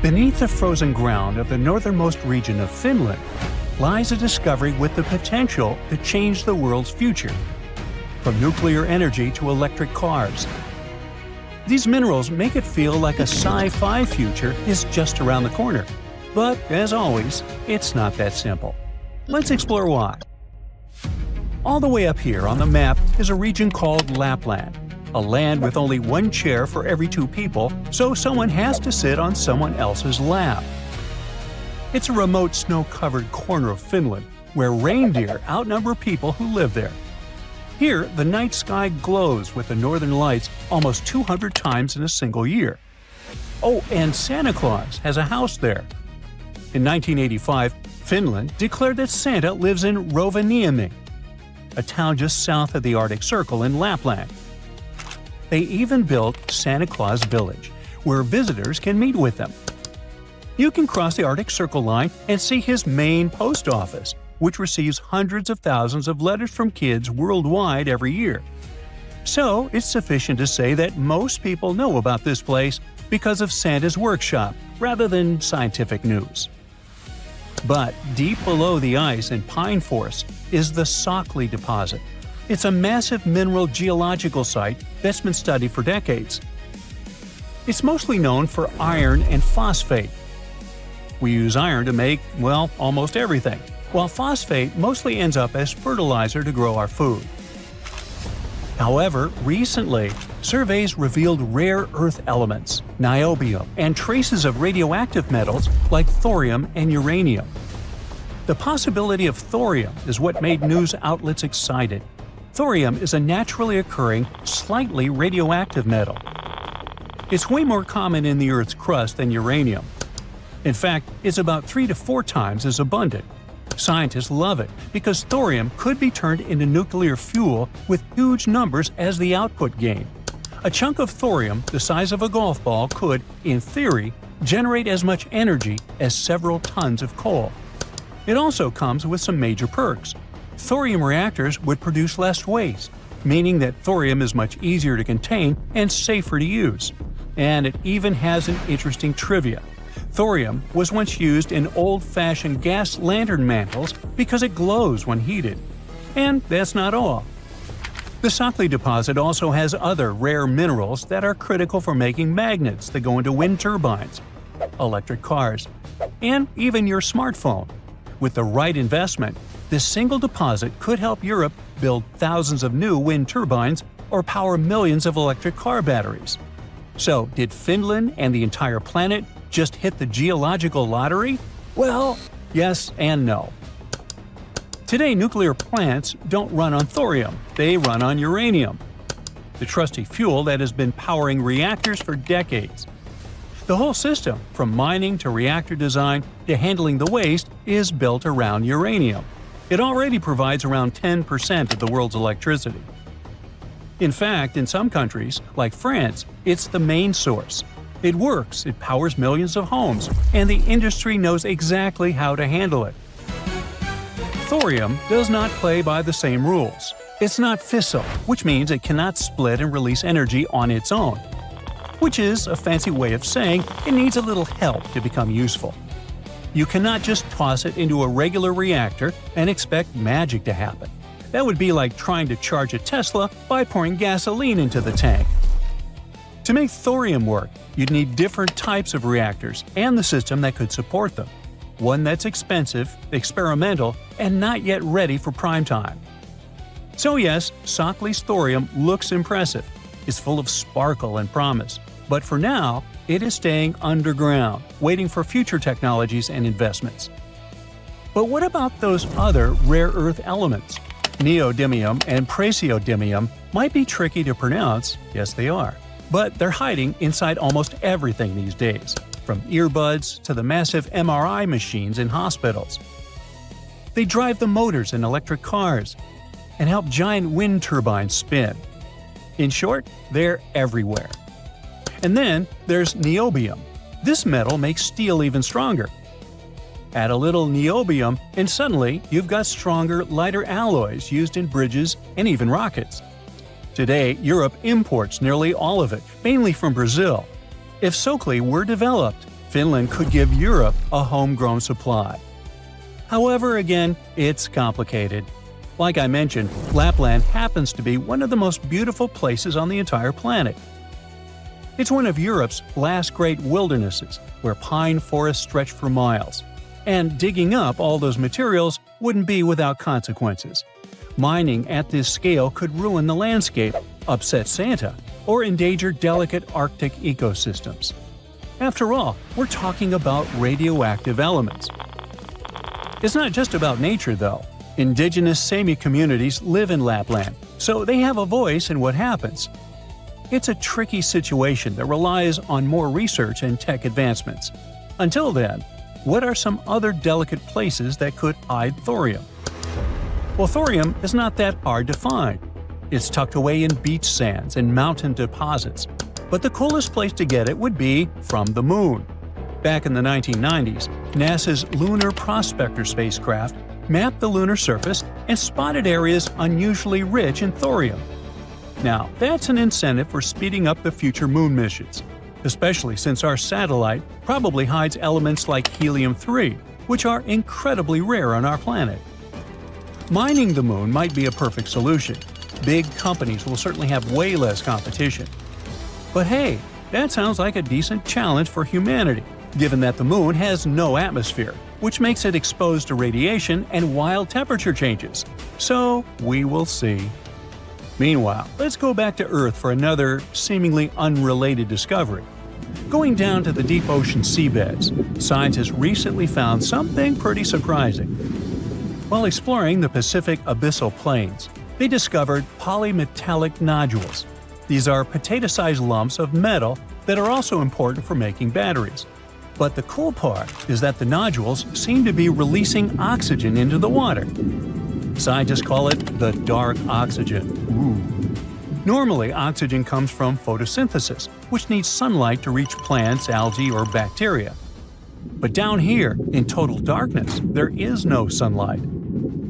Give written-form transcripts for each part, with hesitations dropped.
Beneath the frozen ground of the northernmost region of Finland lies a discovery with the potential to change the world's future, from nuclear energy to electric cars. These minerals make it feel like a sci-fi future is just around the corner. But, as always, it's not that simple. Let's explore why. All the way up here on the map is a region called Lapland, a land with only one chair for every 2 people, so someone has to sit on someone else's lap. It's a remote snow-covered corner of Finland, where reindeer outnumber people who live there. Here, the night sky glows with the northern lights almost 200 times in a single year. Oh, and Santa Claus has a house there. In 1985, Finland declared that Santa lives in Rovaniemi, a town just south of the Arctic Circle in Lapland. They even built Santa Claus Village, where visitors can meet with them. You can cross the Arctic Circle line and see his main post office, which receives hundreds of thousands of letters from kids worldwide every year. So, it's sufficient to say that most people know about this place because of Santa's workshop, rather than scientific news. But deep below the ice in pine forests is the Sockley deposit. It's a massive mineral geological site that's been studied for decades. It's mostly known for iron and phosphate. We use iron to make, well, almost everything, while phosphate mostly ends up as fertilizer to grow our food. However, recently, surveys revealed rare earth elements, niobium, and traces of radioactive metals like thorium and uranium. The possibility of thorium is what made news outlets excited. Thorium is a naturally occurring, slightly radioactive metal. It's way more common in the Earth's crust than uranium. In fact, it's about 3 to 4 times as abundant. Scientists love it because thorium could be turned into nuclear fuel with huge numbers as the output gain. A chunk of thorium the size of a golf ball could, in theory, generate as much energy as several tons of coal. It also comes with some major perks. Thorium reactors would produce less waste, meaning that thorium is much easier to contain and safer to use. And it even has an interesting trivia. Thorium was once used in old-fashioned gas lantern mantles because it glows when heated. And that's not all. The Sockley deposit also has other rare minerals that are critical for making magnets that go into wind turbines, electric cars, and even your smartphone. With the right investment, this single deposit could help Europe build thousands of new wind turbines or power millions of electric car batteries. So, did Finland and the entire planet just hit the geological lottery? Well, yes and no. Today, nuclear plants don't run on thorium, they run on uranium, the trusty fuel that has been powering reactors for decades. The whole system, from mining to reactor design to handling the waste, is built around uranium. It already provides around 10% of the world's electricity. In fact, in some countries, like France, it's the main source. It works, it powers millions of homes, and the industry knows exactly how to handle it. Thorium does not play by the same rules. It's not fissile, which means it cannot split and release energy on its own. Which is a fancy way of saying it needs a little help to become useful. You cannot just toss it into a regular reactor and expect magic to happen. That would be like trying to charge a Tesla by pouring gasoline into the tank. To make thorium work, you'd need different types of reactors and the system that could support them. One that's expensive, experimental, and not yet ready for prime time. So yes, Sockley's thorium looks impressive. It's full of sparkle and promise. But for now, it is staying underground, waiting for future technologies and investments. But what about those other rare earth elements? Neodymium and praseodymium might be tricky to pronounce, yes they are. But they're hiding inside almost everything these days, from earbuds to the massive MRI machines in hospitals. They drive the motors in electric cars and help giant wind turbines spin. In short, they're everywhere. And then there's niobium. This metal makes steel even stronger. Add a little niobium and suddenly you've got stronger, lighter alloys used in bridges and even rockets. Today, Europe imports nearly all of it, mainly from Brazil. If Sockley were developed, Finland could give Europe a homegrown supply. However, again, it's complicated. Like I mentioned, Lapland happens to be one of the most beautiful places on the entire planet. It's one of Europe's last great wildernesses, where pine forests stretch for miles. And digging up all those materials wouldn't be without consequences. Mining at this scale could ruin the landscape, upset Santa, or endanger delicate Arctic ecosystems. After all, we're talking about radioactive elements. It's not just about nature, though. Indigenous Sami communities live in Lapland, so they have a voice in what happens. It's a tricky situation that relies on more research and tech advancements. Until then, what are some other delicate places that could hide thorium? Well, thorium is not that hard to find. It's tucked away in beach sands and mountain deposits. But the coolest place to get it would be from the Moon. Back in the 1990s, NASA's Lunar Prospector spacecraft mapped the lunar surface and spotted areas unusually rich in thorium. Now, that's an incentive for speeding up the future moon missions, especially since our satellite probably hides elements like helium-3, which are incredibly rare on our planet. Mining the moon might be a perfect solution. Big companies will certainly have way less competition. But hey, that sounds like a decent challenge for humanity, given that the moon has no atmosphere, which makes it exposed to radiation and wild temperature changes. So, we will see. Meanwhile, let's go back to Earth for another seemingly unrelated discovery. Going down to the deep ocean seabeds, scientists recently found something pretty surprising. While exploring the Pacific abyssal plains, they discovered polymetallic nodules. These are potato-sized lumps of metal that are also important for making batteries. But the cool part is that the nodules seem to be releasing oxygen into the water. Scientists call it the dark oxygen. Ooh. Normally, oxygen comes from photosynthesis, which needs sunlight to reach plants, algae, or bacteria. But down here, in total darkness, there is no sunlight.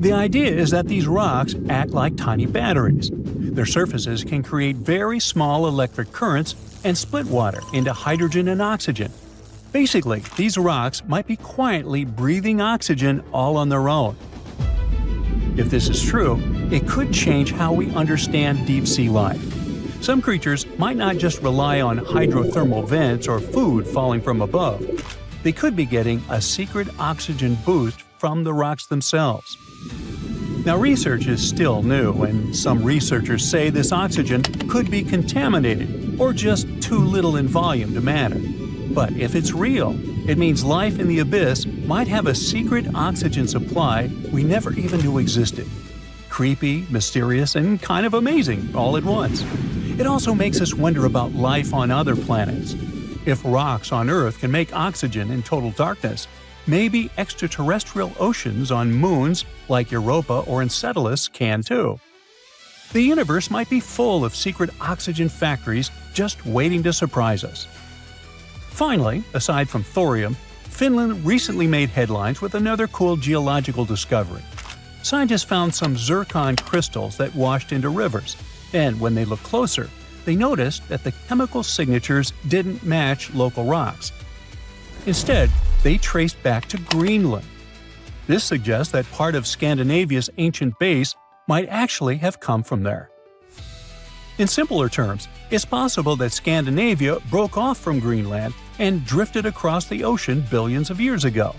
The idea is that these rocks act like tiny batteries. Their surfaces can create very small electric currents and split water into hydrogen and oxygen. Basically, these rocks might be quietly breathing oxygen all on their own. If this is true, it could change how we understand deep-sea life. Some creatures might not just rely on hydrothermal vents or food falling from above. They could be getting a secret oxygen boost from the rocks themselves. Now, research is still new, and some researchers say this oxygen could be contaminated or just too little in volume to matter. But if it's real, it means life in the abyss might have a secret oxygen supply we never even knew existed. Creepy, mysterious, and kind of amazing all at once. It also makes us wonder about life on other planets. If rocks on Earth can make oxygen in total darkness, maybe extraterrestrial oceans on moons like Europa or Enceladus can too. The universe might be full of secret oxygen factories just waiting to surprise us. Finally, aside from thorium, Finland recently made headlines with another cool geological discovery. Scientists found some zircon crystals that washed into rivers, and when they looked closer, they noticed that the chemical signatures didn't match local rocks. Instead, they traced back to Greenland. This suggests that part of Scandinavia's ancient base might actually have come from there. In simpler terms, it's possible that Scandinavia broke off from Greenland and drifted across the ocean billions of years ago.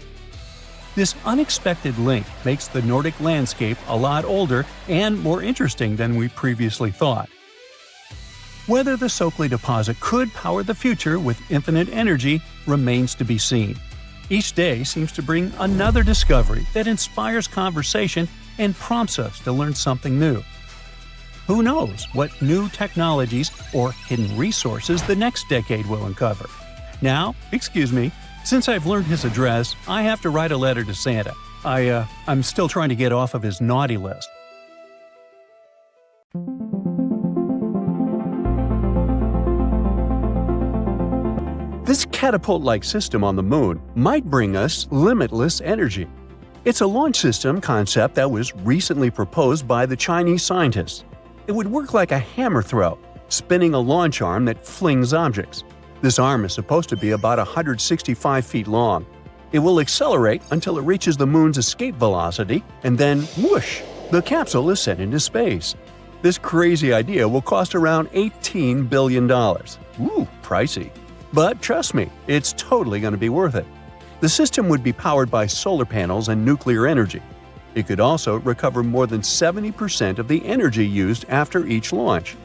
This unexpected link makes the Nordic landscape a lot older and more interesting than we previously thought. Whether the Sockley deposit could power the future with infinite energy remains to be seen. Each day seems to bring another discovery that inspires conversation and prompts us to learn something new. Who knows what new technologies or hidden resources the next decade will uncover? Now, excuse me, since I've learned his address, I have to write a letter to Santa. I'm still trying to get off of his naughty list. This catapult-like system on the Moon might bring us limitless energy. It's a launch system concept that was recently proposed by the Chinese scientists. It would work like a hammer throw, spinning a launch arm that flings objects. This arm is supposed to be about 165 feet long. It will accelerate until it reaches the moon's escape velocity, and then whoosh, the capsule is sent into space. This crazy idea will cost around $18 billion. Ooh, pricey. But trust me, it's totally going to be worth it. The system would be powered by solar panels and nuclear energy. It could also recover more than 70% of the energy used after each launch.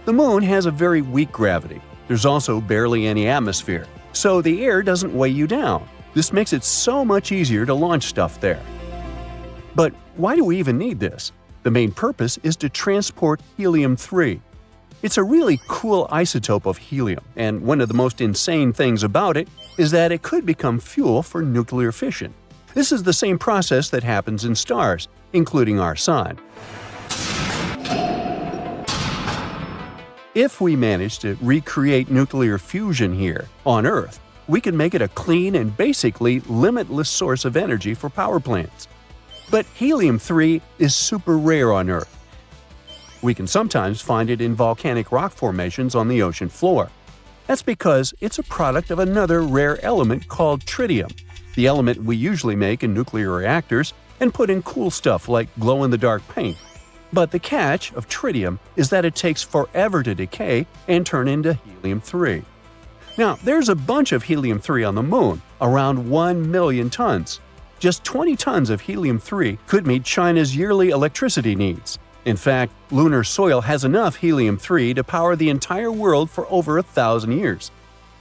The moon has a very weak gravity. There's also barely any atmosphere, so the air doesn't weigh you down. This makes it so much easier to launch stuff there. But why do we even need this? The main purpose is to transport helium-3. It's a really cool isotope of helium, and one of the most insane things about it is that it could become fuel for nuclear fission. This is the same process that happens in stars, including our Sun. If we manage to recreate nuclear fusion here, on Earth, we can make it a clean and basically limitless source of energy for power plants. But helium-3 is super rare on Earth. We can sometimes find it in volcanic rock formations on the ocean floor. That's because it's a product of another rare element called tritium, the element we usually make in nuclear reactors and put in cool stuff like glow-in-the-dark paint. But the catch of tritium is that it takes forever to decay and turn into helium-3. Now, there's a bunch of helium-3 on the Moon, around 1 million tons. Just 20 tons of helium-3 could meet China's yearly electricity needs. In fact, lunar soil has enough helium-3 to power the entire world for over 1,000 years.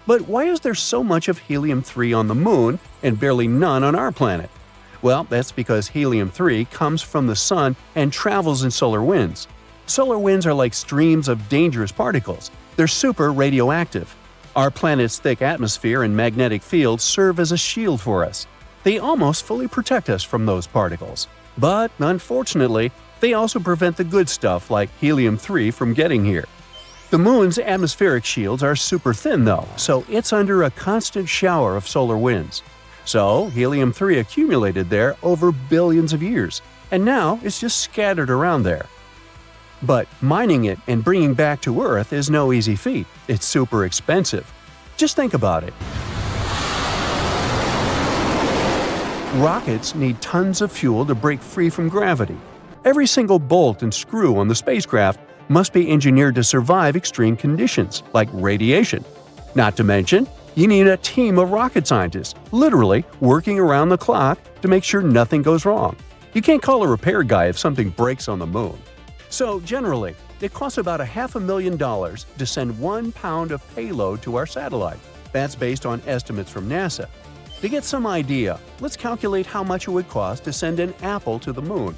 But why is there so much of helium-3 on the Moon and barely none on our planet? Well, that's because helium-3 comes from the Sun and travels in solar winds. Solar winds are like streams of dangerous particles. They're super radioactive. Our planet's thick atmosphere and magnetic field serve as a shield for us. They almost fully protect us from those particles. But, unfortunately, they also prevent the good stuff like helium-3 from getting here. The Moon's atmospheric shields are super thin though, so it's under a constant shower of solar winds. So, helium-3 accumulated there over billions of years, and now it's just scattered around there. But mining it and bringing back to Earth is no easy feat. It's super expensive. Just think about it. Rockets need tons of fuel to break free from gravity. Every single bolt and screw on the spacecraft must be engineered to survive extreme conditions, like radiation. Not to mention, you need a team of rocket scientists, literally working around the clock to make sure nothing goes wrong. You can't call a repair guy if something breaks on the Moon. So generally, it costs about $500,000 to send 1 pound of payload to our satellite. That's based on estimates from NASA. To get some idea, let's calculate how much it would cost to send an apple to the Moon.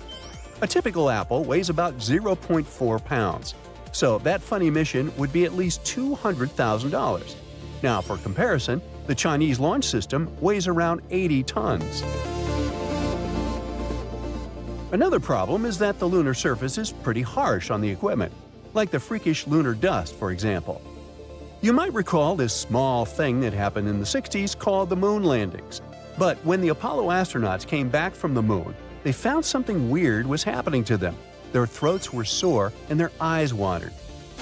A typical apple weighs about 0.4 pounds, so that funny mission would be at least $200,000. Now, for comparison, the Chinese launch system weighs around 80 tons. Another problem is that the lunar surface is pretty harsh on the equipment, like the freakish lunar dust, for example. You might recall this small thing that happened in the 60s called the moon landings. But when the Apollo astronauts came back from the Moon, they found something weird was happening to them. Their throats were sore and their eyes wandered.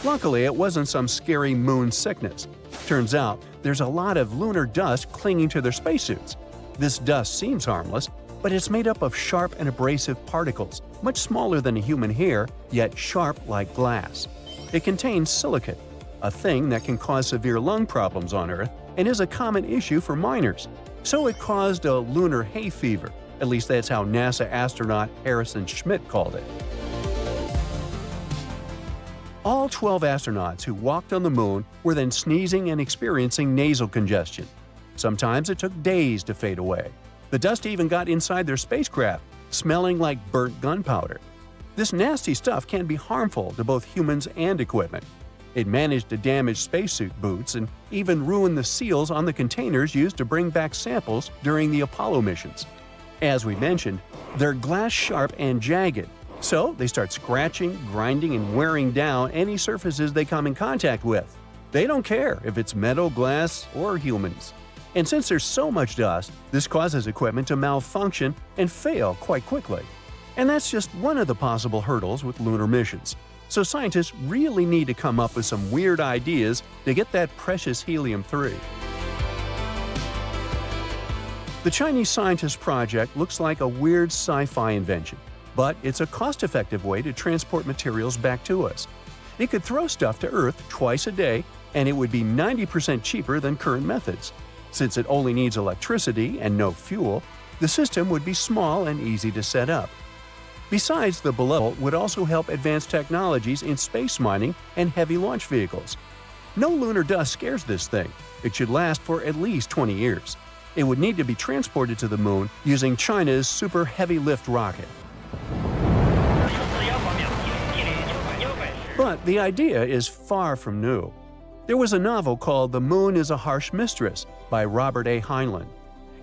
Luckily, it wasn't some scary moon sickness. Turns out, there's a lot of lunar dust clinging to their spacesuits. This dust seems harmless, but it's made up of sharp and abrasive particles, much smaller than a human hair, yet sharp like glass. It contains silicate, a thing that can cause severe lung problems on Earth and is a common issue for miners. So it caused a lunar hay fever. At least that's how NASA astronaut Harrison Schmitt called it. All 12 astronauts who walked on the Moon were then sneezing and experiencing nasal congestion. Sometimes it took days to fade away. The dust even got inside their spacecraft, smelling like burnt gunpowder. This nasty stuff can be harmful to both humans and equipment. It managed to damage spacesuit boots and even ruin the seals on the containers used to bring back samples during the Apollo missions. As we mentioned, they're glass-sharp and jagged, so they start scratching, grinding, and wearing down any surfaces they come in contact with. They don't care if it's metal, glass, or humans. And since there's so much dust, this causes equipment to malfunction and fail quite quickly. And that's just one of the possible hurdles with lunar missions. So scientists really need to come up with some weird ideas to get that precious helium-3. The Chinese scientist project looks like a weird sci-fi invention, but it's a cost-effective way to transport materials back to us. It could throw stuff to Earth twice a day, and it would be 90% cheaper than current methods. Since it only needs electricity and no fuel, the system would be small and easy to set up. Besides, the below would also help advance technologies in space mining and heavy launch vehicles. No lunar dust scares this thing. It should last for at least 20 years. It would need to be transported to the Moon using China's super heavy lift rocket. But the idea is far from new. There was a novel called The Moon is a Harsh Mistress by Robert A. Heinlein.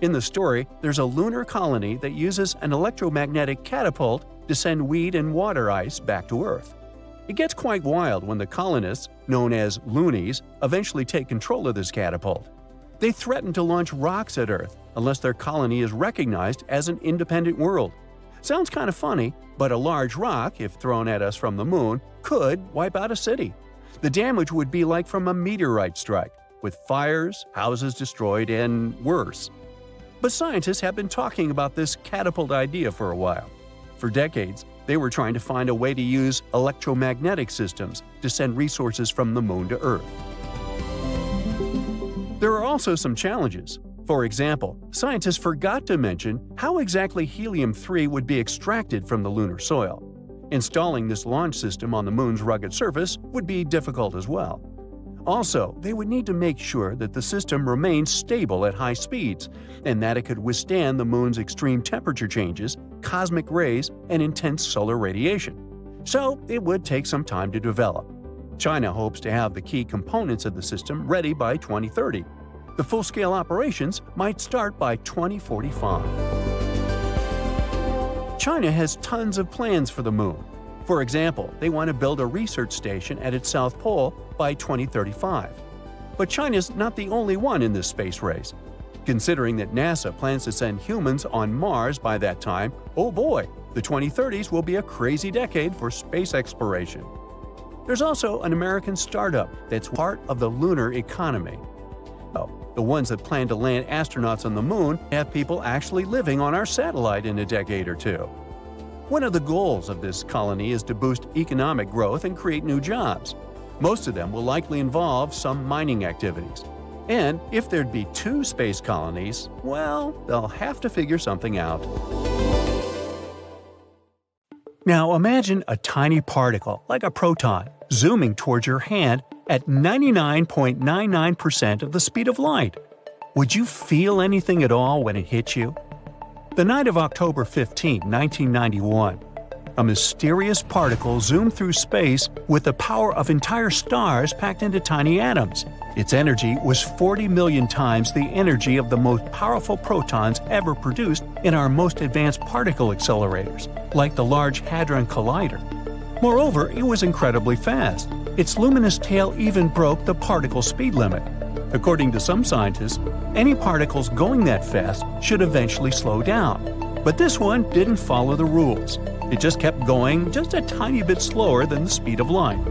In the story, there's a lunar colony that uses an electromagnetic catapult to send weed and water ice back to Earth. It gets quite wild when the colonists, known as loonies, eventually take control of this catapult. They threaten to launch rocks at Earth unless their colony is recognized as an independent world. Sounds kind of funny, but a large rock, if thrown at us from the Moon, could wipe out a city. The damage would be like from a meteorite strike, with fires, houses destroyed, and worse. But scientists have been talking about this catapult idea for a while. For decades, they were trying to find a way to use electromagnetic systems to send resources from the Moon to Earth. There are also some challenges. For example, scientists forgot to mention how exactly helium-3 would be extracted from the lunar soil. Installing this launch system on the Moon's rugged surface would be difficult as well. Also, they would need to make sure that the system remains stable at high speeds and that it could withstand the Moon's extreme temperature changes, cosmic rays, and intense solar radiation. So, it would take some time to develop. China hopes to have the key components of the system ready by 2030. The full-scale operations might start by 2045. China has tons of plans for the Moon. For example, they want to build a research station at its south pole by 2035. But China's not the only one in this space race. Considering that NASA plans to send humans on Mars by that time, oh boy, the 2030s will be a crazy decade for space exploration. There's also an American startup that's part of the lunar economy. The ones that plan to land astronauts on the Moon have people actually living on our satellite in a decade or two. One of the goals of this colony is to boost economic growth and create new jobs. Most of them will likely involve some mining activities. And if there'd be 2 space colonies, well, they'll have to figure something out. Now imagine a tiny particle, like a proton, zooming towards your hand at 99.99% of the speed of light. Would you feel anything at all when it hit you? The night of October 15, 1991, a mysterious particle zoomed through space with the power of entire stars packed into tiny atoms. Its energy was 40 million times the energy of the most powerful protons ever produced in our most advanced particle accelerators, like the Large Hadron Collider. Moreover, it was incredibly fast. Its luminous tail even broke the particle speed limit. According to some scientists, any particles going that fast should eventually slow down. But this one didn't follow the rules. It just kept going just a tiny bit slower than the speed of light.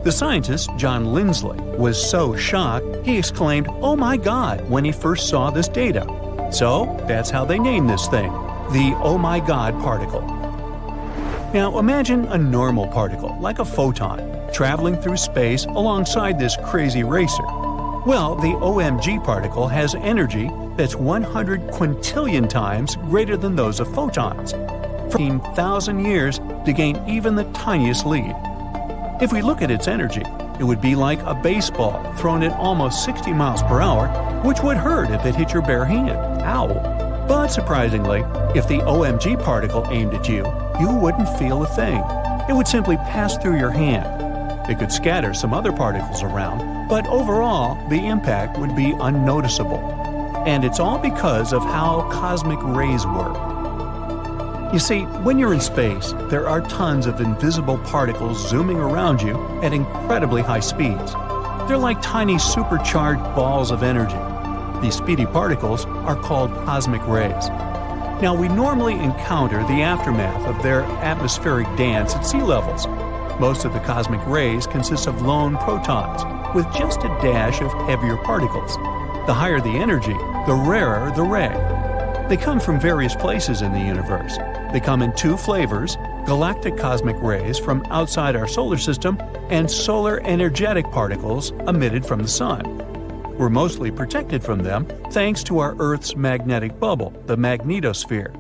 The scientist, John Lindsley, was so shocked he exclaimed, "Oh my God," when he first saw this data. So that's how they named this thing, the "Oh my God" particle. Now imagine a normal particle, like a photon, traveling through space alongside this crazy racer. Well, the OMG particle has energy that's 100 quintillion times greater than those of photons. 15,000 years to gain even the tiniest lead. If we look at its energy, it would be like a baseball thrown at almost 60 miles per hour, which would hurt if it hit your bare hand. Ow! But surprisingly, if the OMG particle aimed at you, you wouldn't feel a thing. It would simply pass through your hand. It could scatter some other particles around, but overall, the impact would be unnoticeable. And it's all because of how cosmic rays work. You see, when you're in space, there are tons of invisible particles zooming around you at incredibly high speeds. They're like tiny supercharged balls of energy. These speedy particles are called cosmic rays. Now, we normally encounter the aftermath of their atmospheric dance at sea levels. Most of the cosmic rays consist of lone protons, with just a dash of heavier particles. The higher the energy, the rarer the ray. They come from various places in the universe. They come in two flavors: galactic cosmic rays from outside our solar system and solar energetic particles emitted from the Sun. We're mostly protected from them thanks to our Earth's magnetic bubble, the magnetosphere.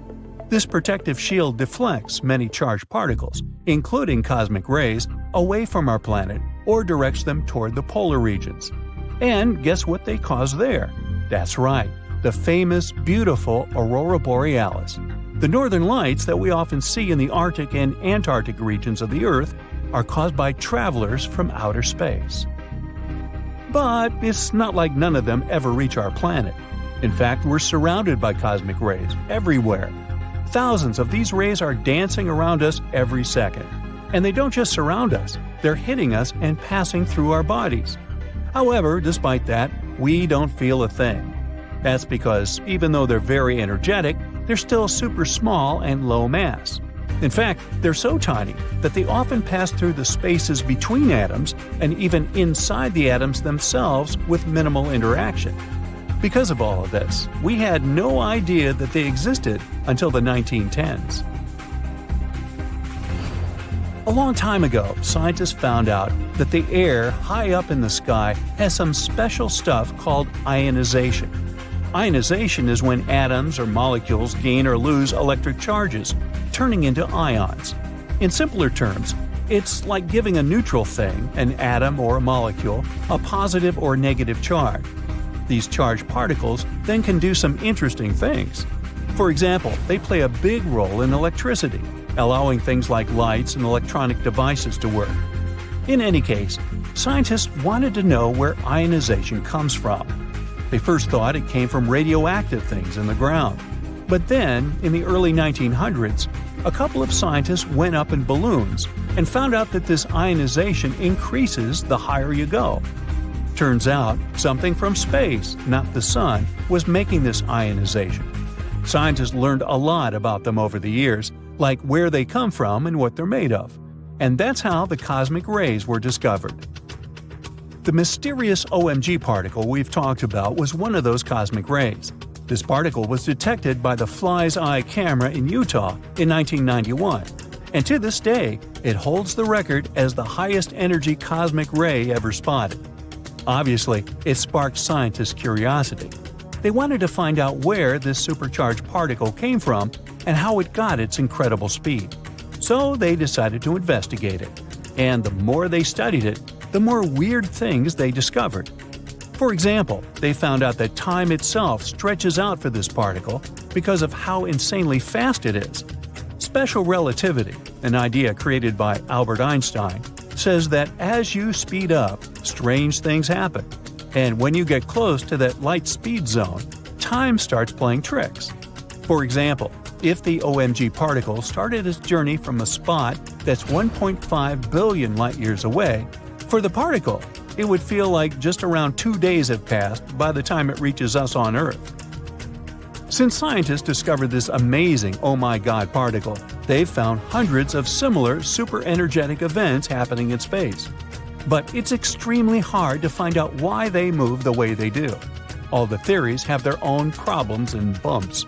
This protective shield deflects many charged particles, including cosmic rays, away from our planet or directs them toward the polar regions. And guess what they cause there? That's right, the famous, beautiful aurora borealis. The northern lights that we often see in the Arctic and Antarctic regions of the Earth are caused by travelers from outer space. But it's not like none of them ever reach our planet. In fact, we're surrounded by cosmic rays everywhere. Thousands of these rays are dancing around us every second. And they don't just surround us, they're hitting us and passing through our bodies. However, despite that, we don't feel a thing. That's because, even though they're very energetic, they're still super small and low mass. In fact, they're so tiny that they often pass through the spaces between atoms and even inside the atoms themselves with minimal interaction. Because of all of this, we had no idea that they existed until the 1910s. A long time ago, scientists found out that the air high up in the sky has some special stuff called ionization. Ionization is when atoms or molecules gain or lose electric charges, turning into ions. In simpler terms, it's like giving a neutral thing, an atom or a molecule, a positive or negative charge. These charged particles then can do some interesting things. For example, they play a big role in electricity, allowing things like lights and electronic devices to work. In any case, scientists wanted to know where ionization comes from. They first thought it came from radioactive things in the ground. But then, in the early 1900s, a couple of scientists went up in balloons and found out that this ionization increases the higher you go. Turns out, something from space, not the sun, was making this ionization. Scientists learned a lot about them over the years, like where they come from and what they're made of. And that's how the cosmic rays were discovered. The mysterious OMG particle we've talked about was one of those cosmic rays. This particle was detected by the Fly's Eye camera in Utah in 1991, and to this day, it holds the record as the highest energy cosmic ray ever spotted. Obviously, it sparked scientists' curiosity. They wanted to find out where this supercharged particle came from and how it got its incredible speed. So they decided to investigate it. And the more they studied it, the more weird things they discovered. For example, they found out that time itself stretches out for this particle because of how insanely fast it is. Special relativity, an idea created by Albert Einstein, says that as you speed up, strange things happen. And when you get close to that light speed zone, time starts playing tricks. For example, if the OMG particle started its journey from a spot that's 1.5 billion light-years away, for the particle, it would feel like just around 2 days have passed by the time it reaches us on Earth. Since scientists discovered this amazing oh my god particle, they've found hundreds of similar super-energetic events happening in space. But it's extremely hard to find out why they move the way they do. All the theories have their own problems and bumps.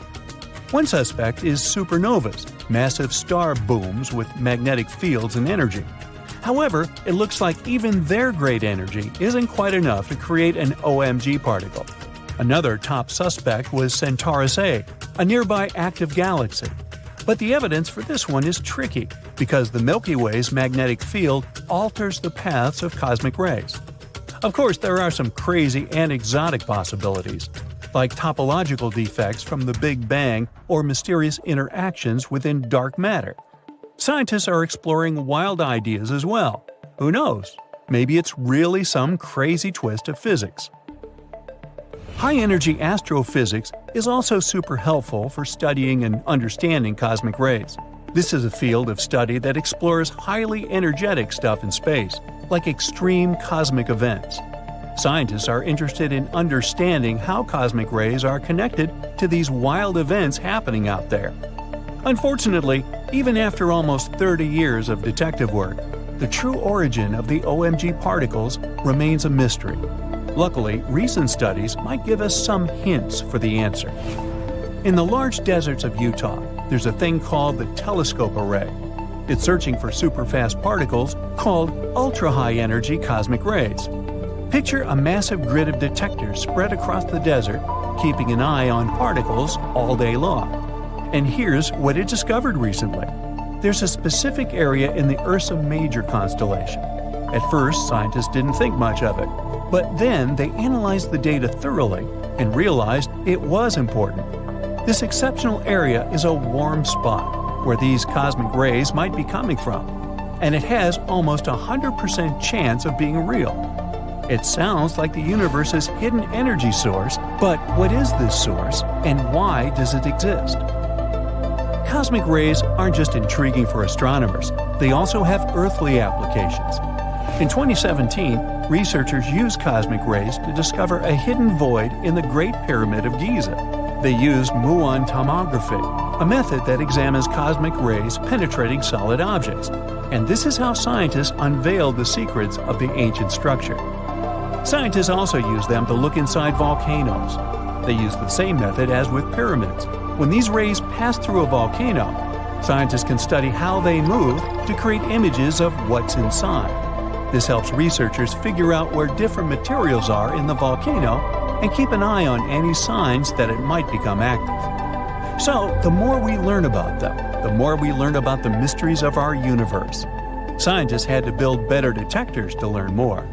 One suspect is supernovas, massive star booms with magnetic fields and energy. However, it looks like even their great energy isn't quite enough to create an OMG particle. Another top suspect was Centaurus A, a nearby active galaxy. But the evidence for this one is tricky, because the Milky Way's magnetic field alters the paths of cosmic rays. Of course, there are some crazy and exotic possibilities, like topological defects from the Big Bang or mysterious interactions within dark matter. Scientists are exploring wild ideas as well. Who knows? Maybe it's really some crazy twist of physics. High-energy astrophysics is also super helpful for studying and understanding cosmic rays. This is a field of study that explores highly energetic stuff in space, like extreme cosmic events. Scientists are interested in understanding how cosmic rays are connected to these wild events happening out there. Unfortunately, even after almost 30 years of detective work, The true origin of the OMG particles remains a mystery. Luckily, recent studies might give us some hints for the answer. In the large deserts of Utah, there's a thing called the telescope array. It's searching for superfast particles called ultra-high-energy cosmic rays. Picture a massive grid of detectors spread across the desert, keeping an eye on particles all day long. And here's what it discovered recently. There's a specific area in the Ursa Major constellation. At first, scientists didn't think much of it, but then they analyzed the data thoroughly and realized it was important. This exceptional area is a warm spot where these cosmic rays might be coming from, and it has almost 100% chance of being real. It sounds like the universe's hidden energy source, but what is this source, and why does it exist? Cosmic rays aren't just intriguing for astronomers, they also have earthly applications. In 2017, researchers used cosmic rays to discover a hidden void in the Great Pyramid of Giza. They used Muon tomography, a method that examines cosmic rays penetrating solid objects, and this is how scientists unveiled the secrets of the ancient structure. Scientists also use them to look inside volcanoes. They use the same method as with pyramids. When these rays pass through a volcano, scientists can study how they move to create images of what's inside. This helps researchers figure out where different materials are in the volcano and keep an eye on any signs that it might become active. So, the more we learn about them, the more we learn about the mysteries of our universe. Scientists had to build better detectors to learn more.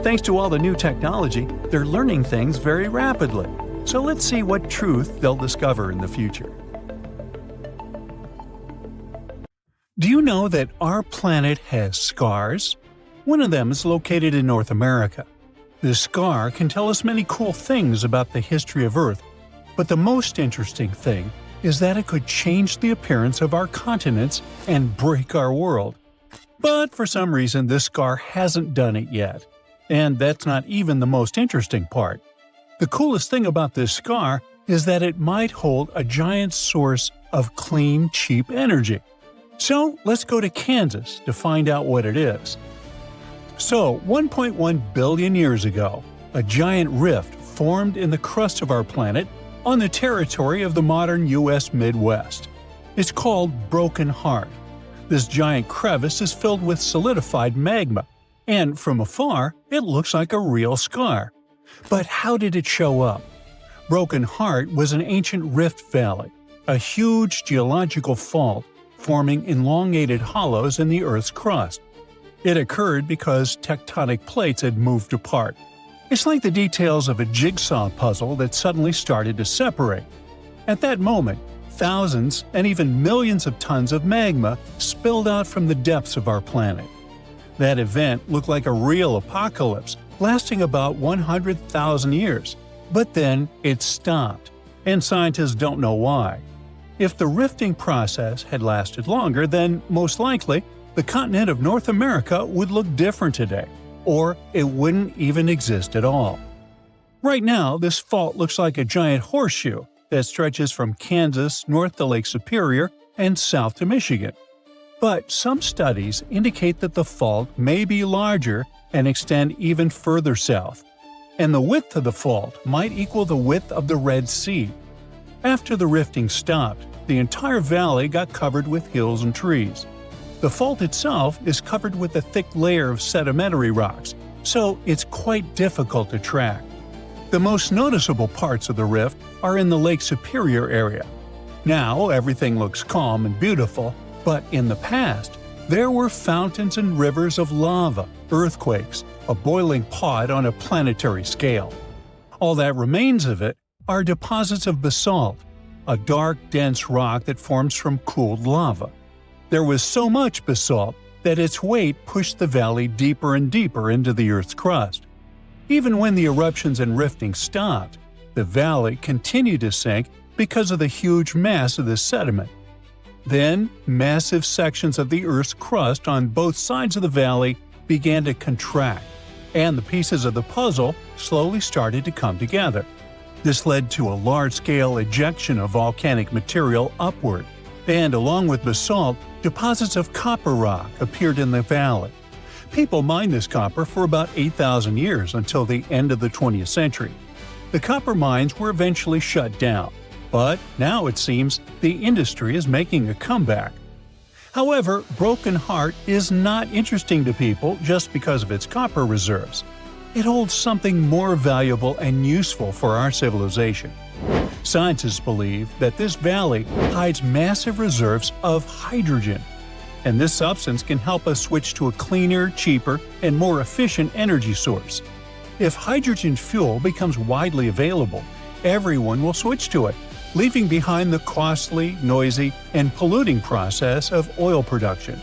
Thanks to all the new technology, they're learning things very rapidly. So let's see what truth they'll discover in the future. Do you know that our planet has scars? One of them is located in North America. This scar can tell us many cool things about the history of Earth, but the most interesting thing is that it could change the appearance of our continents and break our world. But for some reason, this scar hasn't done it yet. And that's not even the most interesting part. The coolest thing about this scar is that it might hold a giant source of clean, cheap energy. So let's go to Kansas to find out what it is. So, 1.1 billion years ago, a giant rift formed in the crust of our planet on the territory of the modern U.S. Midwest. It's called Broken Heart. This giant crevice is filled with solidified magma, and from afar, it looks like a real scar. But how did it show up? Broken Heart was an ancient rift valley, a huge geological fault forming elongated hollows in the Earth's crust. It occurred because tectonic plates had moved apart. It's like the details of a jigsaw puzzle that suddenly started to separate. At that moment, thousands and even millions of tons of magma spilled out from the depths of our planet. That event looked like a real apocalypse, lasting about 100,000 years. But then it stopped, and scientists don't know why. If the rifting process had lasted longer, then most likely the continent of North America would look different today, or it wouldn't even exist at all. Right now, this fault looks like a giant horseshoe that stretches from Kansas north to Lake Superior and south to Michigan. But some studies indicate that the fault may be larger and extend even further south, and the width of the fault might equal the width of the Red Sea. After the rifting stopped, the entire valley got covered with hills and trees. The fault itself is covered with a thick layer of sedimentary rocks, so it's quite difficult to track. The most noticeable parts of the rift are in the Lake Superior area. Now everything looks calm and beautiful, but in the past, there were fountains and rivers of lava, earthquakes, a boiling pot on a planetary scale. All that remains of it are deposits of basalt, a dark, dense rock that forms from cooled lava. There was so much basalt that its weight pushed the valley deeper and deeper into the Earth's crust. Even when the eruptions and rifting stopped, the valley continued to sink because of the huge mass of the sediment. Then, massive sections of the Earth's crust on both sides of the valley began to contract, and the pieces of the puzzle slowly started to come together. This led to a large-scale ejection of volcanic material upward, and along with basalt, deposits of copper rock appeared in the valley. People mined this copper for about 8,000 years until the end of the 20th century. The copper mines were eventually shut down, but now it seems the industry is making a comeback. However, Broken Heart is not interesting to people just because of its copper reserves. It holds something more valuable and useful for our civilization. Scientists believe that this valley hides massive reserves of hydrogen, and this substance can help us switch to a cleaner, cheaper, and more efficient energy source. If hydrogen fuel becomes widely available, everyone will switch to it, leaving behind the costly, noisy, and polluting process of oil production.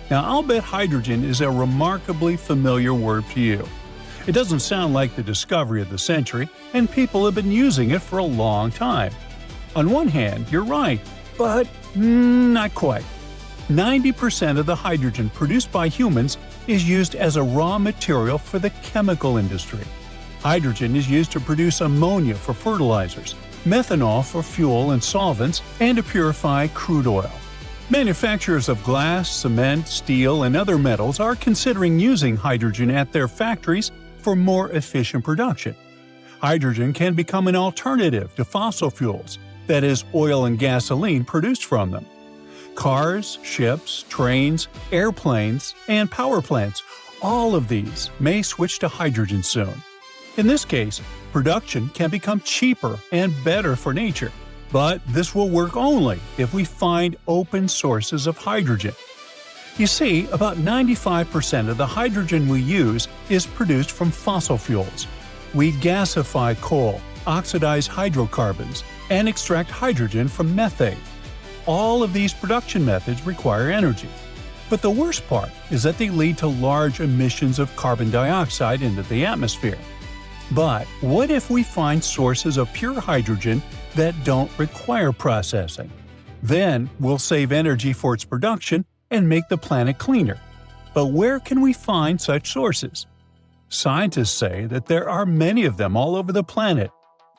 Now, I'll bet hydrogen is a remarkably familiar word to you. It doesn't sound like the discovery of the century, and people have been using it for a long time. On one hand, you're right, but not quite. 90% of the hydrogen produced by humans is used as a raw material for the chemical industry. Hydrogen is used to produce ammonia for fertilizers, methanol for fuel and solvents, and to purify crude oil. Manufacturers of glass, cement, steel, and other metals are considering using hydrogen at their factories for more efficient production. Hydrogen can become an alternative to fossil fuels, that is, oil and gasoline produced from them. Cars, ships, trains, airplanes, and power plants, all of these may switch to hydrogen soon. In this case, production can become cheaper and better for nature, but this will work only if we find open sources of hydrogen. You see, about 95% of the hydrogen we use is produced from fossil fuels. We gasify coal, oxidize hydrocarbons, and extract hydrogen from methane. All of these production methods require energy. But the worst part is that they lead to large emissions of carbon dioxide into the atmosphere. But what if we find sources of pure hydrogen that don't require processing? Then we'll save energy for its production and make the planet cleaner. But where can we find such sources? Scientists say that there are many of them all over the planet,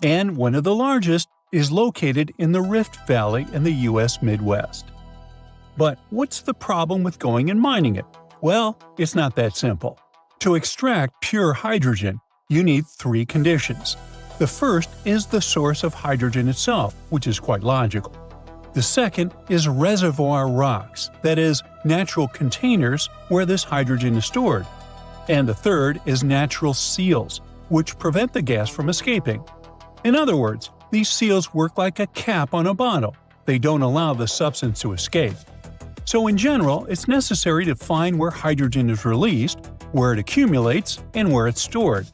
and one of the largest is located in the Rift Valley in the U.S. Midwest. But what's the problem with going and mining it? Well, it's not that simple. To extract pure hydrogen, you need 3 conditions. The first is the source of hydrogen itself, which is quite logical. The second is reservoir rocks, that is, natural containers where this hydrogen is stored. And the third is natural seals, which prevent the gas from escaping. In other words, these seals work like a cap on a bottle. They don't allow the substance to escape. So in general, it's necessary to find where hydrogen is released, where it accumulates, and where it's stored.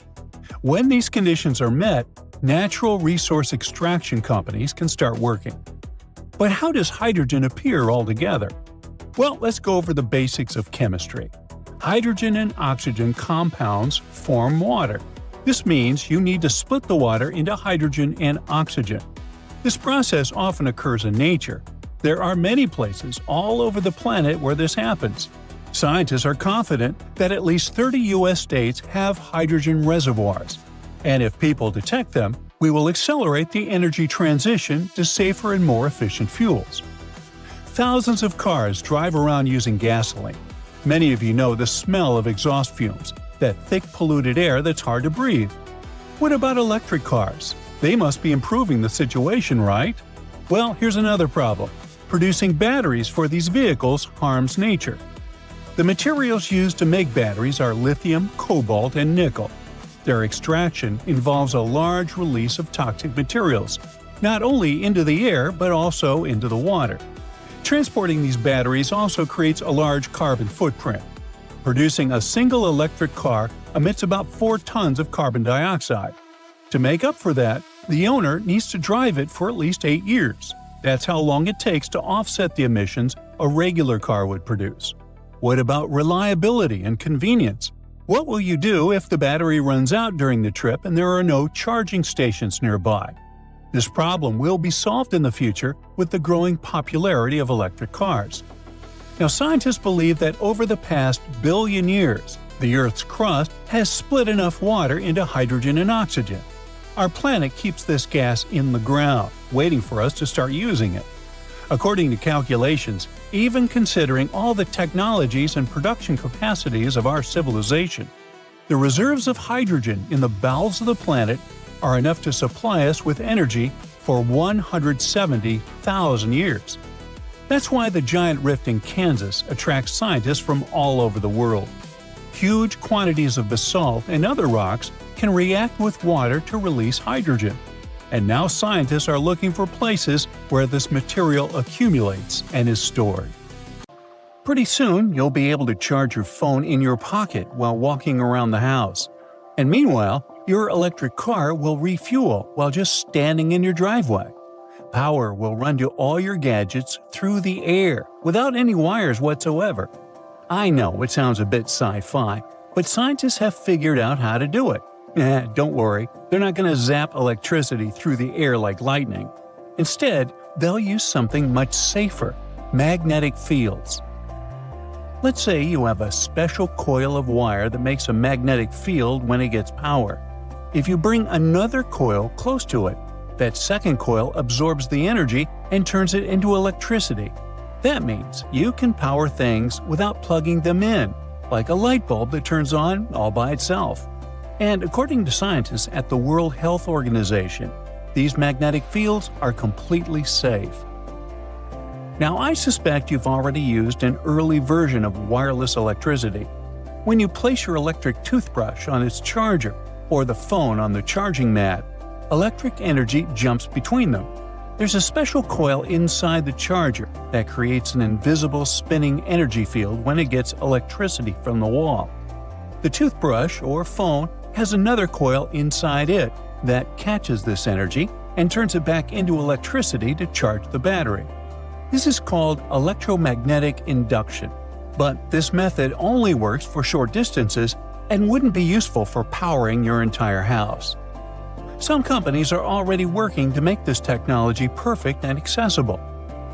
When these conditions are met, natural resource extraction companies can start working. But how does hydrogen appear altogether? Well, let's go over the basics of chemistry. Hydrogen and oxygen compounds form water. This means you need to split the water into hydrogen and oxygen. This process often occurs in nature. There are many places all over the planet where this happens. Scientists are confident that at least 30 U.S. states have hydrogen reservoirs. And if people detect them, we will accelerate the energy transition to safer and more efficient fuels. Thousands of cars drive around using gasoline. Many of you know the smell of exhaust fumes, that thick polluted air that's hard to breathe. What about electric cars? They must be improving the situation, right? Well, here's another problem. Producing batteries for these vehicles harms nature. The materials used to make batteries are lithium, cobalt, and nickel. Their extraction involves a large release of toxic materials, not only into the air but also into the water. Transporting these batteries also creates a large carbon footprint. Producing a single electric car emits about 4 tons of carbon dioxide. To make up for that, the owner needs to drive it for at least 8 years. That's how long it takes to offset the emissions a regular car would produce. What about reliability and convenience? What will you do if the battery runs out during the trip and there are no charging stations nearby? This problem will be solved in the future with the growing popularity of electric cars. Now, scientists believe that over the past billion years, the Earth's crust has split enough water into hydrogen and oxygen. Our planet keeps this gas in the ground, waiting for us to start using it. According to calculations, even considering all the technologies and production capacities of our civilization, the reserves of hydrogen in the bowels of the planet are enough to supply us with energy for 170,000 years. That's why the giant rift in Kansas attracts scientists from all over the world. Huge quantities of basalt and other rocks can react with water to release hydrogen. And now scientists are looking for places where this material accumulates and is stored. Pretty soon, you'll be able to charge your phone in your pocket while walking around the house. And meanwhile, your electric car will refuel while just standing in your driveway. Power will run to all your gadgets through the air without any wires whatsoever. I know it sounds a bit sci-fi, but scientists have figured out how to do it. Don't worry, they're not going to zap electricity through the air like lightning. Instead, they'll use something much safer: magnetic fields. Let's say you have a special coil of wire that makes a magnetic field when it gets power. If you bring another coil close to it, that second coil absorbs the energy and turns it into electricity. That means you can power things without plugging them in, like a light bulb that turns on all by itself. And according to scientists at the World Health Organization, these magnetic fields are completely safe. Now, I suspect you've already used an early version of wireless electricity. When you place your electric toothbrush on its charger or the phone on the charging mat, electric energy jumps between them. There's a special coil inside the charger that creates an invisible spinning energy field when it gets electricity from the wall. The toothbrush or phone has another coil inside it that catches this energy and turns it back into electricity to charge the battery. This is called electromagnetic induction, but this method only works for short distances and wouldn't be useful for powering your entire house. Some companies are already working to make this technology perfect and accessible.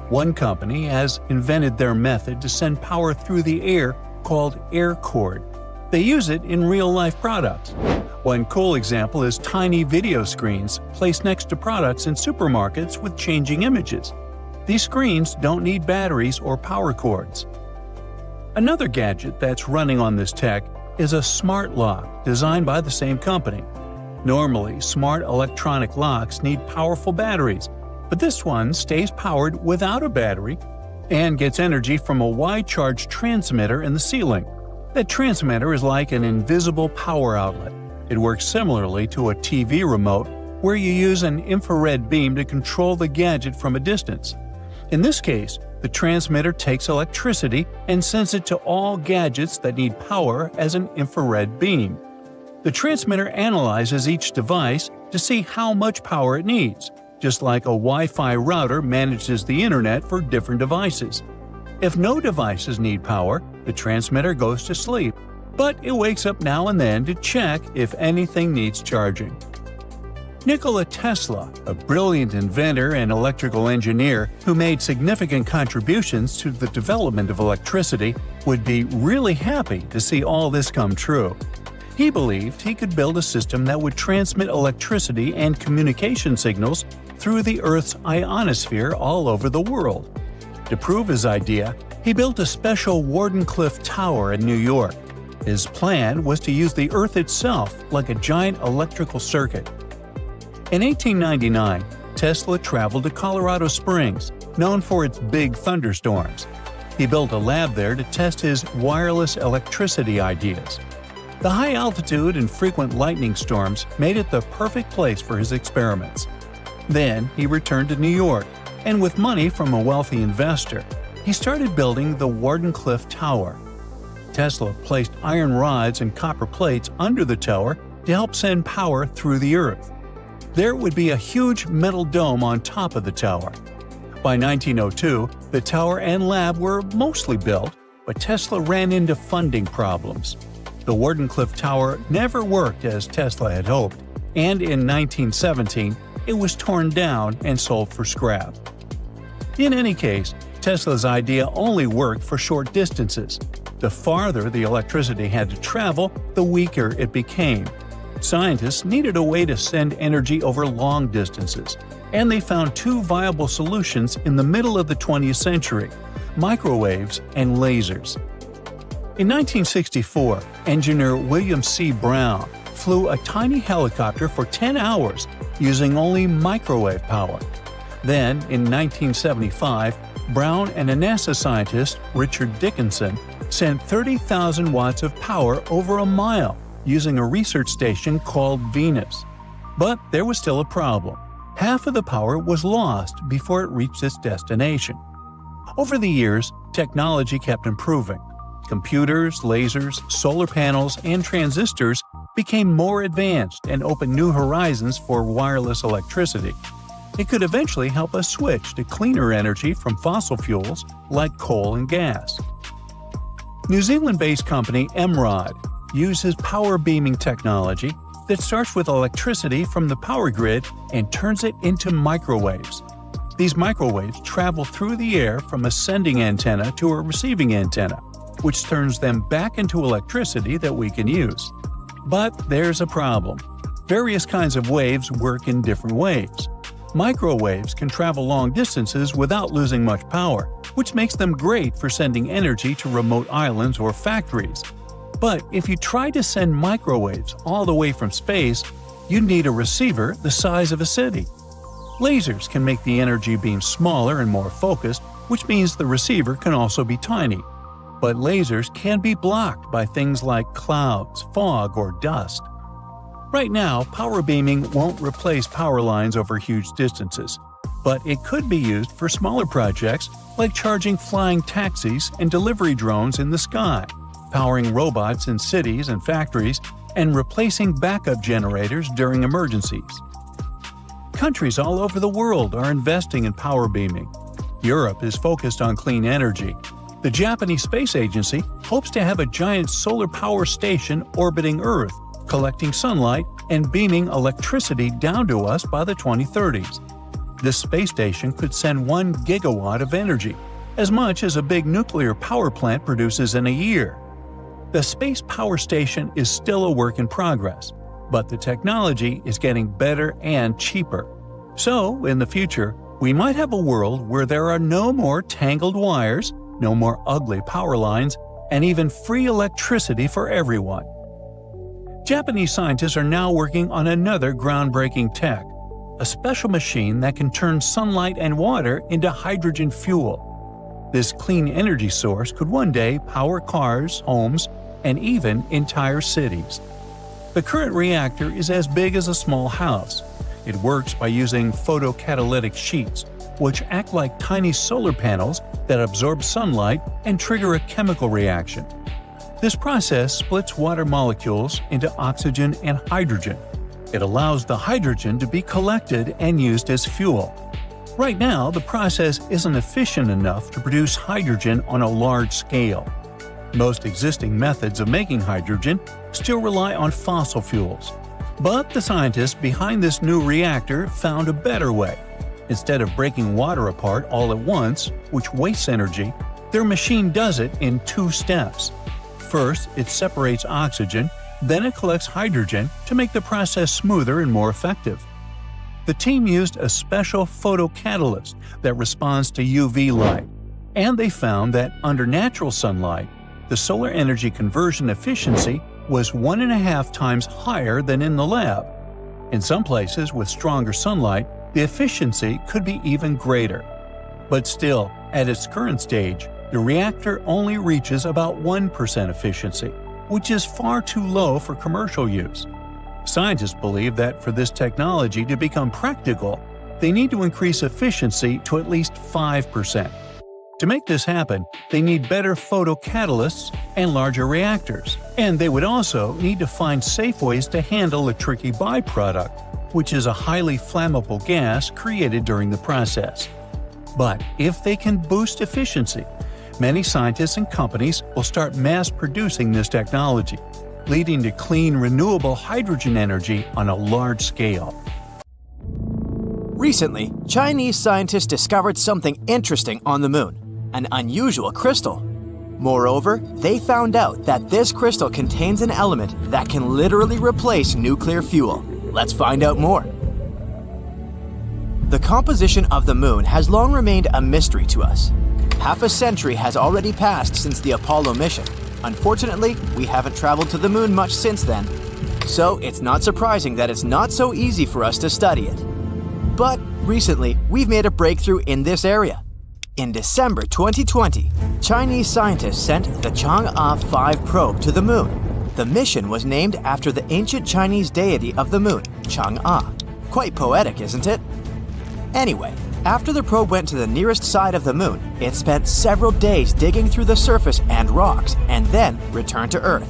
One company has invented their method to send power through the air called air cord. They use it in real-life products. One cool example is tiny video screens placed next to products in supermarkets with changing images. These screens don't need batteries or power cords. Another gadget that's running on this tech is a smart lock designed by the same company. Normally, smart electronic locks need powerful batteries, but this one stays powered without a battery and gets energy from a wide-charge transmitter in the ceiling. That transmitter is like an invisible power outlet. It works similarly to a TV remote, where you use an infrared beam to control the gadget from a distance. In this case, the transmitter takes electricity and sends it to all gadgets that need power as an infrared beam. The transmitter analyzes each device to see how much power it needs, just like a Wi-Fi router manages the internet for different devices. If no devices need power, the transmitter goes to sleep, but it wakes up now and then to check if anything needs charging. Nikola Tesla, a brilliant inventor and electrical engineer who made significant contributions to the development of electricity, would be really happy to see all this come true. He believed he could build a system that would transmit electricity and communication signals through the Earth's ionosphere all over the world. To prove his idea, he built a special Wardenclyffe Tower in New York. His plan was to use the Earth itself like a giant electrical circuit. In 1899, Tesla traveled to Colorado Springs, known for its big thunderstorms. He built a lab there to test his wireless electricity ideas. The high altitude and frequent lightning storms made it the perfect place for his experiments. Then he returned to New York, and with money from a wealthy investor, he started building the Wardenclyffe Tower. Tesla placed iron rods and copper plates under the tower to help send power through the Earth. There would be a huge metal dome on top of the tower. By 1902, the tower and lab were mostly built, but Tesla ran into funding problems. The Wardenclyffe Tower never worked as Tesla had hoped, and in 1917, it was torn down and sold for scrap. In any case, Tesla's idea only worked for short distances. The farther the electricity had to travel, the weaker it became. Scientists needed a way to send energy over long distances. and they found two viable solutions in the middle of the 20th century: microwaves and lasers. In 1964, engineer William C. Brown flew a tiny helicopter for 10 hours using only microwave power. Then, in 1975, Brown and a NASA scientist, Richard Dickinson, sent 30,000 watts of power over a mile using a research station called Venus. But there was still a problem. Half of the power was lost before it reached its destination. Over the years, technology kept improving. Computers, lasers, solar panels, and transistors became more advanced and opened new horizons for wireless electricity. It could eventually help us switch to cleaner energy from fossil fuels like coal and gas. New Zealand-based company Emrod uses power beaming technology that starts with electricity from the power grid and turns it into microwaves. These microwaves travel through the air from a sending antenna to a receiving antenna, which turns them back into electricity that we can use. But there's a problem. Various kinds of waves work in different ways. Microwaves can travel long distances without losing much power, which makes them great for sending energy to remote islands or factories. But if you try to send microwaves all the way from space, you'd need a receiver the size of a city. Lasers can make the energy beam smaller and more focused, which means the receiver can also be tiny. But lasers can be blocked by things like clouds, fog, or dust. Right now, power beaming won't replace power lines over huge distances, but it could be used for smaller projects like charging flying taxis and delivery drones in the sky, powering robots in cities and factories, and replacing backup generators during emergencies. Countries all over the world are investing in power beaming. Europe is focused on clean energy. The Japanese Space Agency hopes to have a giant solar power station orbiting Earth, collecting sunlight and beaming electricity down to us by the 2030s. This space station could send 1 gigawatt of energy, as much as a big nuclear power plant produces in a year. The space power station is still a work in progress, but the technology is getting better and cheaper. So, in the future, we might have a world where there are no more tangled wires, no more ugly power lines, and even free electricity for everyone. Japanese scientists are now working on another groundbreaking tech, a special machine that can turn sunlight and water into hydrogen fuel. This clean energy source could one day power cars, homes, and even entire cities. The current reactor is as big as a small house. It works by using photocatalytic sheets, which act like tiny solar panels that absorb sunlight and trigger a chemical reaction. This process splits water molecules into oxygen and hydrogen. It allows the hydrogen to be collected and used as fuel. Right now, the process isn't efficient enough to produce hydrogen on a large scale. Most existing methods of making hydrogen still rely on fossil fuels. But the scientists behind this new reactor found a better way. Instead of breaking water apart all at once, which wastes energy, their machine does it in 2 steps. First, it separates oxygen, then it collects hydrogen to make the process smoother and more effective. The team used a special photocatalyst that responds to UV light, and they found that under natural sunlight, the solar energy conversion efficiency was 1.5 times higher than in the lab. In some places with stronger sunlight, the efficiency could be even greater. But still, at its current stage, the reactor only reaches about 1% efficiency, which is far too low for commercial use. Scientists believe that for this technology to become practical, they need to increase efficiency to at least 5%. To make this happen, they need better photocatalysts and larger reactors. And they would also need to find safe ways to handle a tricky byproduct, which is a highly flammable gas created during the process. But if they can boost efficiency, many scientists and companies will start mass-producing this technology, leading to clean, renewable hydrogen energy on a large scale. Recently, Chinese scientists discovered something interesting on the Moon, an unusual crystal. Moreover, they found out that this crystal contains an element that can literally replace nuclear fuel. Let's find out more. The composition of the moon has long remained a mystery to us. Half a century has already passed since the Apollo mission. Unfortunately, we haven't traveled to the moon much since then, so it's not surprising that it's not so easy for us to study it. But recently, we've made a breakthrough in this area. In December 2020, Chinese scientists sent the Chang'e 5 probe to the moon. The mission was named after the ancient Chinese deity of the moon, Chang'e. Quite poetic, isn't it? Anyway, after the probe went to the nearest side of the moon, it spent several days digging through the surface and rocks and then returned to Earth.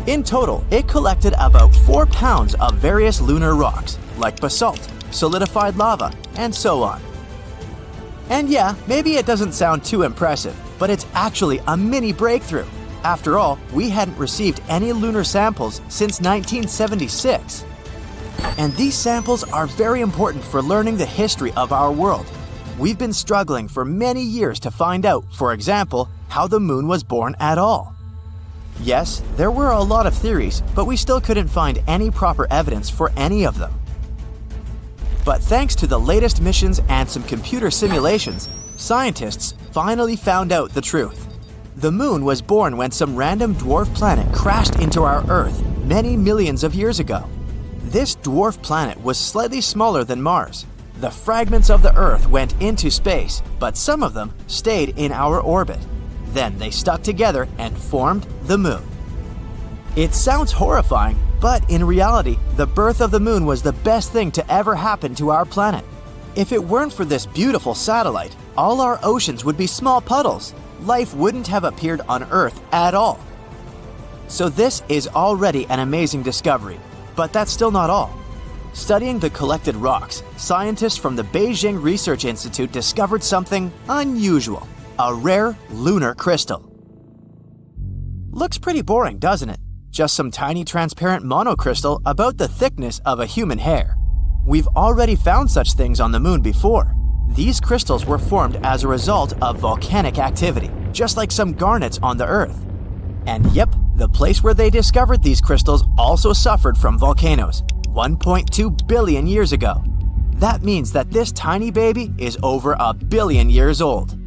In total, it collected about 4 pounds of various lunar rocks, like basalt, solidified lava, and so on. And yeah, maybe it doesn't sound too impressive, but it's actually a mini breakthrough. After all, we hadn't received any lunar samples since 1976. And these samples are very important for learning the history of our world. We've been struggling for many years to find out, for example, how the moon was born at all. Yes, there were a lot of theories, but we still couldn't find any proper evidence for any of them. But thanks to the latest missions and some computer simulations, scientists finally found out the truth. The moon was born when some random dwarf planet crashed into our Earth many millions of years ago. This dwarf planet was slightly smaller than Mars. The fragments of the Earth went into space, but some of them stayed in our orbit. Then they stuck together and formed the moon. It sounds horrifying, but in reality, the birth of the moon was the best thing to ever happen to our planet. If it weren't for this beautiful satellite, all our oceans would be small puddles. Life wouldn't have appeared on Earth at all. So this is already an amazing discovery. But that's still not all. Studying the collected rocks, scientists from the Beijing Research Institute discovered something unusual: a rare lunar crystal. Looks pretty boring, doesn't it? Just some tiny transparent monocrystal about the thickness of a human hair. We've already found such things on the moon before. These crystals were formed as a result of volcanic activity, just like some garnets on the Earth. And yep, the place where they discovered these crystals also suffered from volcanoes 1.2 billion years ago. That means that this tiny baby is over 1 billion years old.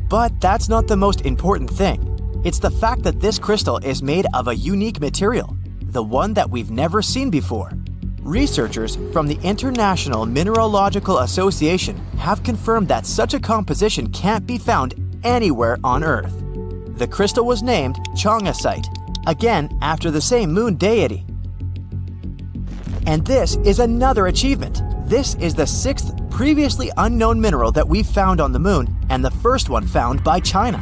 But that's not the most important thing. It's the fact that this crystal is made of a unique material, the one that we've never seen before. Researchers from the International Mineralogical Association have confirmed that such a composition can't be found anywhere on Earth. The crystal was named Chang'e, again after the same moon deity. And this is another achievement. This is the 6th previously unknown mineral that we've found on the moon and the first one found by China.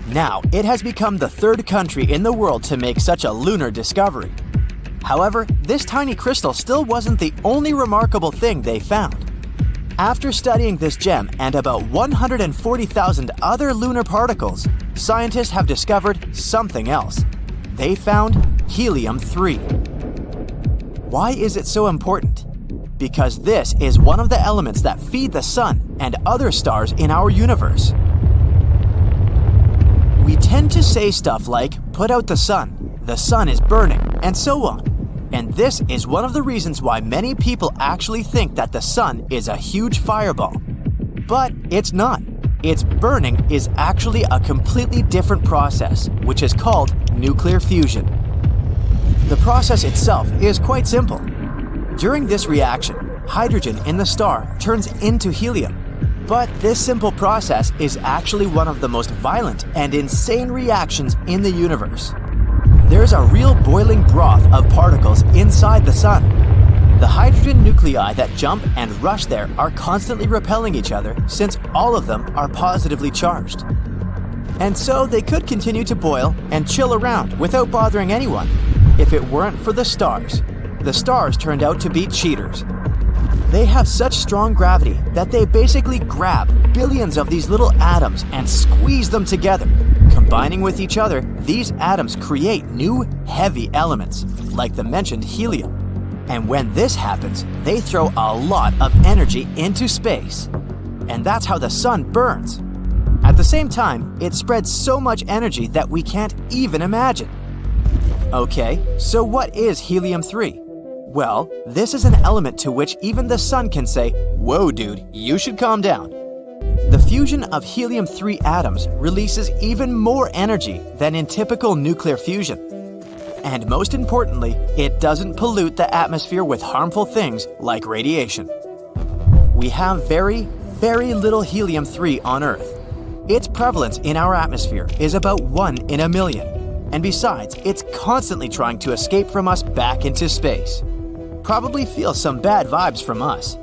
Now, it has become the 3rd country in the world to make such a lunar discovery. However, this tiny crystal still wasn't the only remarkable thing they found. After studying this gem and about 140,000 other lunar particles, scientists have discovered something else. They found helium-3. Why is it so important? Because this is one of the elements that feed the sun and other stars in our universe. We tend to say stuff like, put out the sun is burning, and so on. And this is one of the reasons why many people actually think that the sun is a huge fireball. But it's not. Its burning is actually a completely different process, which is called nuclear fusion. The process itself is quite simple. During this reaction, hydrogen in the star turns into helium. But this simple process is actually one of the most violent and insane reactions in the universe. There's a real boiling broth of particles inside the sun. The hydrogen nuclei that jump and rush there are constantly repelling each other since all of them are positively charged. And so they could continue to boil and chill around without bothering anyone if it weren't for the stars. The stars turned out to be cheaters. They have such strong gravity that they basically grab billions of these little atoms and squeeze them together. Combining with each other, these atoms create new heavy elements, like the mentioned helium. And when this happens, they throw a lot of energy into space. And that's how the sun burns. At the same time, it spreads so much energy that we can't even imagine. Okay, so what is helium-3? Well, this is an element to which even the sun can say, "Whoa, dude, you should calm down." The fusion of helium-3 atoms releases even more energy than in typical nuclear fusion. And most importantly, it doesn't pollute the atmosphere with harmful things like radiation. We have very, very little helium-3 on Earth. Its prevalence in our atmosphere is about 1 in a million. And besides, it's constantly trying to escape from us back into space. Probably feels some bad vibes from us.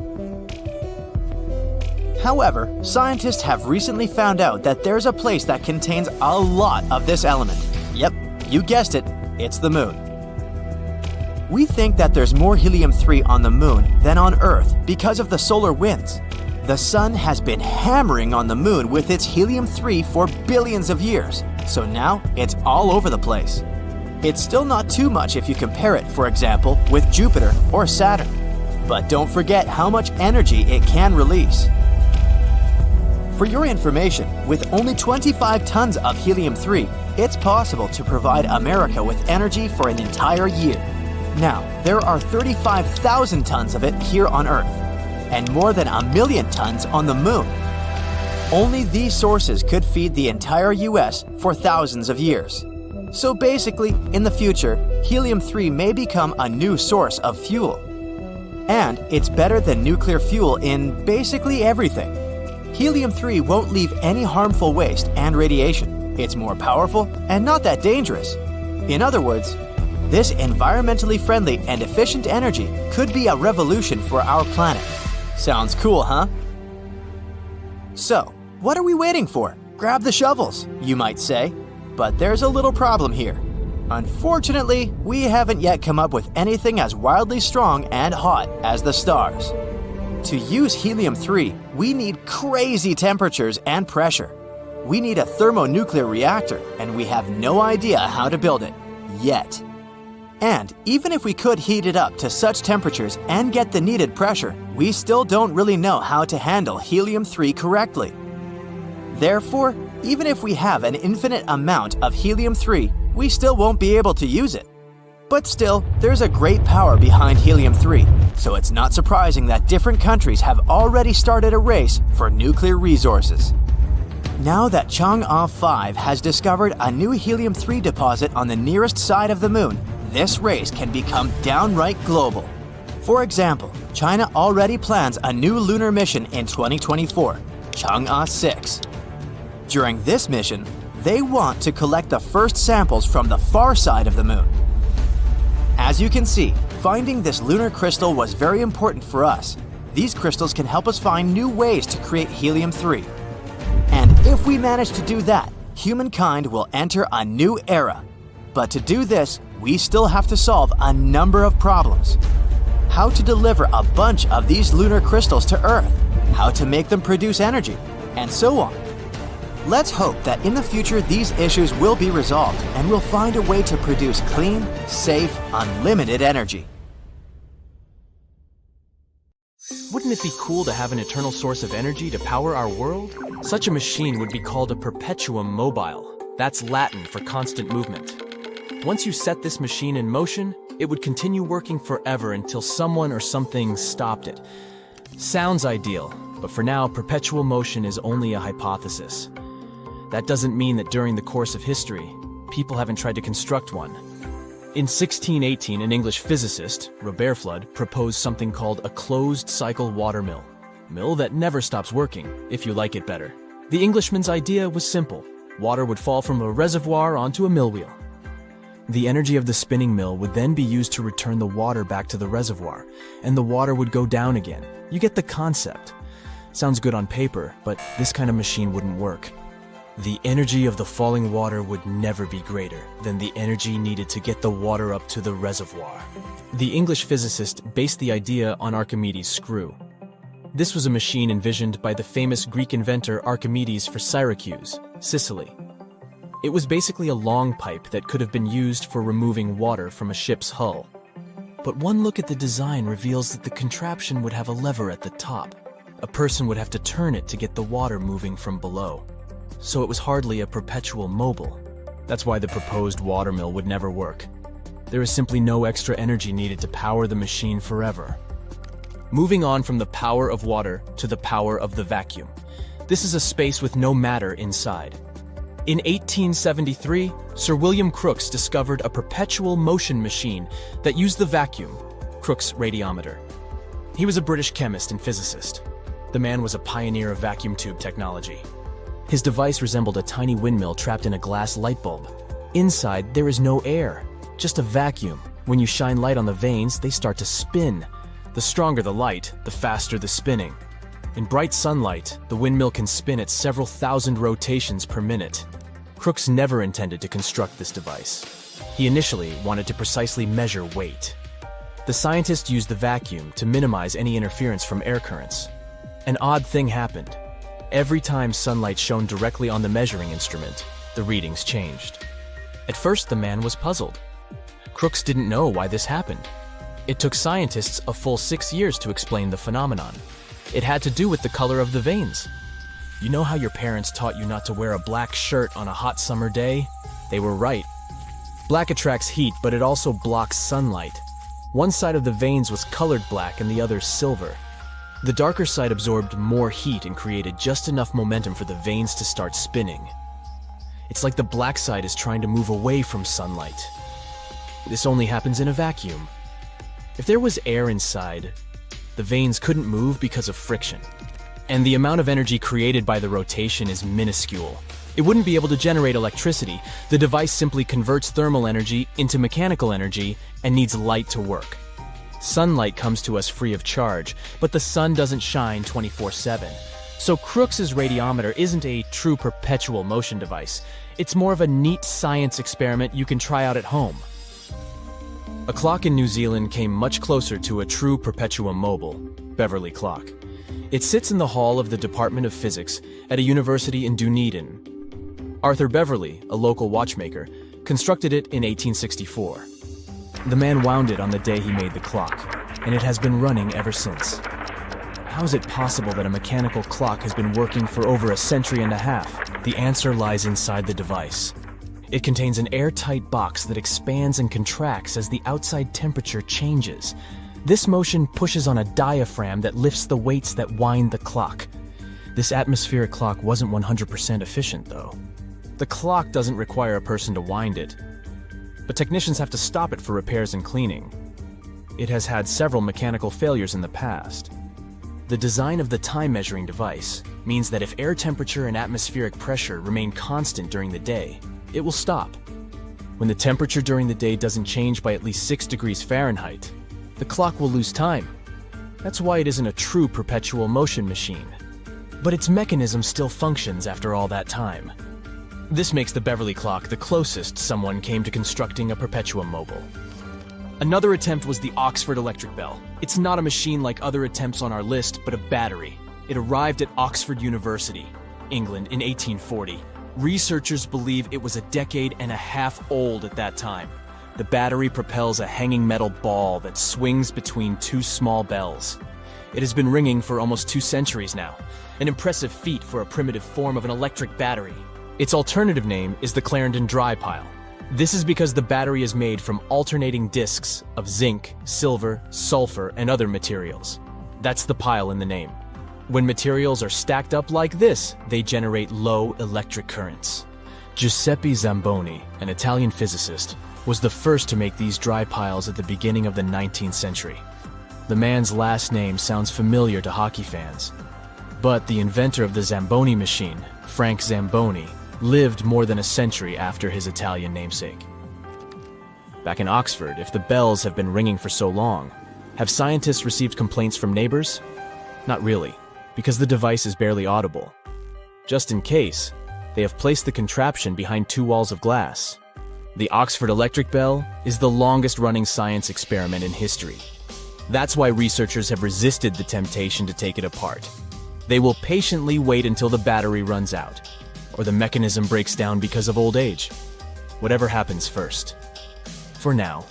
However, scientists have recently found out that there's a place that contains a lot of this element. Yep, you guessed it, it's the Moon. We think that there's more helium-3 on the Moon than on Earth because of the solar winds. The Sun has been hammering on the Moon with its helium-3 for billions of years, so now it's all over the place. It's still not too much if you compare it, for example, with Jupiter or Saturn. But don't forget how much energy it can release. For your information, with only 25 tons of helium-3, it's possible to provide America with energy for an entire year. Now, there are 35,000 tons of it here on Earth, and more than 1 million tons on the Moon. Only these sources could feed the entire US for thousands of years. So basically, in the future, helium-3 may become a new source of fuel. And it's better than nuclear fuel in basically everything. Helium-3 won't leave any harmful waste and radiation. It's more powerful and not that dangerous. In other words, this environmentally friendly and efficient energy could be a revolution for our planet. Sounds cool, huh? So, what are we waiting for? Grab the shovels, you might say. But there's a little problem here. Unfortunately, we haven't yet come up with anything as wildly strong and hot as the stars. To use helium-3, we need crazy temperatures and pressure. We need a thermonuclear reactor, and we have no idea how to build it, yet. And even if we could heat it up to such temperatures and get the needed pressure, we still don't really know how to handle helium-3 correctly. Therefore, even if we have an infinite amount of helium-3, we still won't be able to use it. But still, there's a great power behind helium-3, so it's not surprising that different countries have already started a race for nuclear resources. Now that Chang'e 5 has discovered a new helium-3 deposit on the nearest side of the Moon, this race can become downright global. For example, China already plans a new lunar mission in 2024, Chang'e 6. During this mission, they want to collect the first samples from the far side of the Moon. As you can see, finding this lunar crystal was very important for us. These crystals can help us find new ways to create helium-3. And if we manage to do that, humankind will enter a new era. But to do this, we still have to solve a number of problems. How to deliver a bunch of these lunar crystals to Earth, how to make them produce energy, and so on. Let's hope that in the future these issues will be resolved and we'll find a way to produce clean, safe, unlimited energy. Wouldn't it be cool to have an eternal source of energy to power our world? Such a machine would be called a perpetuum mobile. That's Latin for constant movement. Once you set this machine in motion, it would continue working forever until someone or something stopped it. Sounds ideal, but for now, perpetual motion is only a hypothesis. That doesn't mean that during the course of history, people haven't tried to construct one. In 1618, an English physicist, Robert Fludd, proposed something called a closed-cycle water mill. Mill that never stops working, if you like it better. The Englishman's idea was simple. Water would fall from a reservoir onto a mill wheel. The energy of the spinning mill would then be used to return the water back to the reservoir, and the water would go down again. You get the concept. Sounds good on paper, but this kind of machine wouldn't work. The energy of the falling water would never be greater than the energy needed to get the water up to the reservoir. The English physicist based the idea on Archimedes' screw. This was a machine envisioned by the famous Greek inventor Archimedes for Syracuse, Sicily. It was basically a long pipe that could have been used for removing water from a ship's hull. But one look at the design reveals that the contraption would have a lever at the top. A person would have to turn it to get the water moving from below. So it was hardly a perpetual mobile. That's why the proposed water mill would never work. There is simply no extra energy needed to power the machine forever. Moving on from the power of water to the power of the vacuum. This is a space with no matter inside. In 1873, Sir William Crookes discovered a perpetual motion machine that used the vacuum, Crookes radiometer. He was a British chemist and physicist. The man was a pioneer of vacuum tube technology. His device resembled a tiny windmill trapped in a glass light bulb. Inside, there is no air, just a vacuum. When you shine light on the vanes, they start to spin. The stronger the light, the faster the spinning. In bright sunlight, the windmill can spin at several thousand rotations per minute. Crookes never intended to construct this device. He initially wanted to precisely measure weight. The scientist used the vacuum to minimize any interference from air currents. An odd thing happened. Every time sunlight shone directly on the measuring instrument, the readings changed. At first, the man was puzzled. Crookes didn't know why this happened. It took scientists a full 6 years to explain the phenomenon. It had to do with the color of the vanes. You know how your parents taught you not to wear a black shirt on a hot summer day? They were right. Black attracts heat, but it also blocks sunlight. One side of the vanes was colored black and the other silver. The darker side absorbed more heat and created just enough momentum for the vanes to start spinning. It's like the black side is trying to move away from sunlight. This only happens in a vacuum. If there was air inside, the vanes couldn't move because of friction. And the amount of energy created by the rotation is minuscule. It wouldn't be able to generate electricity. The device simply converts thermal energy into mechanical energy and needs light to work. Sunlight comes to us free of charge, but the sun doesn't shine 24/7. So Crookes' radiometer isn't a true perpetual motion device. It's more of a neat science experiment you can try out at home. A clock in New Zealand came much closer to a true perpetuum mobile, Beverley clock. It sits in the hall of the Department of Physics at a university in Dunedin. Arthur Beverley, a local watchmaker, constructed it in 1864. The man wound it on the day he made the clock, and it has been running ever since. How is it possible that a mechanical clock has been working for over a century and a half? The answer lies inside the device. It contains an airtight box that expands and contracts as the outside temperature changes. This motion pushes on a diaphragm that lifts the weights that wind the clock. This atmospheric clock wasn't 100% efficient, though. The clock doesn't require a person to wind it, but technicians have to stop it for repairs and cleaning. It has had several mechanical failures in the past. The design of the time-measuring device means that if air temperature and atmospheric pressure remain constant during the day, it will stop. When the temperature during the day doesn't change by at least 6 degrees Fahrenheit, the clock will lose time. That's why it isn't a true perpetual motion machine. But its mechanism still functions after all that time. This makes the Beverley clock the closest someone came to constructing a perpetuum mobile. Another attempt was the Oxford electric bell. It's not a machine like other attempts on our list, but a battery. It arrived at Oxford University, England, in 1840. Researchers believe it was a decade and a half old at that time. The battery propels a hanging metal ball that swings between two small bells. It has been ringing for almost 2 centuries now, an impressive feat for a primitive form of an electric battery. Its alternative name is the Clarendon dry pile. This is because the battery is made from alternating discs of zinc, silver, sulfur, and other materials. That's the pile in the name. When materials are stacked up like this, they generate low electric currents. Giuseppe Zamboni, an Italian physicist, was the first to make these dry piles at the beginning of the 19th century. The man's last name sounds familiar to hockey fans, but the inventor of the Zamboni machine, Frank Zamboni, lived more than a century after his Italian namesake. Back in Oxford, if the bells have been ringing for so long, have scientists received complaints from neighbors? Not really, because the device is barely audible. Just in case, they have placed the contraption behind 2 walls of glass. The Oxford electric bell is the longest-running science experiment in history. That's why researchers have resisted the temptation to take it apart. They will patiently wait until the battery runs out, or the mechanism breaks down because of old age. Whatever happens first. For now,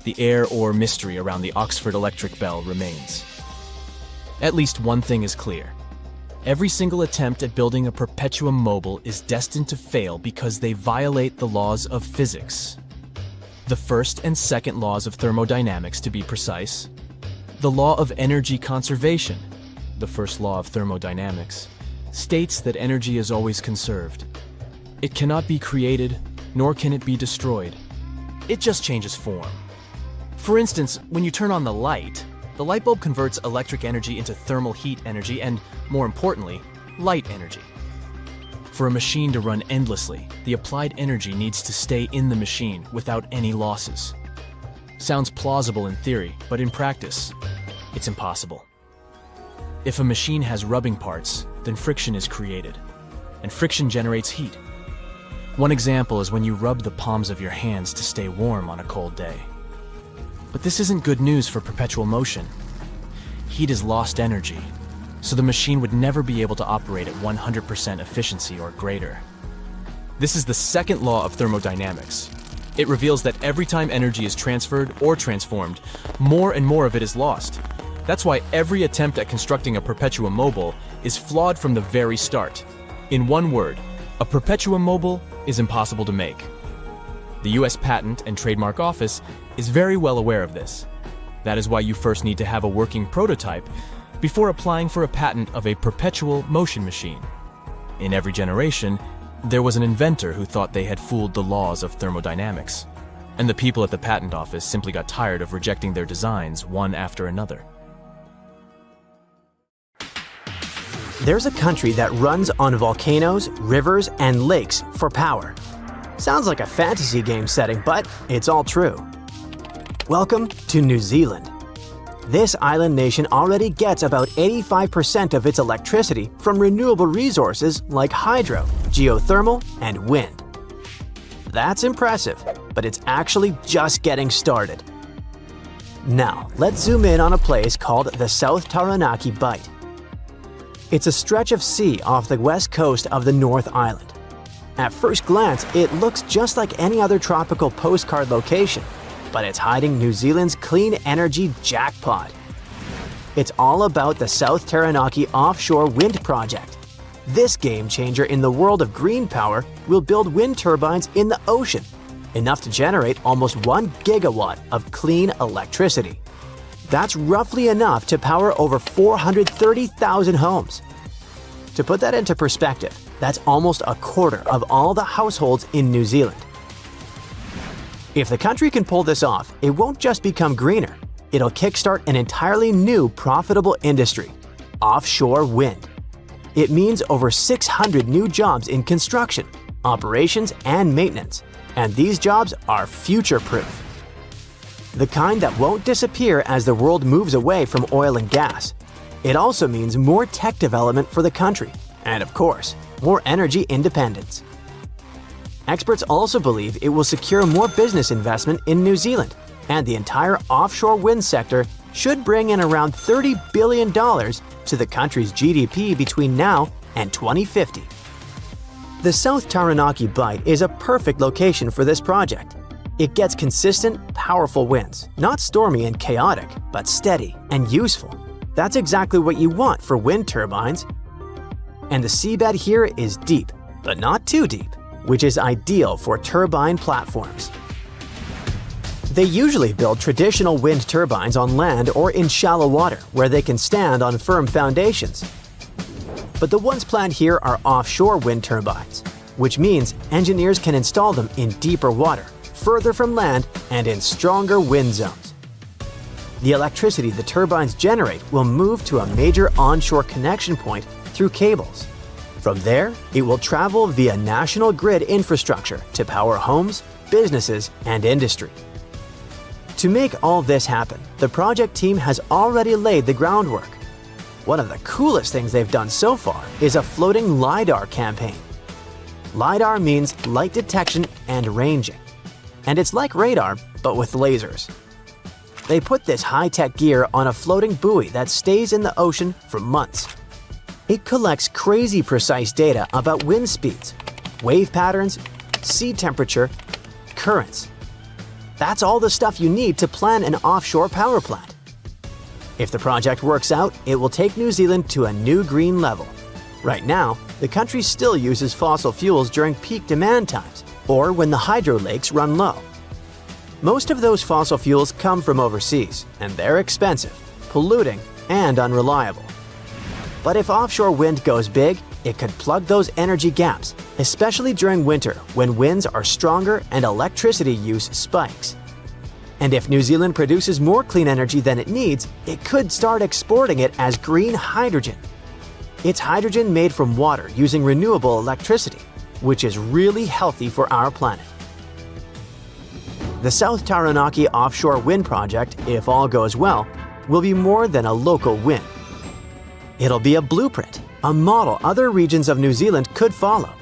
the air or mystery around the Oxford electric bell remains. At least one thing is clear. Every single attempt at building a perpetuum mobile is destined to fail because they violate the laws of physics. The first and second laws of thermodynamics, to be precise. The law of energy conservation, the first law of thermodynamics, states that energy is always conserved. It cannot be created, nor can it be destroyed. It just changes form. For instance, when you turn on the light bulb converts electric energy into thermal heat energy and, more importantly, light energy. For a machine to run endlessly, the applied energy needs to stay in the machine without any losses. Sounds plausible in theory, but in practice, it's impossible. If a machine has rubbing parts, then friction is created, and friction generates heat. One example is when you rub the palms of your hands to stay warm on a cold day. But this isn't good news for perpetual motion. Heat is lost energy, so the machine would never be able to operate at 100% efficiency or greater. This is the second law of thermodynamics. It reveals that every time energy is transferred or transformed, more and more of it is lost. That's why every attempt at constructing a perpetuum mobile is flawed from the very start. In one word, a perpetuum mobile is impossible to make. The US Patent and Trademark Office is very well aware of this. That is why you first need to have a working prototype before applying for a patent of a perpetual motion machine. In every generation, there was an inventor who thought they had fooled the laws of thermodynamics, and the people at the patent office simply got tired of rejecting their designs one after another. There's a country that runs on volcanoes, rivers, and lakes for power. Sounds like a fantasy game setting, but it's all true. Welcome to New Zealand. This island nation already gets about 85% of its electricity from renewable resources like hydro, geothermal, and wind. That's impressive, but it's actually just getting started. Now, let's zoom in on a place called the South Taranaki Bight. It's a stretch of sea off the west coast of the North Island. At first glance, it looks just like any other tropical postcard location, but it's hiding New Zealand's clean energy jackpot. It's all about the South Taranaki Offshore Wind Project. This game changer in the world of green power will build wind turbines in the ocean, enough to generate almost 1 gigawatt of clean electricity. That's roughly enough to power over 430,000 homes. To put that into perspective, that's almost a quarter of all the households in New Zealand. If the country can pull this off, it won't just become greener. It'll kickstart an entirely new profitable industry: offshore wind. It means over 600 new jobs in construction, operations, and maintenance. And these jobs are future-proof. The kind that won't disappear as the world moves away from oil and gas. It also means more tech development for the country, and of course, more energy independence. Experts also believe it will secure more business investment in New Zealand, and the entire offshore wind sector should bring in around $30 billion to the country's GDP between now and 2050. The South Taranaki Bight is a perfect location for this project. It gets consistent, powerful winds, not stormy and chaotic, but steady and useful. That's exactly what you want for wind turbines. And the seabed here is deep, but not too deep, which is ideal for turbine platforms. They usually build traditional wind turbines on land or in shallow water where they can stand on firm foundations. But the ones planned here are offshore wind turbines, which means engineers can install them in deeper water, further from land, and in stronger wind zones. The electricity the turbines generate will move to a major onshore connection point through cables. From there, it will travel via national grid infrastructure to power homes, businesses, and industry. To make all this happen, the project team has already laid the groundwork. One of the coolest things they've done so far is a floating LiDAR campaign. LiDAR means light detection and ranging. And it's like radar, but with lasers. They put this high-tech gear on a floating buoy that stays in the ocean for months. It collects crazy precise data about wind speeds, wave patterns, sea temperature, currents. That's all the stuff you need to plan an offshore power plant. If the project works out, it will take New Zealand to a new green level. Right now, the country still uses fossil fuels during peak demand times or when the hydro lakes run low. Most of those fossil fuels come from overseas, and they're expensive, polluting, and unreliable. But if offshore wind goes big, it could plug those energy gaps, especially during winter when winds are stronger and electricity use spikes. And if New Zealand produces more clean energy than it needs, it could start exporting it as green hydrogen. It's hydrogen made from water using renewable electricity, which is really healthy for our planet. The South Taranaki offshore wind project, if all goes well, will be more than a local win. It'll be a blueprint, a model other regions of New Zealand could follow.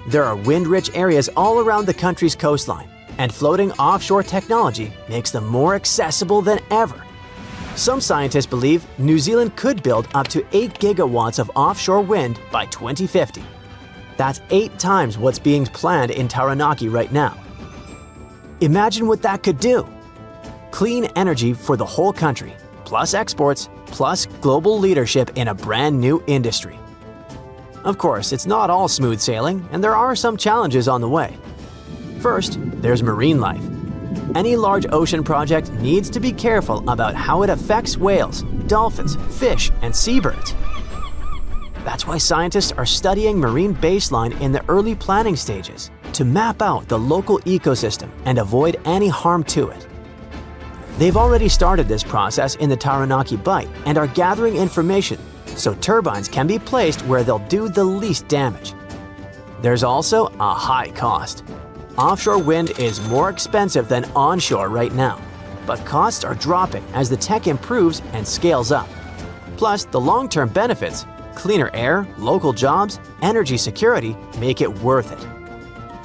There are wind-rich areas all around the country's coastline, and floating offshore technology makes them more accessible than ever. Some scientists believe New Zealand could build up to 8 gigawatts of offshore wind by 2050. That's 8 times what's being planned in Taranaki right now. Imagine what that could do. Clean energy for the whole country, plus exports, plus global leadership in a brand new industry. Of course, it's not all smooth sailing, and there are some challenges on the way. First, there's marine life. Any large ocean project needs to be careful about how it affects whales, dolphins, fish, and seabirds. That's why scientists are studying marine baseline in the early planning stages to map out the local ecosystem and avoid any harm to it. They've already started this process in the Taranaki Bight and are gathering information so turbines can be placed where they'll do the least damage. There's also a high cost. Offshore wind is more expensive than onshore right now, but costs are dropping as the tech improves and scales up. Plus, the long-term benefits, cleaner air, local jobs, energy security, make it worth it.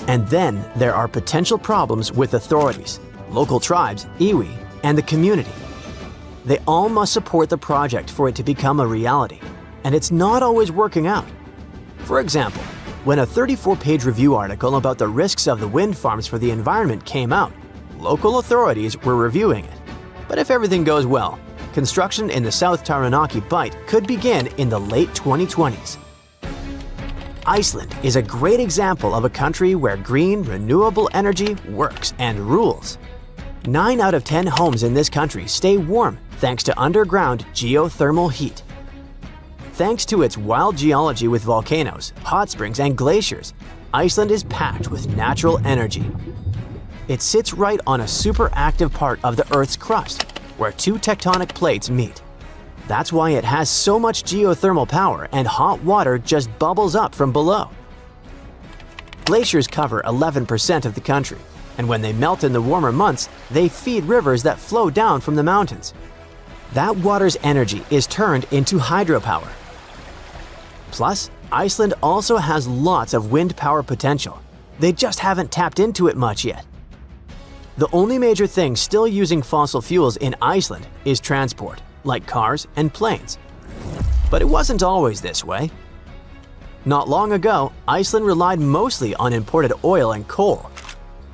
And then there are potential problems with authorities, local tribes, iwi, and the community. They all must support the project for it to become a reality, and it's not always working out. For example, when a 34-page review article about the risks of the wind farms for the environment came out, local authorities were reviewing it. But if everything goes well, construction in the South Taranaki Bight could begin in the late 2020s. Iceland is a great example of a country where green, renewable energy works and rules. 9 out of 10 homes in this country stay warm thanks to underground geothermal heat. Thanks to its wild geology with volcanoes, hot springs, and glaciers, Iceland is packed with natural energy. It sits right on a super-active part of the Earth's crust, where 2 tectonic plates meet. That's why it has so much geothermal power and hot water just bubbles up from below. Glaciers cover 11% of the country, and when they melt in the warmer months, they feed rivers that flow down from the mountains. That water's energy is turned into hydropower. Plus, Iceland also has lots of wind power potential. They just haven't tapped into it much yet. The only major thing still using fossil fuels in Iceland is transport, like cars and planes. But it wasn't always this way. Not long ago, Iceland relied mostly on imported oil and coal,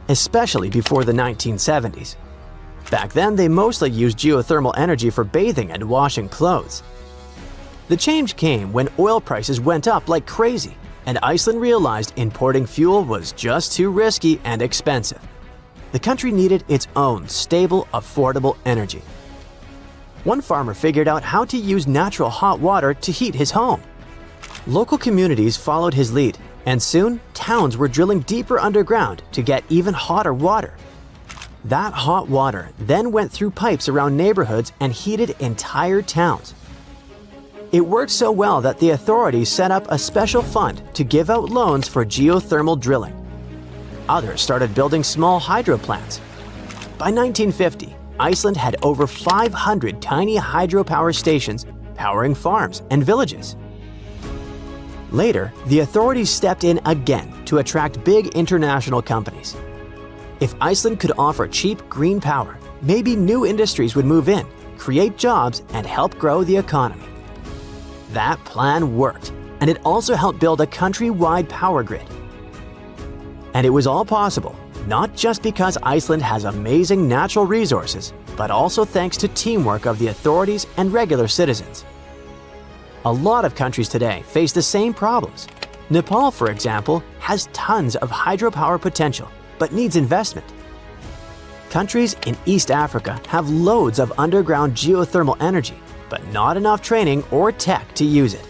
especially before the 1970s. Back then, they mostly used geothermal energy for bathing and washing clothes. The change came when oil prices went up like crazy, and Iceland realized importing fuel was just too risky and expensive. The country needed its own stable, affordable energy. One farmer figured out how to use natural hot water to heat his home. Local communities followed his lead, and soon towns were drilling deeper underground to get even hotter water. That hot water then went through pipes around neighborhoods and heated entire towns. It worked so well that the authorities set up a special fund to give out loans for geothermal drilling. Others started building small hydro plants. By 1950, Iceland had over 500 tiny hydropower stations powering farms and villages. Later, the authorities stepped in again to attract big international companies. If Iceland could offer cheap green power, maybe new industries would move in, create jobs, and help grow the economy. That plan worked, and it also helped build a country-wide power grid. And it was all possible, not just because Iceland has amazing natural resources, but also thanks to teamwork of the authorities and regular citizens. A lot of countries today face the same problems. Nepal, for example, has tons of hydropower potential, but needs investment. Countries in East Africa have loads of underground geothermal energy, but not enough training or tech to use it.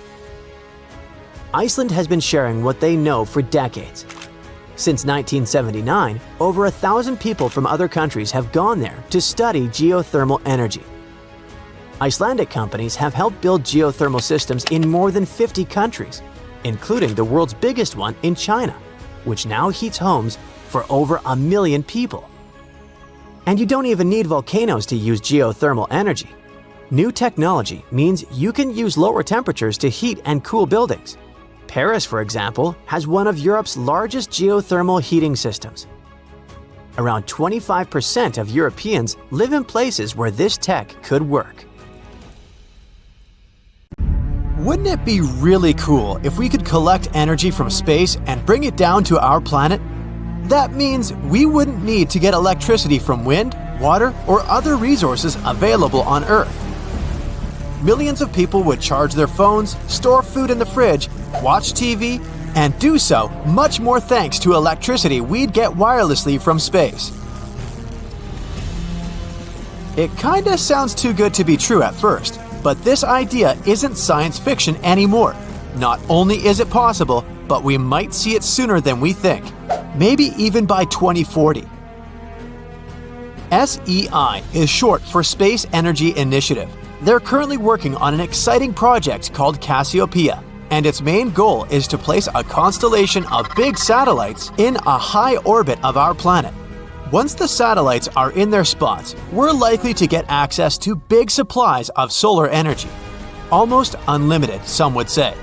Iceland has been sharing what they know for decades. Since 1979, over 1,000 people from other countries have gone there to study geothermal energy. Icelandic companies have helped build geothermal systems in more than 50 countries, including the world's biggest one in China, which now heats homes for over 1 million people. And you don't even need volcanoes to use geothermal energy. New technology means you can use lower temperatures to heat and cool buildings. Paris, for example, has one of Europe's largest geothermal heating systems. Around 25% of Europeans live in places where this tech could work. Wouldn't it be really cool if we could collect energy from space and bring it down to our planet? That means we wouldn't need to get electricity from wind, water, or other resources available on Earth. Millions of people would charge their phones, store food in the fridge, watch TV, and do so much more thanks to electricity we'd get wirelessly from space. It kinda sounds too good to be true at first, but this idea isn't science fiction anymore. Not only is it possible, but we might see it sooner than we think. Maybe even by 2040. SEI is short for Space Energy Initiative. They're currently working on an exciting project called Cassiopeia, and its main goal is to place a constellation of big satellites in a high orbit of our planet. Once the satellites are in their spots, we're likely to get access to big supplies of solar energy. Almost unlimited, some would say.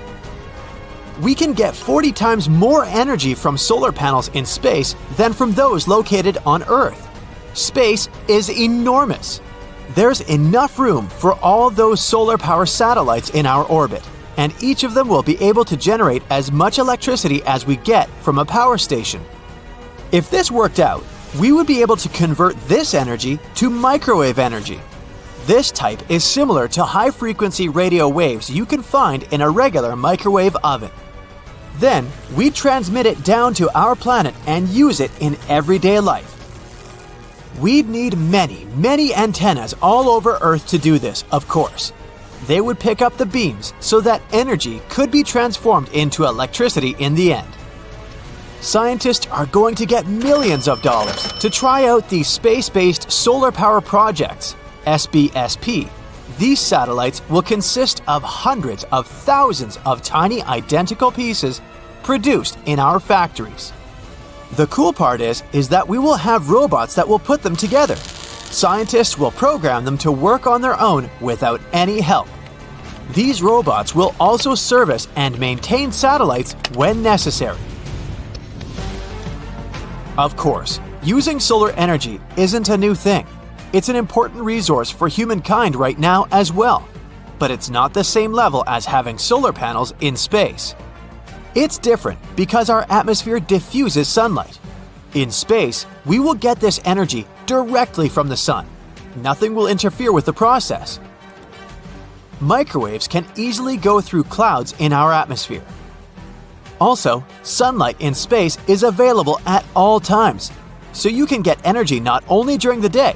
We can get 40 times more energy from solar panels in space than from those located on Earth. Space is enormous. There's enough room for all those solar power satellites in our orbit, and each of them will be able to generate as much electricity as we get from a power station. If this worked out, we would be able to convert this energy to microwave energy. This type is similar to high-frequency radio waves you can find in a regular microwave oven. Then, we transmit it down to our planet and use it in everyday life. We'd need many antennas all over Earth to do this, of course. They would pick up the beams so that energy could be transformed into electricity in the end. Scientists are going to get millions of dollars to try out these space-based solar power projects, SBSP. These satellites will consist of hundreds of thousands of tiny identical pieces produced in our factories. The cool part is that we will have robots that will put them together. Scientists will program them to work on their own without any help. These robots will also service and maintain satellites when necessary. Of course, using solar energy isn't a new thing. It's an important resource for humankind right now as well, but it's not the same level as having solar panels in space. It's different because our atmosphere diffuses sunlight. In space, we will get this energy directly from the sun. Nothing will interfere with the process. Microwaves can easily go through clouds in our atmosphere. Also, sunlight in space is available at all times, so you can get energy not only during the day.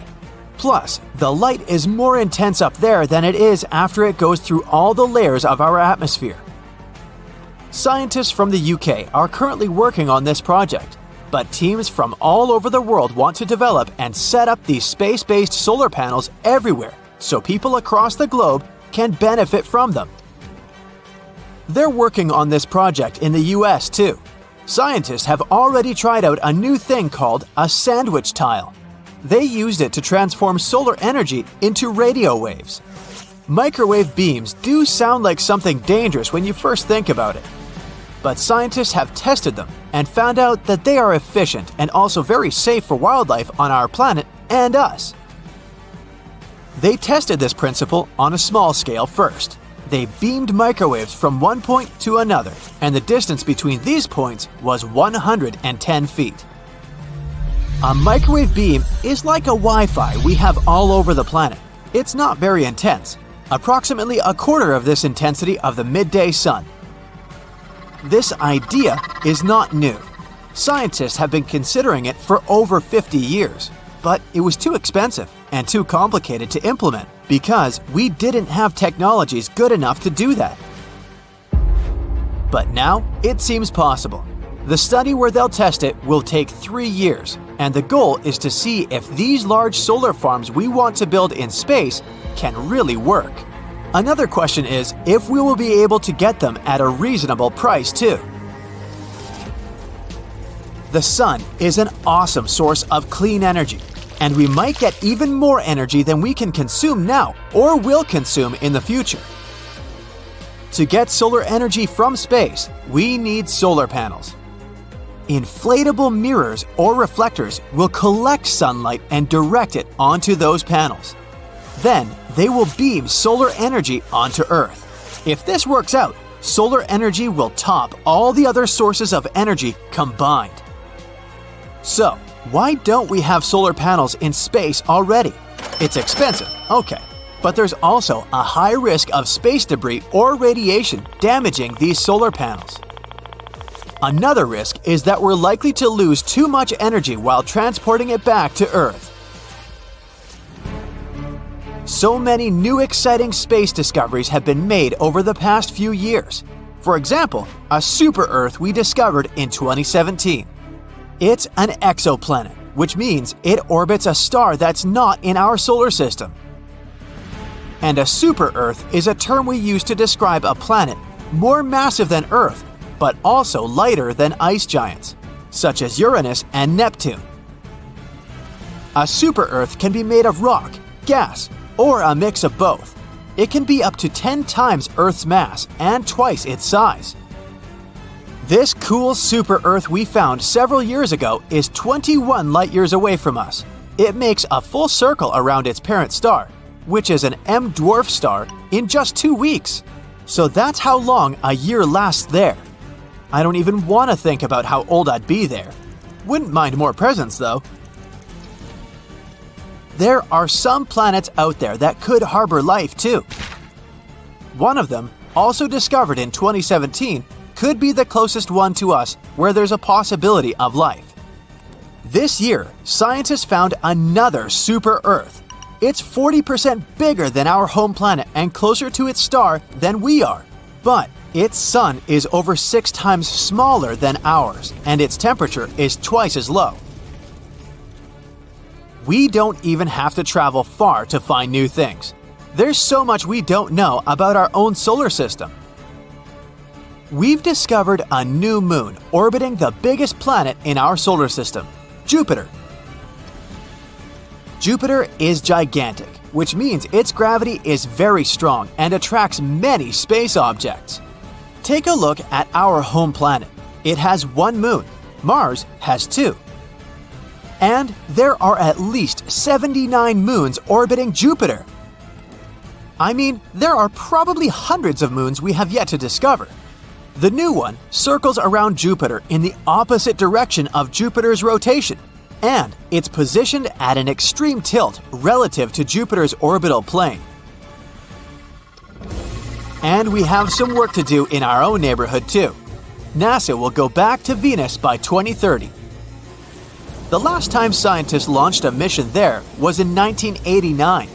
Plus, the light is more intense up there than it is after it goes through all the layers of our atmosphere. Scientists from the UK are currently working on this project, but teams from all over the world want to develop and set up these space-based solar panels everywhere so people across the globe can benefit from them. They're working on this project in the US too. Scientists have already tried out a new thing called a sandwich tile. They used it to transform solar energy into radio waves. Microwave beams do sound like something dangerous when you first think about it. But scientists have tested them and found out that they are efficient and also very safe for wildlife on our planet and us. They tested this principle on a small scale first. They beamed microwaves from one point to another, and the distance between these points was 110 feet. A microwave beam is like a Wi-Fi we have all over the planet. It's not very intense, approximately a quarter of this intensity of the midday sun. This idea is not new. Scientists have been considering it for over 50 years. but it was too expensive and too complicated to implement because we didn't have technologies good enough to do that. But now it seems possible. The study where they'll test it will take 3 years, and the goal is to see if these large solar farms we want to build in space can really work. Another question is if we will be able to get them at a reasonable price too. The sun is an awesome source of clean energy, and we might get even more energy than we can consume now or will consume in the future. To get solar energy from space, we need solar panels. Inflatable mirrors or reflectors will collect sunlight and direct it onto those panels. Then they will beam solar energy onto Earth. If this works out, solar energy will top all the other sources of energy combined. So, why don't we have solar panels in space already? It's expensive, okay, but there's also a high risk of space debris or radiation damaging these solar panels. Another risk is that we're likely to lose too much energy while transporting it back to Earth. So many new exciting space discoveries have been made over the past few years. For example, a super-Earth we discovered in 2017. It's an exoplanet, which means it orbits a star that's not in our solar system. And a super-Earth is a term we use to describe a planet more massive than Earth, but also lighter than ice giants, such as Uranus and Neptune. A super-Earth can be made of rock, gas, or a mix of both. It can be up to 10 times Earth's mass and twice its size. This cool super-Earth we found several years ago is 21 light-years away from us. It makes a full circle around its parent star, which is an M-dwarf star, in just 2 weeks. So that's how long a year lasts there. I don't even want to think about how old I'd be there. Wouldn't mind more presents, though. There are some planets out there that could harbor life, too. One of them, also discovered in 2017, could be the closest one to us where there's a possibility of life. This year, scientists found another super-Earth. It's 40% bigger than our home planet and closer to its star than we are. But its sun is over 6 times smaller than ours, and its temperature is twice as low. We don't even have to travel far to find new things. There's so much we don't know about our own solar system. We've discovered a new moon orbiting the biggest planet in our solar system, Jupiter. Jupiter is gigantic, which means its gravity is very strong and attracts many space objects. Take a look at our home planet. It has 1 moon. Mars has 2. And there are at least 79 moons orbiting Jupiter. I mean, there are probably hundreds of moons we have yet to discover. The new one circles around Jupiter in the opposite direction of Jupiter's rotation, and it's positioned at an extreme tilt relative to Jupiter's orbital plane. And we have some work to do in our own neighborhood too. NASA will go back to Venus by 2030. The last time scientists launched a mission there was in 1989.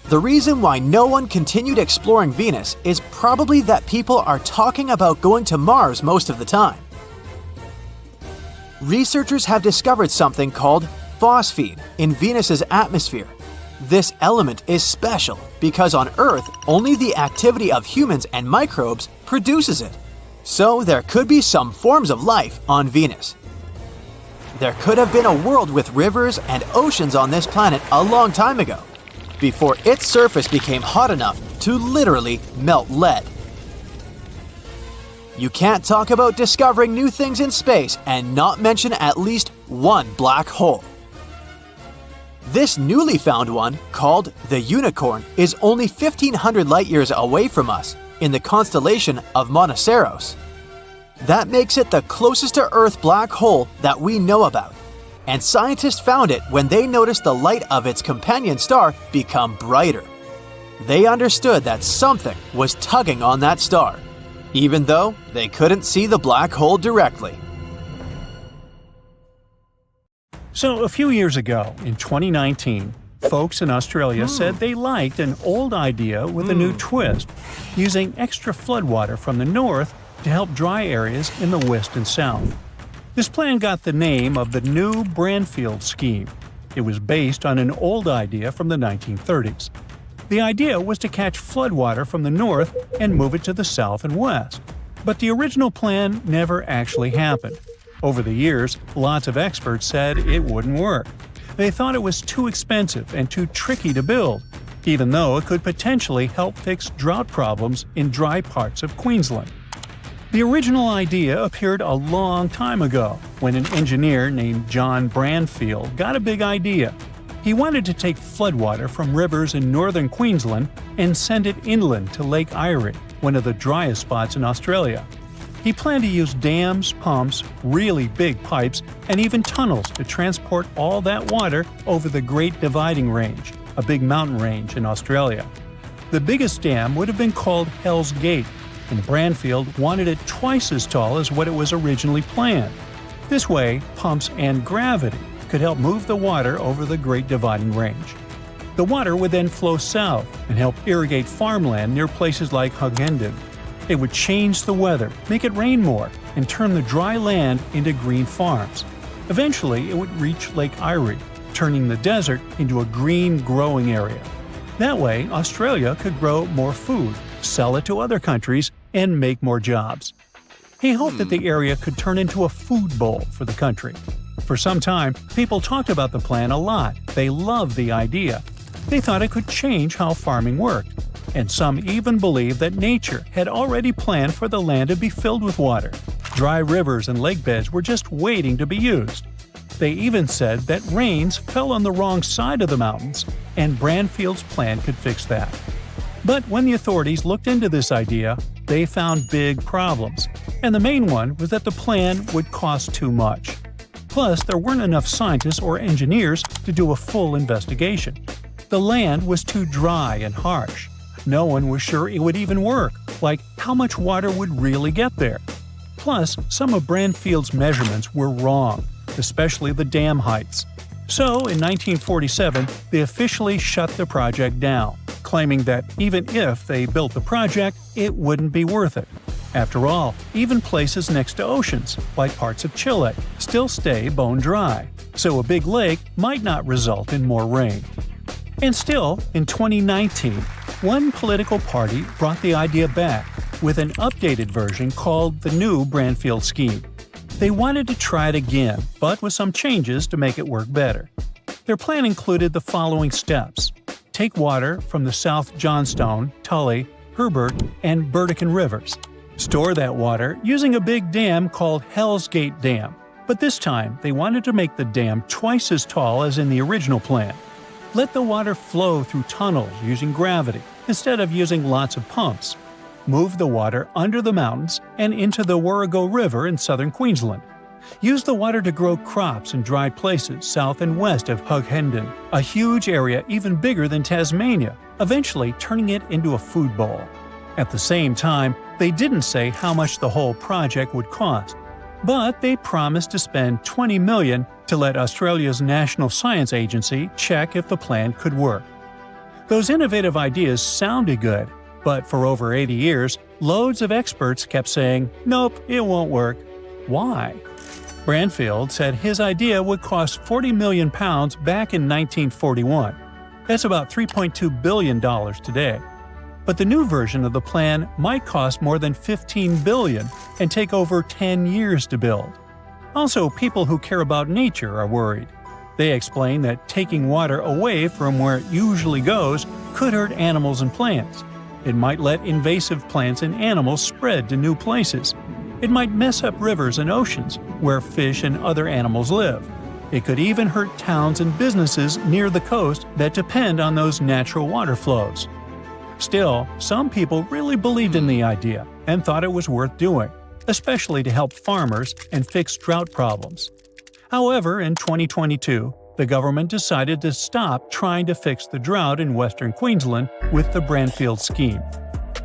The reason why no one continued exploring Venus is probably that people are talking about going to Mars most of the time. Researchers have discovered something called phosphine in Venus's atmosphere. This element is special because on Earth, only the activity of humans and microbes produces it. So there could be some forms of life on Venus. There could have been a world with rivers and oceans on this planet a long time ago, before its surface became hot enough to literally melt lead. You can't talk about discovering new things in space and not mention at least one black hole. This newly found one, called the Unicorn, is only 1,500 light-years away from us, in the constellation of Monoceros. That makes it the closest to Earth black hole that we know about, and scientists found it when they noticed the light of its companion star become brighter. They understood that something was tugging on that star, even though they couldn't see the black hole directly. So a few years ago, in 2019, folks in Australia said they liked an old idea with a new twist, using extra floodwater from the north to help dry areas in the west and south. This plan got the name of the New Brainfield Scheme. It was based on an old idea from the 1930s. The idea was to catch floodwater from the north and move it to the south and west. But the original plan never actually happened. Over the years, lots of experts said it wouldn't work. They thought it was too expensive and too tricky to build, even though it could potentially help fix drought problems in dry parts of Queensland. The original idea appeared a long time ago, when an engineer named John Brainfield got a big idea. He wanted to take floodwater from rivers in northern Queensland and send it inland to Lake Erie, one of the driest spots in Australia. He planned to use dams, pumps, really big pipes, and even tunnels to transport all that water over the Great Dividing Range, a big mountain range in Australia. The biggest dam would have been called Hell's Gate, and Brainfield wanted it twice as tall as what it was originally planned. This way, pumps and gravity could help move the water over the Great Dividing Range. The water would then flow south and help irrigate farmland near places like Hughenden. It would change the weather, make it rain more, and turn the dry land into green farms. Eventually, it would reach Lake Erie, turning the desert into a green growing area. That way, Australia could grow more food, sell it to other countries, and make more jobs. He hoped that the area could turn into a food bowl for the country. For some time, people talked about the plan a lot. They loved the idea. They thought it could change how farming worked. And some even believed that nature had already planned for the land to be filled with water. Dry rivers and lake beds were just waiting to be used. They even said that rains fell on the wrong side of the mountains, and Brainfield's plan could fix that. But when the authorities looked into this idea, they found big problems. And the main one was that the plan would cost too much. Plus, there weren't enough scientists or engineers to do a full investigation. The land was too dry and harsh. No one was sure it would even work, like how much water would really get there. Plus, some of Brainfield's measurements were wrong, especially the dam heights. So, in 1947, they officially shut the project down, claiming that even if they built the project, it wouldn't be worth it. After all, even places next to oceans, like parts of Chile, still stay bone dry, so a big lake might not result in more rain. And still, in 2019, one political party brought the idea back with an updated version called the New Brainfield Scheme. They wanted to try it again, but with some changes to make it work better. Their plan included the following steps. Take water from the South Johnstone, Tully, Herbert, and Burdekin rivers. Store that water using a big dam called Hell's Gate Dam, but this time they wanted to make the dam twice as tall as in the original plan. Let the water flow through tunnels using gravity instead of using lots of pumps. Move the water under the mountains and into the Warrego River in southern Queensland. Use the water to grow crops in dry places south and west of Hughenden, a huge area even bigger than Tasmania, eventually turning it into a food bowl. At the same time, they didn't say how much the whole project would cost, but they promised to spend $20 million to let Australia's National Science Agency check if the plan could work. Those innovative ideas sounded good, but for over 80 years, loads of experts kept saying, "Nope, it won't work." Why? Brainfield said his idea would cost £40 million back in 1941. That's about $3.2 billion today. But the new version of the plan might cost more than $15 billion and take over 10 years to build. Also, people who care about nature are worried. They explain that taking water away from where it usually goes could hurt animals and plants. It might let invasive plants and animals spread to new places. It might mess up rivers and oceans where fish and other animals live. It could even hurt towns and businesses near the coast that depend on those natural water flows. Still, some people really believed in the idea and thought it was worth doing, especially to help farmers and fix drought problems. However, in 2022, the government decided to stop trying to fix the drought in western Queensland with the Brainfield Scheme.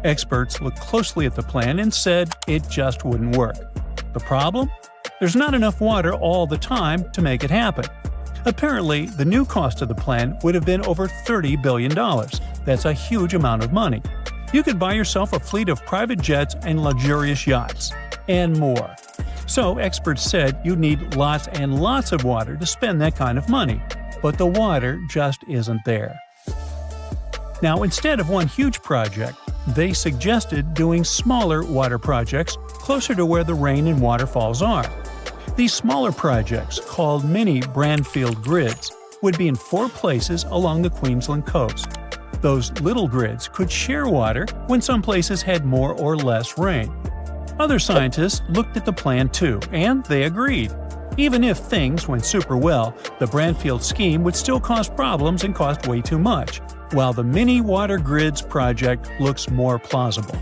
Experts looked closely at the plan and said it just wouldn't work. The problem? There's not enough water all the time to make it happen. Apparently, the new cost of the plan would have been over $30 billion. That's a huge amount of money. You could buy yourself a fleet of private jets and luxurious yachts, and more. So experts said you'd need lots and lots of water to spend that kind of money, but the water just isn't there. Now, instead of one huge project, they suggested doing smaller water projects closer to where the rain and waterfalls are. These smaller projects, called mini Brandfield grids, would be in 4 places along the Queensland coast. Those little grids could share water when some places had more or less rain. Other scientists looked at the plan too, and they agreed. Even if things went super well, the Brandfield scheme would still cause problems and cost way too much, while the mini water grids project looks more plausible.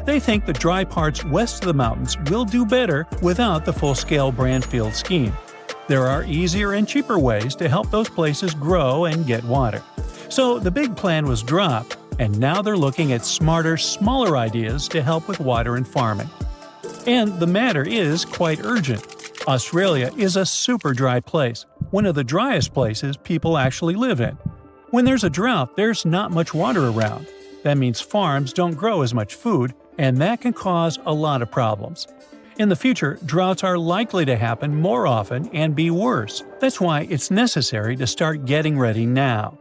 They think the dry parts west of the mountains will do better without the full-scale Brandfield scheme. There are easier and cheaper ways to help those places grow and get water. So the big plan was dropped, and now they're looking at smarter, smaller ideas to help with water and farming. And the matter is quite urgent. Australia is a super dry place, one of the driest places people actually live in. When there's a drought, there's not much water around. That means farms don't grow as much food, and that can cause a lot of problems. In the future, droughts are likely to happen more often and be worse. That's why it's necessary to start getting ready now.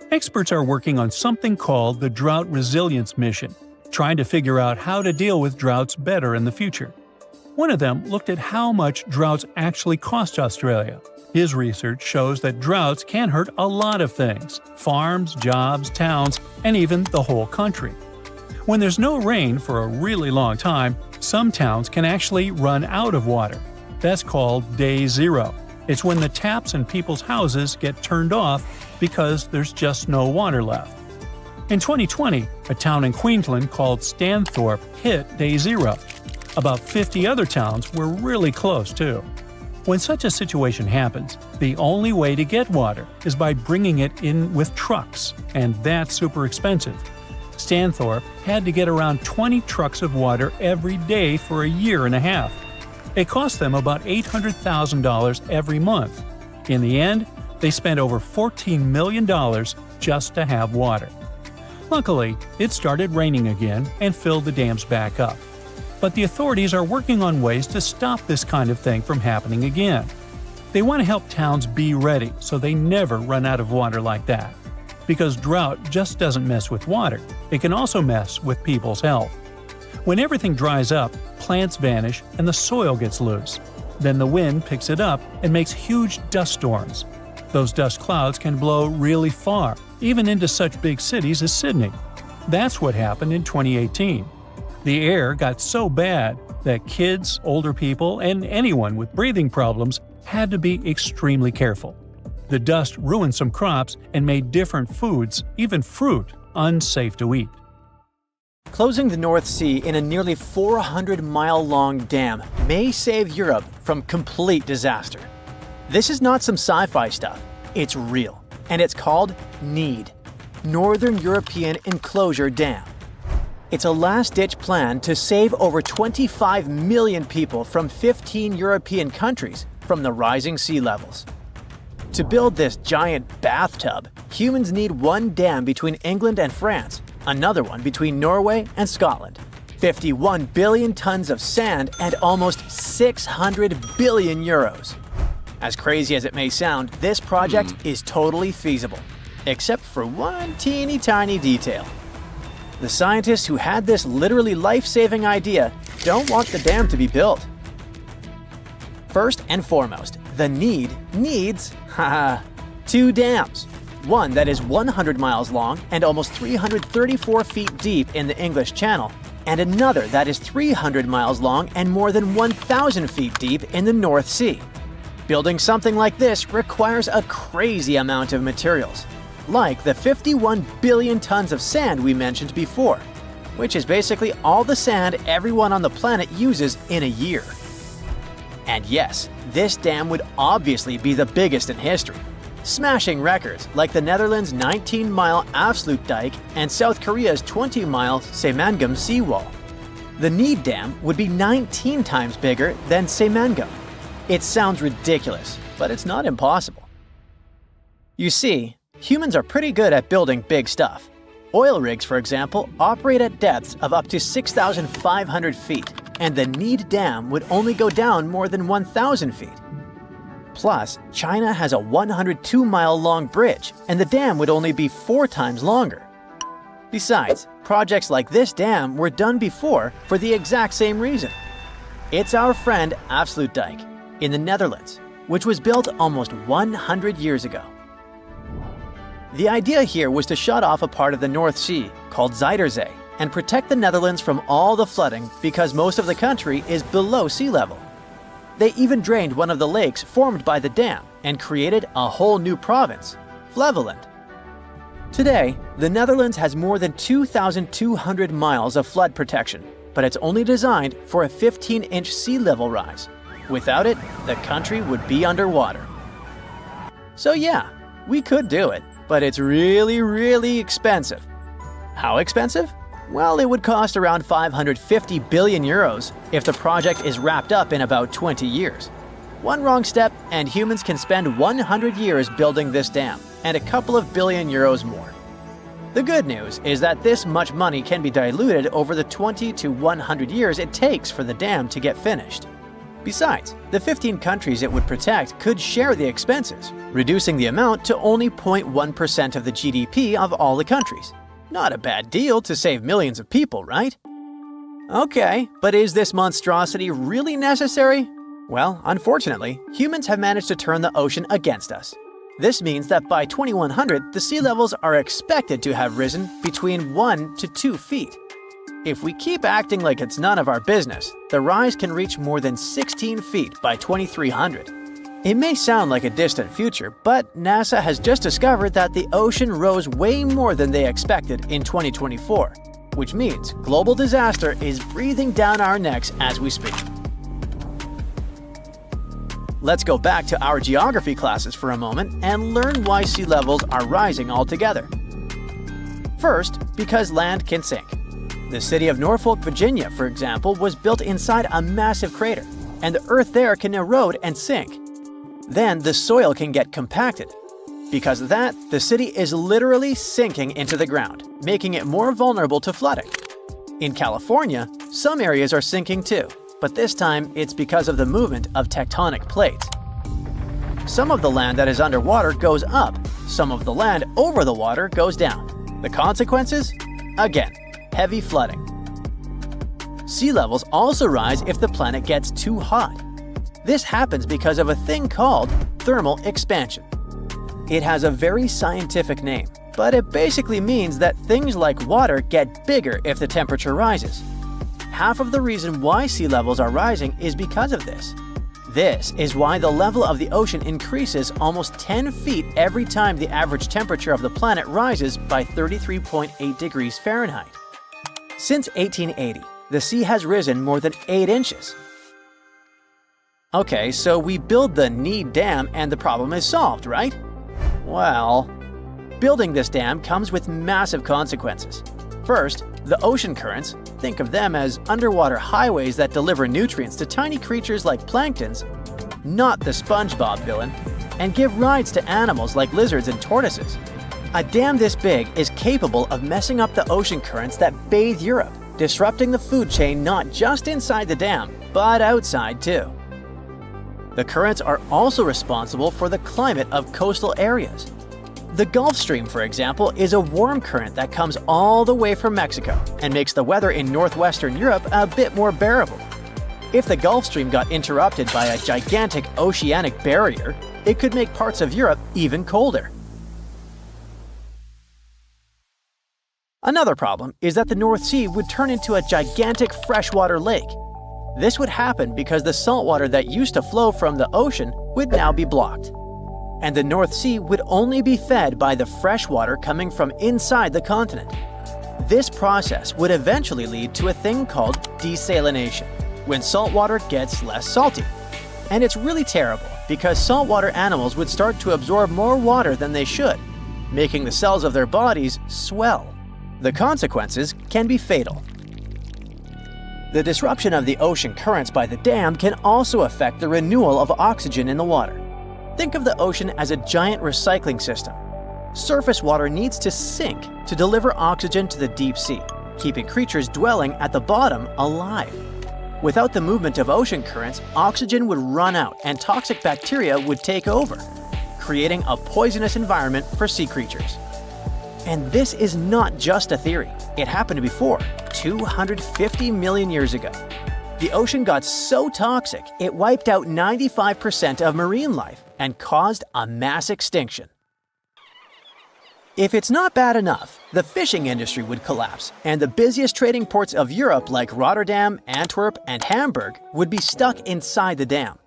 Experts are working on something called the Drought Resilience Mission, trying to figure out how to deal with droughts better in the future. One of them looked at how much droughts actually cost Australia. His research shows that droughts can hurt a lot of things – farms, jobs, towns, and even the whole country. When there's no rain for a really long time, some towns can actually run out of water. That's called day zero. It's when the taps in people's houses get turned off because there's just no water left. In 2020, a town in Queensland called Stanthorpe hit day zero. About 50 other towns were really close too. When such a situation happens, the only way to get water is by bringing it in with trucks, and that's super expensive. Stanthorpe had to get around 20 trucks of water every day for a year and a half. It cost them about $800,000 every month. In the end, they spent over $14 million just to have water. Luckily, it started raining again and filled the dams back up. But the authorities are working on ways to stop this kind of thing from happening again. They want to help towns be ready so they never run out of water like that. Because drought just doesn't mess with water, it can also mess with people's health. When everything dries up, plants vanish and the soil gets loose. Then the wind picks it up and makes huge dust storms. Those dust clouds can blow really far, even into such big cities as Sydney. That's what happened in 2018. The air got so bad that kids, older people, and anyone with breathing problems had to be extremely careful. The dust ruined some crops and made different foods, even fruit, unsafe to eat. Closing the North Sea in a nearly 400-mile-long dam may save Europe from complete disaster. This is not some sci-fi stuff. It's real. And it's called NEED, Northern European Enclosure Dam. It's a last-ditch plan to save over 25 million people from 15 European countries from the rising sea levels. To build this giant bathtub, humans need one dam between England and France, another one between Norway and Scotland, 51 billion tons of sand, and almost 600 billion euros. As crazy as it may sound, this project is totally feasible, except for one teeny tiny detail. The scientists who had this literally life-saving idea don't want the dam to be built. First and foremost, the NEED needs, two dams. One that is 100 miles long and almost 334 feet deep in the English Channel, and another that is 300 miles long and more than 1,000 feet deep in the North Sea. Building something like this requires a crazy amount of materials, like the 51 billion tons of sand we mentioned before, which is basically all the sand everyone on the planet uses in a year. And yes, this dam would obviously be the biggest in history, smashing records like the Netherlands' 19-mile Afsluitdijk and South Korea's 20-mile Saemangam seawall. The Need Dam would be 19 times bigger than Saemangam. It sounds ridiculous, but it's not impossible. You see, humans are pretty good at building big stuff. Oil rigs, for example, operate at depths of up to 6,500 feet, and the Need Dam would only go down more than 1,000 feet. Plus, China has a 102-mile-long bridge, and the dam would only be 4 times longer. Besides, projects like this dam were done before for the exact same reason. It's our friend Afsluitdijk in the Netherlands, which was built almost 100 years ago. The idea here was to shut off a part of the North Sea called Zuiderzee and protect the Netherlands from all the flooding because most of the country is below sea level. They even drained one of the lakes formed by the dam and created a whole new province, Flevoland. Today, the Netherlands has more than 2,200 miles of flood protection, but it's only designed for a 15-inch sea level rise. Without it, the country would be underwater. So yeah, we could do it, but it's really, really expensive. How expensive? Well, it would cost around 550 billion euros if the project is wrapped up in about 20 years. One wrong step and humans can spend 100 years building this dam and a couple of billion euros more. The good news is that this much money can be diluted over the 20 to 100 years it takes for the dam to get finished. Besides, the 15 countries it would protect could share the expenses, reducing the amount to only 0.1% of the GDP of all the countries. Not a bad deal to save millions of people, right? Okay, but is this monstrosity really necessary? Well, unfortunately, humans have managed to turn the ocean against us. This means that by 2100, the sea levels are expected to have risen between 1 to 2 feet. If we keep acting like it's none of our business, the rise can reach more than 16 feet by 2300. It may sound like a distant future, but NASA has just discovered that the ocean rose way more than they expected in 2024, which means global disaster is breathing down our necks as we speak. Let's go back to our geography classes for a moment and learn why sea levels are rising altogether. First, because land can sink. The city of Norfolk, Virginia, for example, was built inside a massive crater, and the earth there can erode and sink. Then the soil can get compacted. Because of that, the city is literally sinking into the ground, making it more vulnerable to flooding. In California, some areas are sinking too, but this time it's because of the movement of tectonic plates. Some of the land that is underwater goes up, some of the land over the water goes down. The consequences? Again, heavy flooding. Sea levels also rise if the planet gets too hot. This happens because of a thing called thermal expansion. It has a very scientific name, but it basically means that things like water get bigger if the temperature rises. Half of the reason why sea levels are rising is because of this. This is why the level of the ocean increases almost 10 feet every time the average temperature of the planet rises by 33.8 degrees Fahrenheit. Since 1880, the sea has risen more than 8 inches. Okay, so we build the Need Dam and the problem is solved, right? Well, building this dam comes with massive consequences. First, the ocean currents, think of them as underwater highways that deliver nutrients to tiny creatures like planktons, not the SpongeBob villain, and give rides to animals like lizards and tortoises. A dam this big is capable of messing up the ocean currents that bathe Europe, disrupting the food chain not just inside the dam, but outside too. The currents are also responsible for the climate of coastal areas. The Gulf Stream, for example, is a warm current that comes all the way from Mexico and makes the weather in northwestern Europe a bit more bearable. If the Gulf Stream got interrupted by a gigantic oceanic barrier, it could make parts of Europe even colder. Another problem is that the North Sea would turn into a gigantic freshwater lake. This would happen because the saltwater that used to flow from the ocean would now be blocked. And the North Sea would only be fed by the fresh water coming from inside the continent. This process would eventually lead to a thing called desalination, when saltwater gets less salty. And it's really terrible because saltwater animals would start to absorb more water than they should, making the cells of their bodies swell. The consequences can be fatal. The disruption of the ocean currents by the dam can also affect the renewal of oxygen in the water. Think of the ocean as a giant recycling system. Surface water needs to sink to deliver oxygen to the deep sea, keeping creatures dwelling at the bottom alive. Without the movement of ocean currents, oxygen would run out and toxic bacteria would take over, creating a poisonous environment for sea creatures. And this is not just a theory. It happened before, 250 million years ago. The ocean got so toxic, it wiped out 95% of marine life and caused a mass extinction. If it's not bad enough, the fishing industry would collapse, and the busiest trading ports of Europe like Rotterdam, Antwerp, and Hamburg would be stuck inside the dam.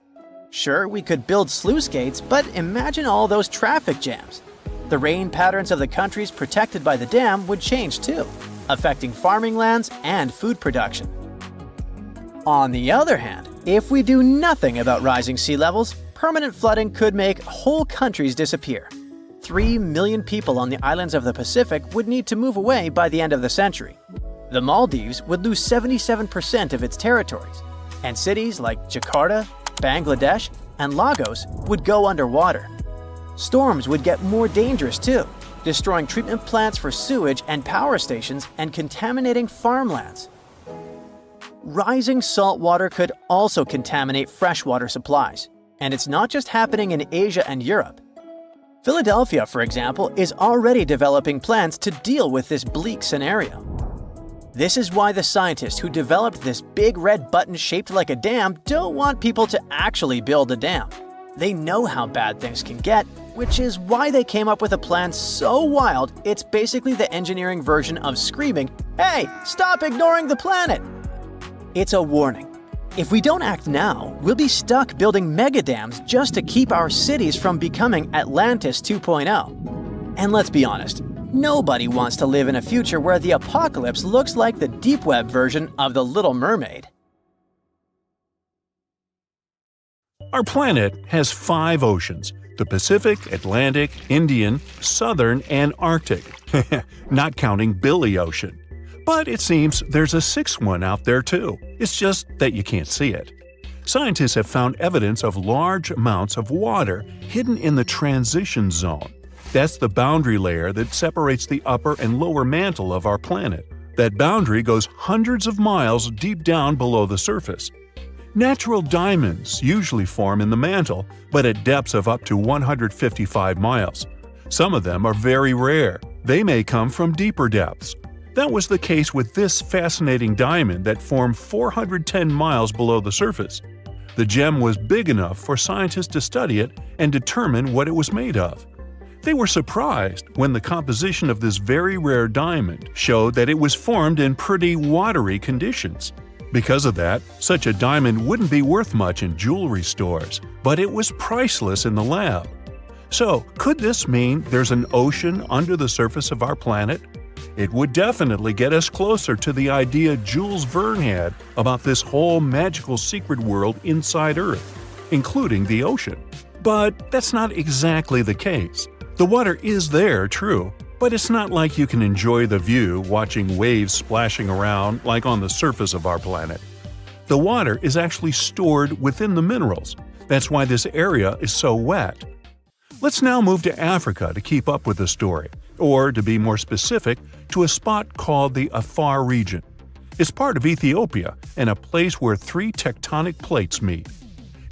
Sure, we could build sluice gates, but imagine all those traffic jams. The rain patterns of the countries protected by the dam would change too, affecting farming lands and food production. On the other hand, if we do nothing about rising sea levels, permanent flooding could make whole countries disappear. 3 million people on the islands of the Pacific would need to move away by the end of the century. The Maldives would lose 77% of its territories, and cities like Jakarta, Bangladesh, and Lagos would go underwater. Storms would get more dangerous too, destroying treatment plants for sewage and power stations and contaminating farmlands. Rising salt water could also contaminate freshwater supplies, and it's not just happening in Asia and Europe. Philadelphia, for example, is already developing plans to deal with this bleak scenario. This is why the scientists who developed this big red button shaped like a dam don't want people to actually build a dam. They know how bad things can get, which is why they came up with a plan so wild it's basically the engineering version of screaming, "Hey, stop ignoring the planet!" It's a warning. If we don't act now, we'll be stuck building megadams just to keep our cities from becoming Atlantis 2.0. And let's be honest, nobody wants to live in a future where the apocalypse looks like the deep web version of The Little Mermaid. Our planet has 5 oceans: the Pacific, Atlantic, Indian, Southern, and Arctic. Not counting Billy Ocean. But it seems there's a 6th one out there too. It's just that you can't see it. Scientists have found evidence of large amounts of water hidden in the transition zone. That's the boundary layer that separates the upper and lower mantle of our planet. That boundary goes hundreds of miles deep down below the surface. Natural diamonds usually form in the mantle, but at depths of up to 155 miles. Some of them are very rare. They may come from deeper depths. That was the case with this fascinating diamond that formed 410 miles below the surface. The gem was big enough for scientists to study it and determine what it was made of. They were surprised when the composition of this very rare diamond showed that it was formed in pretty watery conditions. Because of that, such a diamond wouldn't be worth much in jewelry stores, but it was priceless in the lab. So, could this mean there's an ocean under the surface of our planet? It would definitely get us closer to the idea Jules Verne had about this whole magical secret world inside Earth, including the ocean. But that's not exactly the case. The water is there, true, but it's not like you can enjoy the view watching waves splashing around like on the surface of our planet. The water is actually stored within the minerals. That's why this area is so wet. Let's now move to Africa to keep up with the story, or to be more specific, to a spot called the Afar region. It's part of Ethiopia and a place where 3 tectonic plates meet.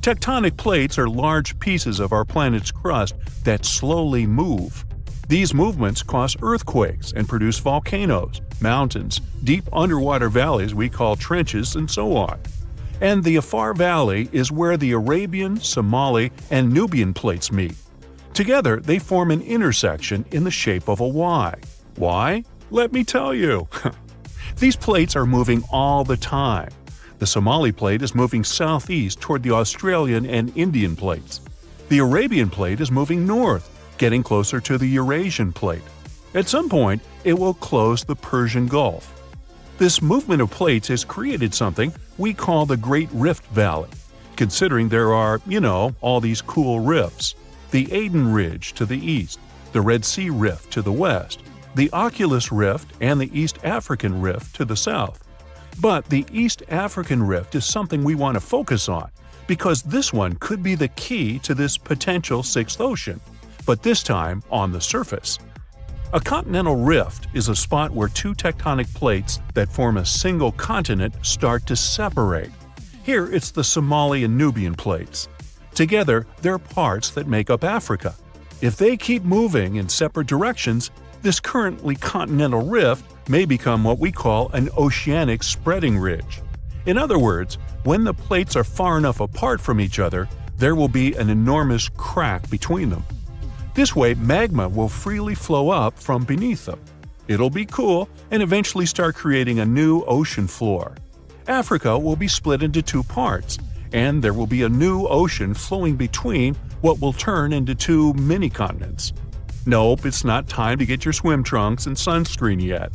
Tectonic plates are large pieces of our planet's crust that slowly move. These movements cause earthquakes and produce volcanoes, mountains, deep underwater valleys we call trenches, and so on. And the Afar Valley is where the Arabian, Somali, and Nubian plates meet. Together, they form an intersection in the shape of a Y. Why? Let me tell you. These plates are moving all the time. The Somali plate is moving southeast toward the Australian and Indian plates. The Arabian plate is moving north, getting closer to the Eurasian plate. At some point, it will close the Persian Gulf. This movement of plates has created something we call the Great Rift Valley, considering there are, all these cool rifts. The Aden Ridge to the east, the Red Sea Rift to the west, the Oculus Rift and the East African Rift to the south. But the East African Rift is something we want to focus on because this one could be the key to this potential sixth ocean, but this time on the surface. A continental rift is a spot where two tectonic plates that form a single continent start to separate. Here it's the Somali and Nubian plates. Together, they're parts that make up Africa. If they keep moving in separate directions, this currently continental rift may become what we call an oceanic spreading ridge. In other words, when the plates are far enough apart from each other, there will be an enormous crack between them. This way, magma will freely flow up from beneath them. It'll be cool and eventually start creating a new ocean floor. Africa will be split into two parts, and there will be a new ocean flowing between what will turn into two mini-continents. Nope, it's not time to get your swim trunks and sunscreen yet.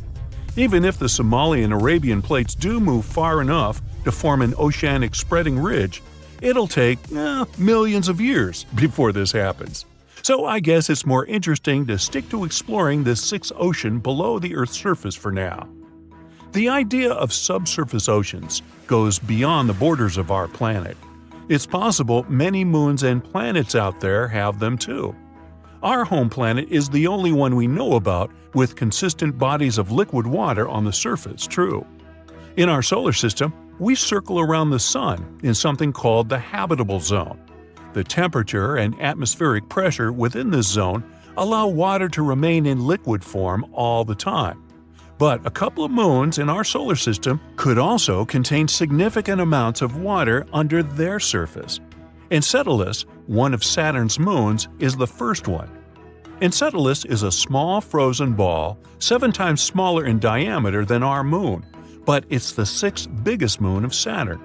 Even if the Somali and Arabian plates do move far enough to form an oceanic spreading ridge, it'll take millions of years before this happens. So I guess it's more interesting to stick to exploring this sixth ocean below the Earth's surface for now. The idea of subsurface oceans goes beyond the borders of our planet. It's possible many moons and planets out there have them too. Our home planet is the only one we know about with consistent bodies of liquid water on the surface, true. In our solar system, we circle around the Sun in something called the habitable zone. The temperature and atmospheric pressure within this zone allow water to remain in liquid form all the time. But a couple of moons in our solar system could also contain significant amounts of water under their surface. Enceladus, one of Saturn's moons, is the first one. Enceladus is a small frozen ball 7 times smaller in diameter than our moon, but it's the 6th biggest moon of Saturn.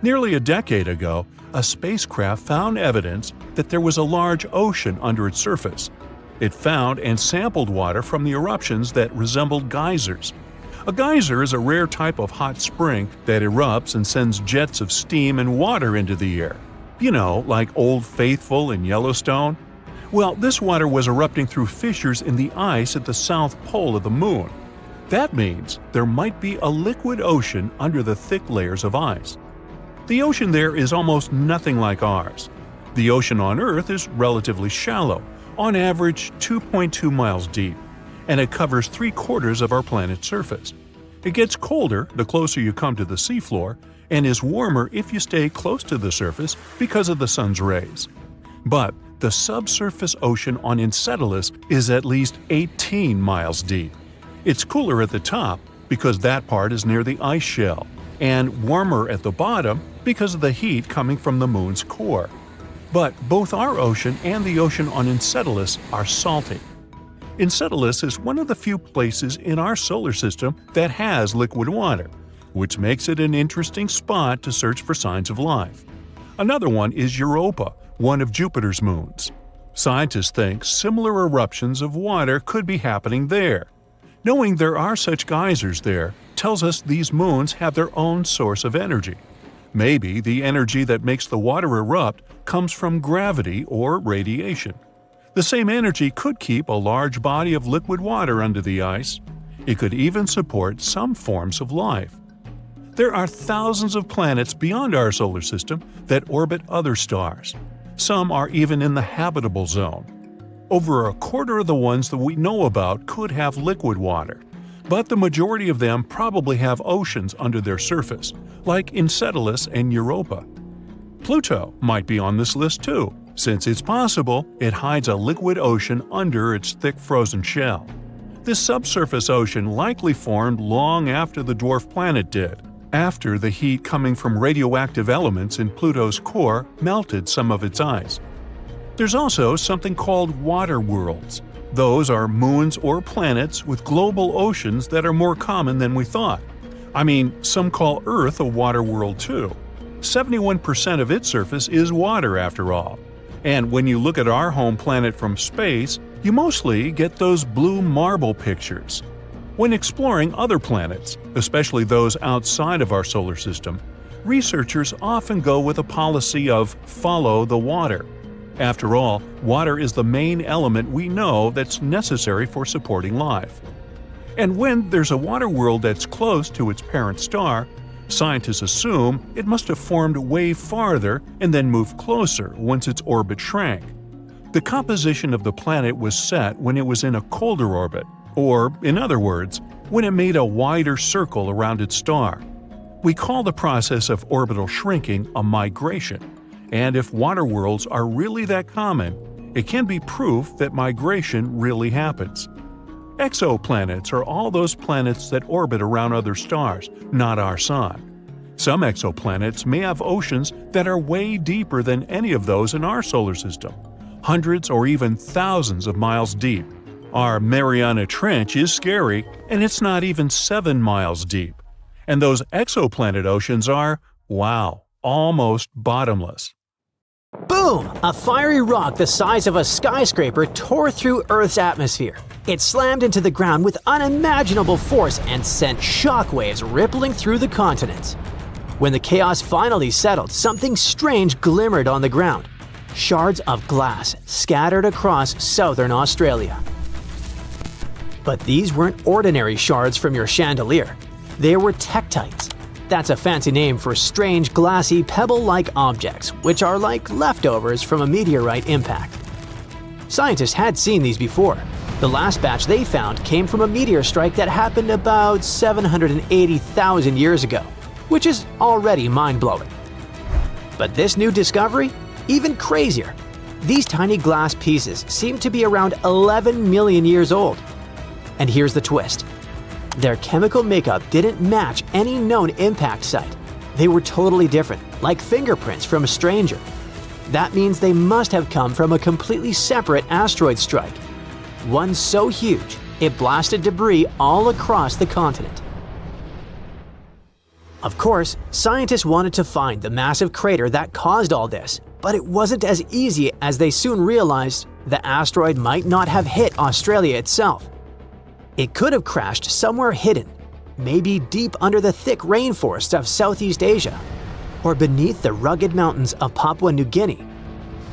Nearly a decade ago, a spacecraft found evidence that there was a large ocean under its surface. It found and sampled water from the eruptions that resembled geysers. A geyser is a rare type of hot spring that erupts and sends jets of steam and water into the air. You know, like Old Faithful in Yellowstone? Well, this water was erupting through fissures in the ice at the south pole of the moon. That means there might be a liquid ocean under the thick layers of ice. The ocean there is almost nothing like ours. The ocean on Earth is relatively shallow, on average 2.2 miles deep, and it covers 3/4 of our planet's surface. It gets colder the closer you come to the seafloor, and is warmer if you stay close to the surface because of the sun's rays. But the subsurface ocean on Enceladus is at least 18 miles deep. It's cooler at the top because that part is near the ice shell, and warmer at the bottom because of the heat coming from the moon's core. But both our ocean and the ocean on Enceladus are salty. Enceladus is one of the few places in our solar system that has liquid water, which makes it an interesting spot to search for signs of life. Another one is Europa, one of Jupiter's moons. Scientists think similar eruptions of water could be happening there. Knowing there are such geysers there tells us these moons have their own source of energy. Maybe the energy that makes the water erupt comes from gravity or radiation. The same energy could keep a large body of liquid water under the ice. It could even support some forms of life. There are thousands of planets beyond our solar system that orbit other stars. Some are even in the habitable zone. Over 1/4 of the ones that we know about could have liquid water, but the majority of them probably have oceans under their surface, like Enceladus and Europa. Pluto might be on this list too, since it's possible it hides a liquid ocean under its thick frozen shell. This subsurface ocean likely formed long after the dwarf planet did, after the heat coming from radioactive elements in Pluto's core melted some of its ice. There's also something called water worlds. Those are moons or planets with global oceans that are more common than we thought. I mean, some call Earth a water world too. 71% of its surface is water after all. And when you look at our home planet from space, you mostly get those blue marble pictures. When exploring other planets, especially those outside of our solar system, researchers often go with a policy of follow the water. After all, water is the main element we know that's necessary for supporting life. And when there's a water world that's close to its parent star, Scientists assume it must have formed way farther and then moved closer once its orbit shrank. The composition of the planet was set when it was in a colder orbit, or, in other words, when it made a wider circle around its star. We call the process of orbital shrinking a migration, and if water worlds are really that common, it can be proof that migration really happens. Exoplanets are all those planets that orbit around other stars, not our Sun. Some exoplanets may have oceans that are way deeper than any of those in our solar system, hundreds or even thousands of miles deep. Our Mariana Trench is scary, and it's not even 7 miles deep. And those exoplanet oceans are, wow, almost bottomless. Boom! A fiery rock the size of a skyscraper tore through Earth's atmosphere. It slammed into the ground with unimaginable force and sent shockwaves rippling through the continents. When the chaos finally settled, something strange glimmered on the ground. Shards of glass scattered across southern Australia. But these weren't ordinary shards from your chandelier. They were Tectites. That's a fancy name for strange, glassy, pebble-like objects, which are like leftovers from a meteorite impact. Scientists had seen these before. The last batch they found came from a meteor strike that happened about 780,000 years ago, which is already mind-blowing. But this new discovery? Even crazier. These tiny glass pieces seem to be around 11 million years old. And here's the twist. Their chemical makeup didn't match any known impact site. They were totally different, like fingerprints from a stranger. That means they must have come from a completely separate asteroid strike. One so huge, it blasted debris all across the continent. Of course, scientists wanted to find the massive crater that caused all this, but it wasn't as easy as they soon realized the asteroid might not have hit Australia itself. It could have crashed somewhere hidden, maybe deep under the thick rainforests of Southeast Asia, or beneath the rugged mountains of Papua New Guinea.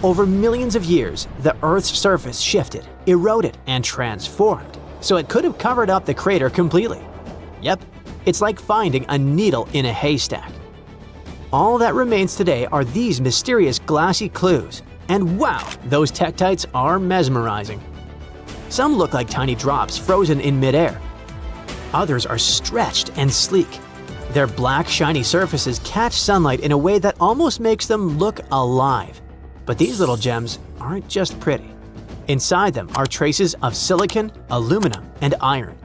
Over millions of years, the Earth's surface shifted, eroded, and transformed, so it could have covered up the crater completely. Yep, it's like finding a needle in a haystack. All that remains today are these mysterious glassy clues, and wow, those Tectites are mesmerizing. Some look like tiny drops frozen in midair. Others are stretched and sleek. Their black, shiny surfaces catch sunlight in a way that almost makes them look alive. But these little gems aren't just pretty. Inside them are traces of silicon, aluminum, and iron.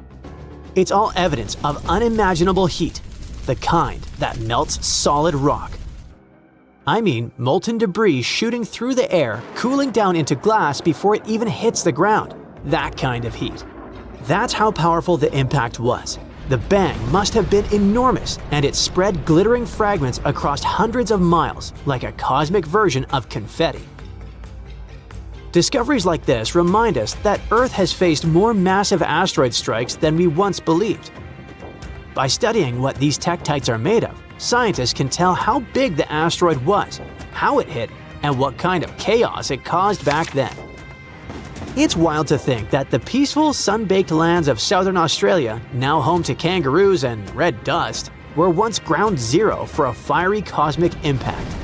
It's all evidence of unimaginable heat, the kind that melts solid rock. I mean molten debris shooting through the air, cooling down into glass before it even hits the ground. That kind of heat. That's how powerful the impact was. The bang must have been enormous, and it spread glittering fragments across hundreds of miles like a cosmic version of confetti. Discoveries like this remind us that Earth has faced more massive asteroid strikes than we once believed. By studying what these Tectites are made of, scientists can tell how big the asteroid was, how it hit, and what kind of chaos it caused back then. It's wild to think that the peaceful, sun-baked lands of southern Australia, now home to kangaroos and red dust, were once ground zero for a fiery cosmic impact.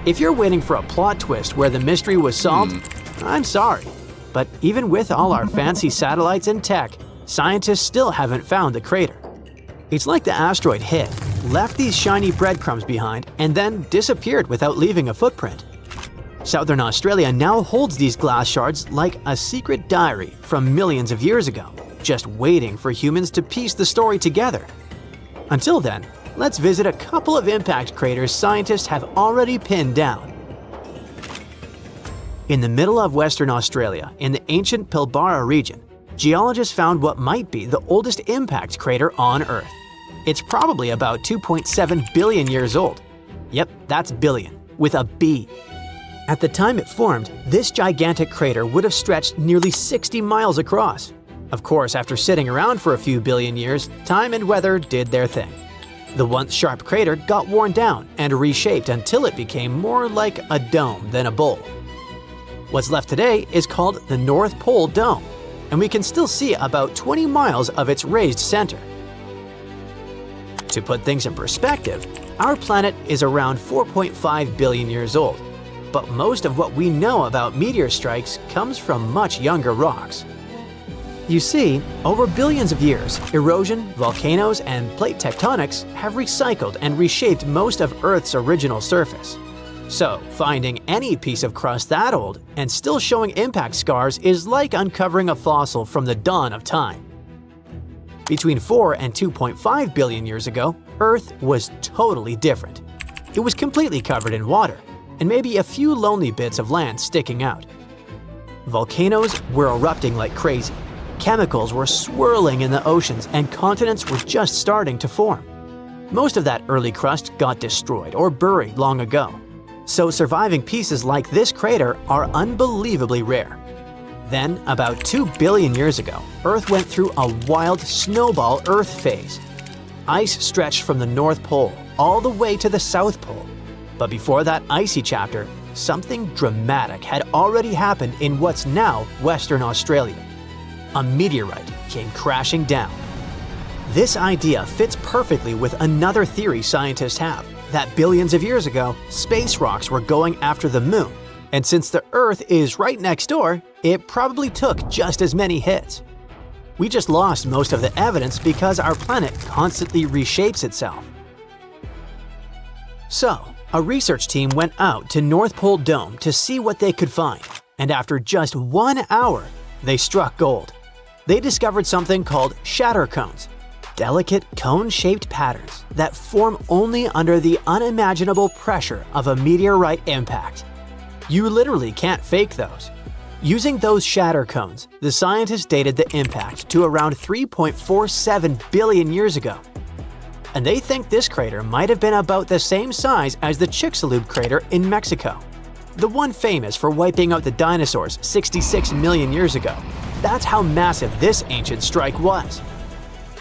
If you're waiting for a plot twist where the mystery was solved, I'm sorry. But even with all our fancy satellites and tech, scientists still haven't found the crater. It's like the asteroid hit, left these shiny breadcrumbs behind, and then disappeared without leaving a footprint. Southern Australia now holds these glass shards like a secret diary from millions of years ago, just waiting for humans to piece the story together. Until then, let's visit a couple of impact craters scientists have already pinned down. In the middle of Western Australia, in the ancient Pilbara region, geologists found what might be the oldest impact crater on Earth. It's probably about 2.7 billion years old. Yep, that's billion, with a B. At the time it formed, this gigantic crater would have stretched nearly 60 miles across. Of course, after sitting around for a few billion years, time and weather did their thing. The once sharp crater got worn down and reshaped until it became more like a dome than a bowl. What's left today is called the North Pole Dome, and we can still see about 20 miles of its raised center. To put things in perspective, our planet is around 4.5 billion years old, but most of what we know about meteor strikes comes from much younger rocks. You see, over billions of years, erosion, volcanoes, and plate tectonics have recycled and reshaped most of Earth's original surface. So, finding any piece of crust that old and still showing impact scars is like uncovering a fossil from the dawn of time. Between 4 and 2.5 billion years ago, Earth was totally different. It was completely covered in water, and maybe a few lonely bits of land sticking out. Volcanoes were erupting like crazy. Chemicals were swirling in the oceans, and continents were just starting to form. Most of that early crust got destroyed or buried long ago, so surviving pieces like this crater are unbelievably rare. Then, about 2 billion years ago, Earth went through a wild snowball Earth phase. Ice stretched from the North Pole all the way to the South Pole. But before that icy chapter, something dramatic had already happened in what's now Western Australia. A meteorite came crashing down. This idea fits perfectly with another theory scientists have, that billions of years ago, space rocks were going after the Moon, and since the Earth is right next door, it probably took just as many hits. We just lost most of the evidence because our planet constantly reshapes itself. So, a research team went out to North Pole Dome to see what they could find, and after just 1 hour, they struck gold. They discovered something called shatter cones, delicate cone-shaped patterns that form only under the unimaginable pressure of a meteorite impact. You literally can't fake those. Using those shatter cones, the scientists dated the impact to around 3.47 billion years ago. And they think this crater might have been about the same size as the Chicxulub crater in Mexico, the one famous for wiping out the dinosaurs 66 million years ago. That's how massive this ancient strike was.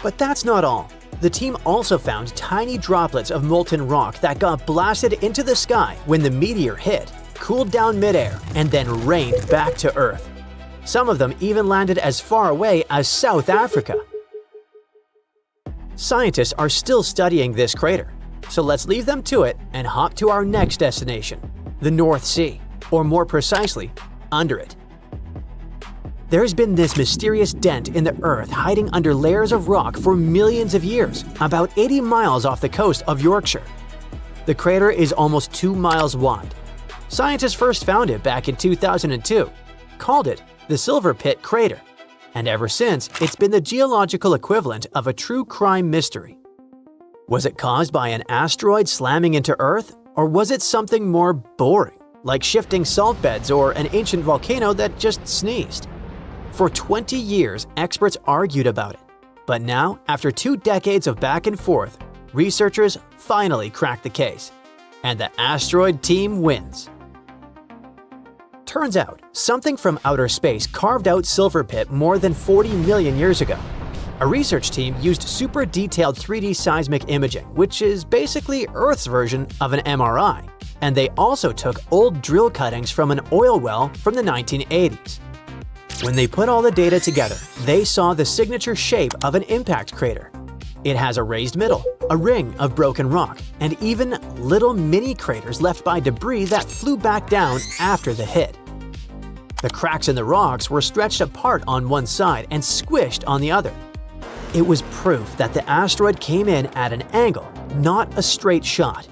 But that's not all. The team also found tiny droplets of molten rock that got blasted into the sky when the meteor hit, cooled down midair, and then rained back to Earth. Some of them even landed as far away as South Africa. Scientists are still studying this crater, so let's leave them to it and hop to our next destination, the North Sea, or more precisely, under it. There's been this mysterious dent in the Earth hiding under layers of rock for millions of years, about 80 miles off the coast of Yorkshire. The crater is almost 2 miles wide. Scientists first found it back in 2002, called it the Silver Pit Crater, and ever since, it's been the geological equivalent of a true crime mystery. Was it caused by an asteroid slamming into Earth, or was it something more boring, like shifting salt beds or an ancient volcano that just sneezed? For 20 years, experts argued about it. But now, after 2 decades of back and forth, researchers finally cracked the case. And the asteroid team wins. Turns out, something from outer space carved out Silver Pit more than 40 million years ago. A research team used super detailed 3D seismic imaging, which is basically Earth's version of an MRI. And they also took old drill cuttings from an oil well from the 1980s. When they put all the data together, they saw the signature shape of an impact crater. It has a raised middle, a ring of broken rock, and even little mini craters left by debris that flew back down after the hit. The cracks in the rocks were stretched apart on one side and squished on the other. It was proof that the asteroid came in at an angle, not a straight shot.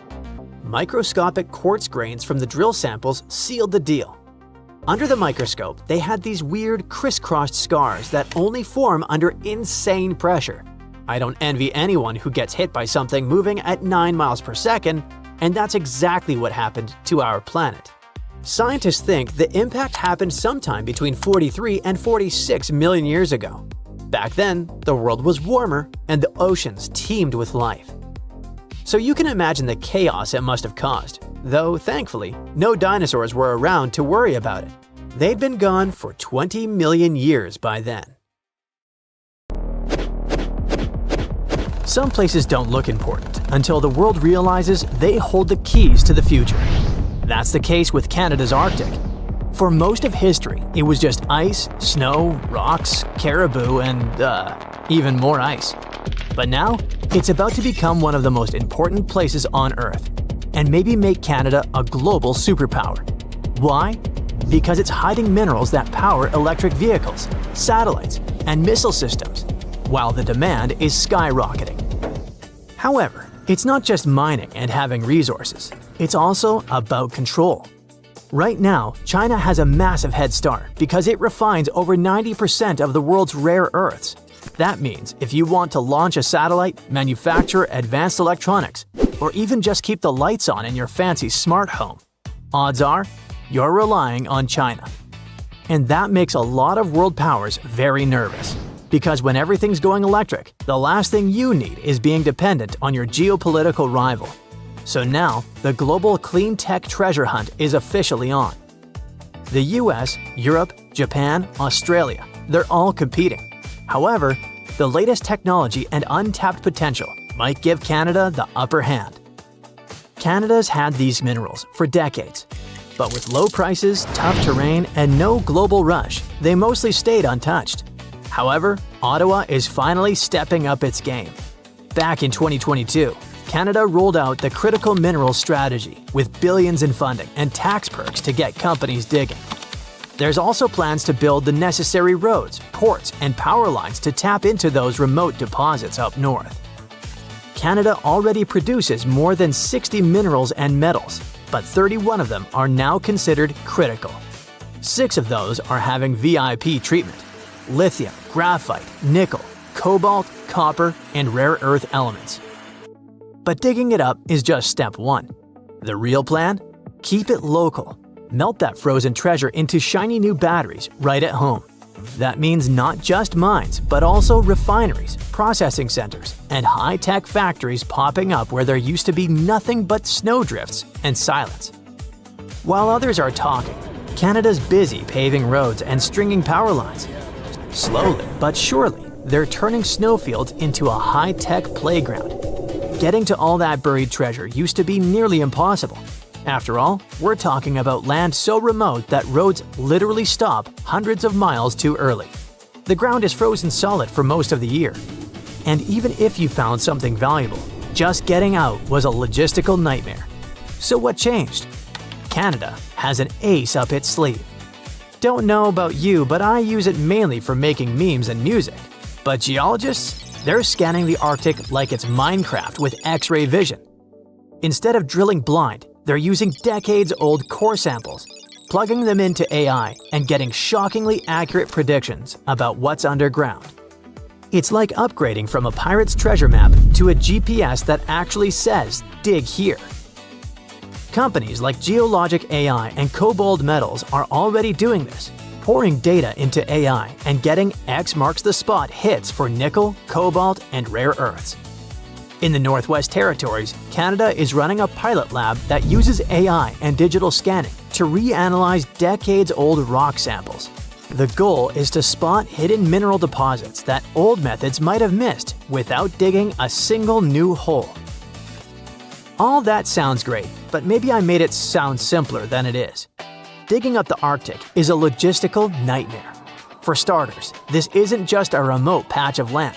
Microscopic quartz grains from the drill samples sealed the deal. Under the microscope, they had these weird crisscrossed scars that only form under insane pressure. I don't envy anyone who gets hit by something moving at 9 miles per second, and that's exactly what happened to our planet. Scientists think the impact happened sometime between 43 and 46 million years ago. Back then, the world was warmer and the oceans teemed with life. So you can imagine the chaos it must have caused, though thankfully, no dinosaurs were around to worry about it. They'd been gone for 20 million years by then. Some places don't look important until the world realizes they hold the keys to the future. That's the case with Canada's Arctic. For most of history, it was just ice, snow, rocks, caribou, and even more ice. But now, it's about to become one of the most important places on Earth, and maybe make Canada a global superpower. Why? Because it's hiding minerals that power electric vehicles, satellites, and missile systems, while the demand is skyrocketing. However, it's not just mining and having resources, it's also about control. Right now, China has a massive head start because it refines over 90% of the world's rare earths. That means if you want to launch a satellite, manufacture advanced electronics, or even just keep the lights on in your fancy smart home, odds are you're relying on China. And that makes a lot of world powers very nervous. Because when everything's going electric, the last thing you need is being dependent on your geopolitical rival. So now, the global clean tech treasure hunt is officially on. The US, Europe, Japan, Australia, they're all competing. However, the latest technology and untapped potential might give Canada the upper hand. Canada's had these minerals for decades, but with low prices, tough terrain, and no global rush, they mostly stayed untouched. However, Ottawa is finally stepping up its game. Back in 2022, Canada rolled out the Critical Minerals Strategy with billions in funding and tax perks to get companies digging. There's also plans to build the necessary roads, ports, and power lines to tap into those remote deposits up north. Canada already produces more than 60 minerals and metals, but 31 of them are now considered critical. 6 of those are having VIP treatment: lithium, graphite, nickel, cobalt, copper, and rare earth elements. But digging it up is just step 1. The real plan? Keep it local. Melt that frozen treasure into shiny new batteries right at home. That means not just mines, but also refineries, processing centers, and high-tech factories popping up where there used to be nothing but snowdrifts and silence. While others are talking, Canada's busy paving roads and stringing power lines. Slowly but surely, they're turning snowfields into a high-tech playground. Getting to all that buried treasure used to be nearly impossible. After all, we're talking about land so remote that roads literally stop hundreds of miles too early. The ground is frozen solid for most of the year. And even if you found something valuable, just getting out was a logistical nightmare. So what changed? Canada has an ace up its sleeve. Don't know about you, but I use it mainly for making memes and music. But geologists? They're scanning the Arctic like it's Minecraft with X-ray vision. Instead of drilling blind, they're using decades-old core samples, plugging them into AI, and getting shockingly accurate predictions about what's underground. It's like upgrading from a pirate's treasure map to a GPS that actually says, "Dig here." Companies like Geologic AI and Cobalt Metals are already doing this, pouring data into AI and getting X marks the spot hits for nickel, cobalt, and rare earths. In the Northwest Territories, Canada is running a pilot lab that uses AI and digital scanning to reanalyze decades-old rock samples. The goal is to spot hidden mineral deposits that old methods might have missed without digging a single new hole. All that sounds great, but maybe I made it sound simpler than it is. Digging up the Arctic is a logistical nightmare. For starters, this isn't just a remote patch of land.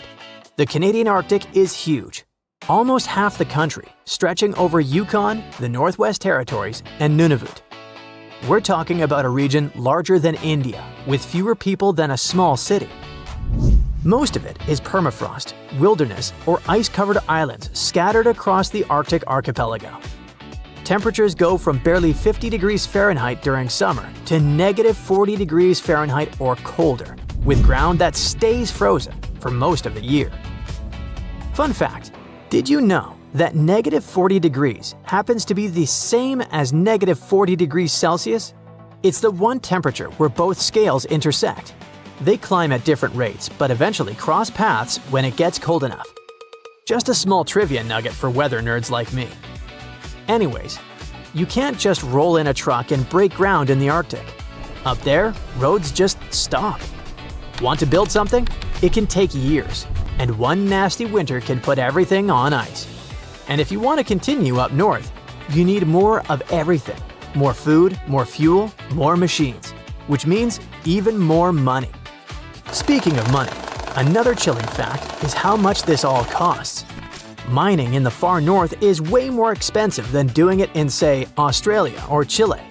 The Canadian Arctic is huge. Almost half the country, stretching over Yukon, the Northwest Territories, and Nunavut. We're talking about a region larger than India, with fewer people than a small city. Most of it is permafrost, wilderness, or ice-covered islands scattered across the Arctic archipelago. Temperatures go from barely 50 degrees Fahrenheit during summer to negative 40 degrees Fahrenheit or colder, with ground that stays frozen for most of the year. Fun fact, did you know that negative 40 degrees happens to be the same as negative 40 degrees Celsius? It's the one temperature where both scales intersect. They climb at different rates, but eventually cross paths when it gets cold enough. Just a small trivia nugget for weather nerds like me. Anyways, you can't just roll in a truck and break ground in the Arctic. Up there, roads just stop. Want to build something? It can take years, and one nasty winter can put everything on ice. And if you want to continue up north, you need more of everything. More food, more fuel, more machines, which means even more money. Speaking of money, Another chilling fact is how much this all costs. Mining in the far north is way more expensive than doing it in, say, Australia or Chile.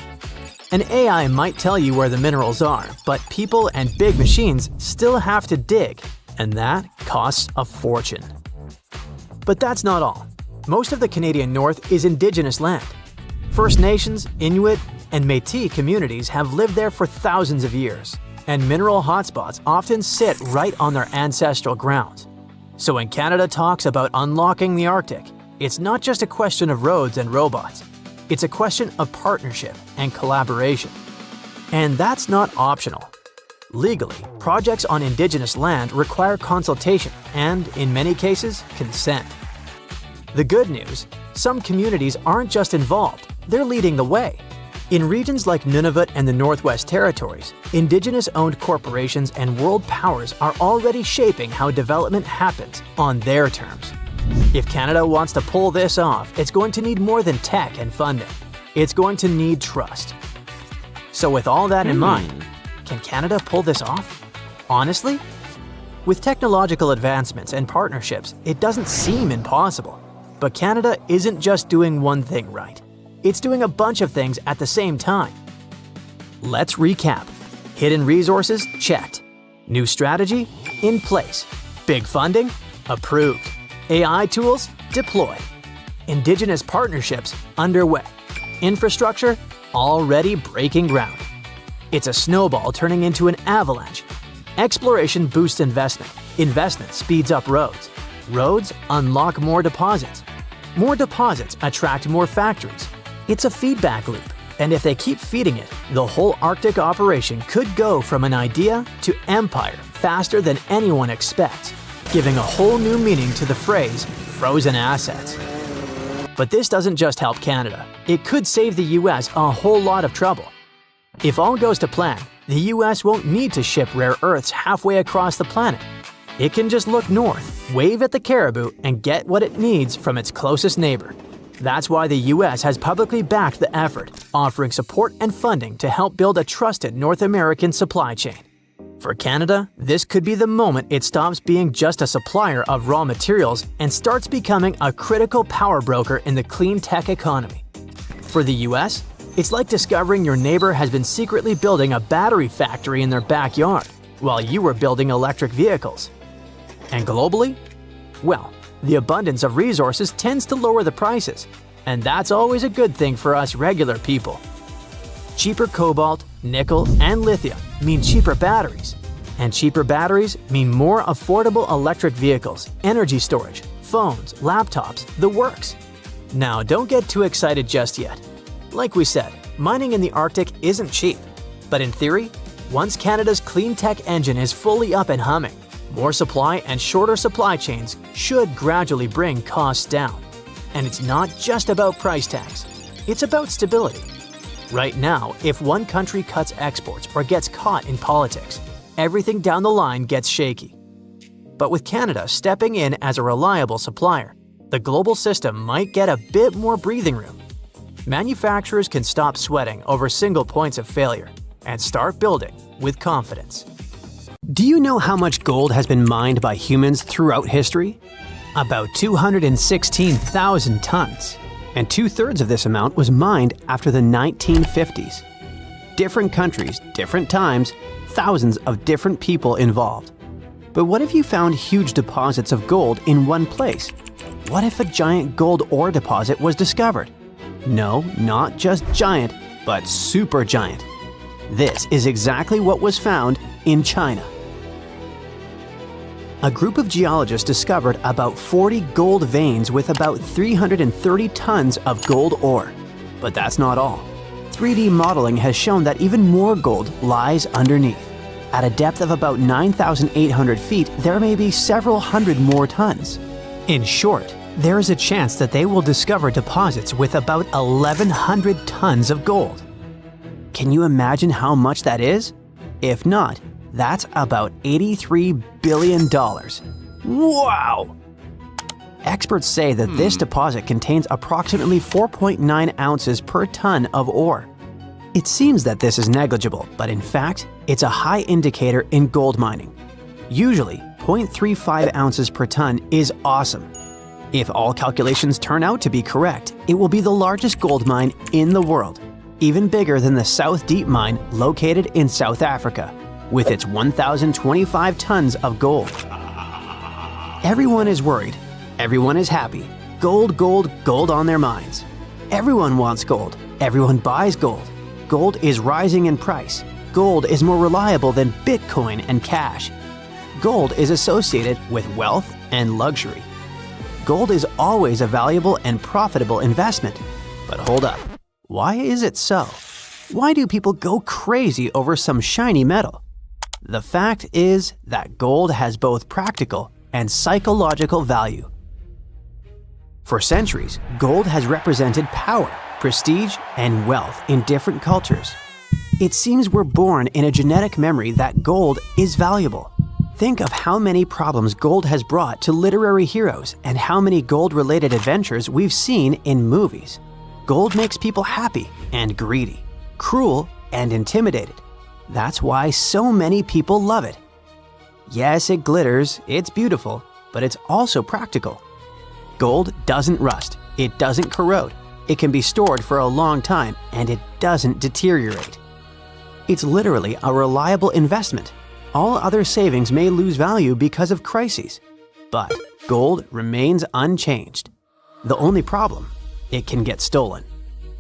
An AI might tell you where the minerals are, but people and big machines still have to dig, and that costs a fortune. But that's not all. Most of the Canadian North is Indigenous land. First Nations, Inuit, and Métis communities have lived there for thousands of years, and mineral hotspots often sit right on their ancestral grounds. So when Canada talks about unlocking the Arctic, it's not just a question of roads and robots. It's a question of partnership and collaboration. And that's not optional. Legally, projects on Indigenous land require consultation and, in many cases, consent. The good news, some communities aren't just involved, they're leading the way. In regions like Nunavut and the Northwest Territories, Indigenous-owned corporations and world powers are already shaping how development happens on their terms. If Canada wants to pull this off, it's going to need more than tech and funding. It's going to need trust. So with all that in mind, can Canada pull this off? Honestly? With technological advancements and partnerships, it doesn't seem impossible. But Canada isn't just doing one thing right. It's doing a bunch of things at the same time. Let's recap. Hidden resources? Checked. New strategy? In place. Big funding? Approved. AI tools? Deployed. Indigenous partnerships? Underway. Infrastructure? Already breaking ground. It's a snowball turning into an avalanche. Exploration boosts investment. Investment speeds up roads. Roads unlock more deposits. More deposits attract more factories. It's a feedback loop, and if they keep feeding it, the whole Arctic operation could go from an idea to empire faster than anyone expects, giving a whole new meaning to the phrase frozen assets. But this doesn't just help Canada. It could save the US a whole lot of trouble. If all goes to plan, the US won't need to ship rare earths halfway across the planet. It can just look north, wave at the caribou, and get what it needs from its closest neighbor. That's why the US has publicly backed the effort, offering support and funding to help build a trusted North American supply chain. For Canada, this could be the moment it stops being just a supplier of raw materials and starts becoming a critical power broker in the clean tech economy. For the US, it's like discovering your neighbor has been secretly building a battery factory in their backyard, while you were building electric vehicles. And globally? Well, the abundance of resources tends to lower the prices, and that's always a good thing for us regular people. Cheaper cobalt, nickel, and lithium mean cheaper batteries. And cheaper batteries mean more affordable electric vehicles, energy storage, phones, laptops, the works. Now, don't get too excited just yet. Like we said, mining in the Arctic isn't cheap. But in theory, once Canada's clean tech engine is fully up and humming, more supply and shorter supply chains should gradually bring costs down. And it's not just about price tags, it's about stability. Right now, if one country cuts exports or gets caught in politics, everything down the line gets shaky. But with Canada stepping in as a reliable supplier, the global system might get a bit more breathing room. Manufacturers can stop sweating over single points of failure and start building with confidence. Do you know how much gold has been mined by humans throughout history? About 216,000 tons, and 2/3 of this amount was mined after the 1950s. Different countries, different times, thousands of different people involved. But what if you found huge deposits of gold in one place? What if a giant gold ore deposit was discovered? No, not just giant, but supergiant. This is exactly what was found in China. A group of geologists discovered about 40 gold veins with about 330 tons of gold ore. But that's not all. 3D modeling has shown that even more gold lies underneath. At a depth of about 9,800 feet, there may be several hundred more tons. In short, there is a chance that they will discover deposits with about 1,100 tons of gold. Can you imagine how much that is? If not, that's about $83 billion. Wow! Experts say that this deposit contains approximately 4.9 ounces per ton of ore. It seems that this is negligible, but in fact, it's a high indicator in gold mining. Usually, 0.35 ounces per ton is awesome. If all calculations turn out to be correct, it will be the largest gold mine in the world, even bigger than the South Deep mine located in South Africa, with its 1,025 tons of gold. Everyone is worried. Everyone is happy. Gold, gold, gold on their minds. Everyone wants gold. Everyone buys gold. Gold is rising in price. Gold is more reliable than Bitcoin and cash. Gold is associated with wealth and luxury. Gold is always a valuable and profitable investment. But hold up. Why is it so? Why do people go crazy over some shiny metal? The fact is that gold has both practical and psychological value. For centuries, gold has represented power, prestige, and wealth in different cultures. It seems we're born in a genetic memory that gold is valuable. Think of how many problems gold has brought to literary heroes and how many gold-related adventures we've seen in movies. Gold makes people happy and greedy, cruel and intimidated. That's why so many people love it. Yes, it glitters, it's beautiful, but it's also practical. Gold doesn't rust, it doesn't corrode, it can be stored for a long time, and it doesn't deteriorate. It's literally a reliable investment. All other savings may lose value because of crises, but gold remains unchanged. The only problem, it can get stolen.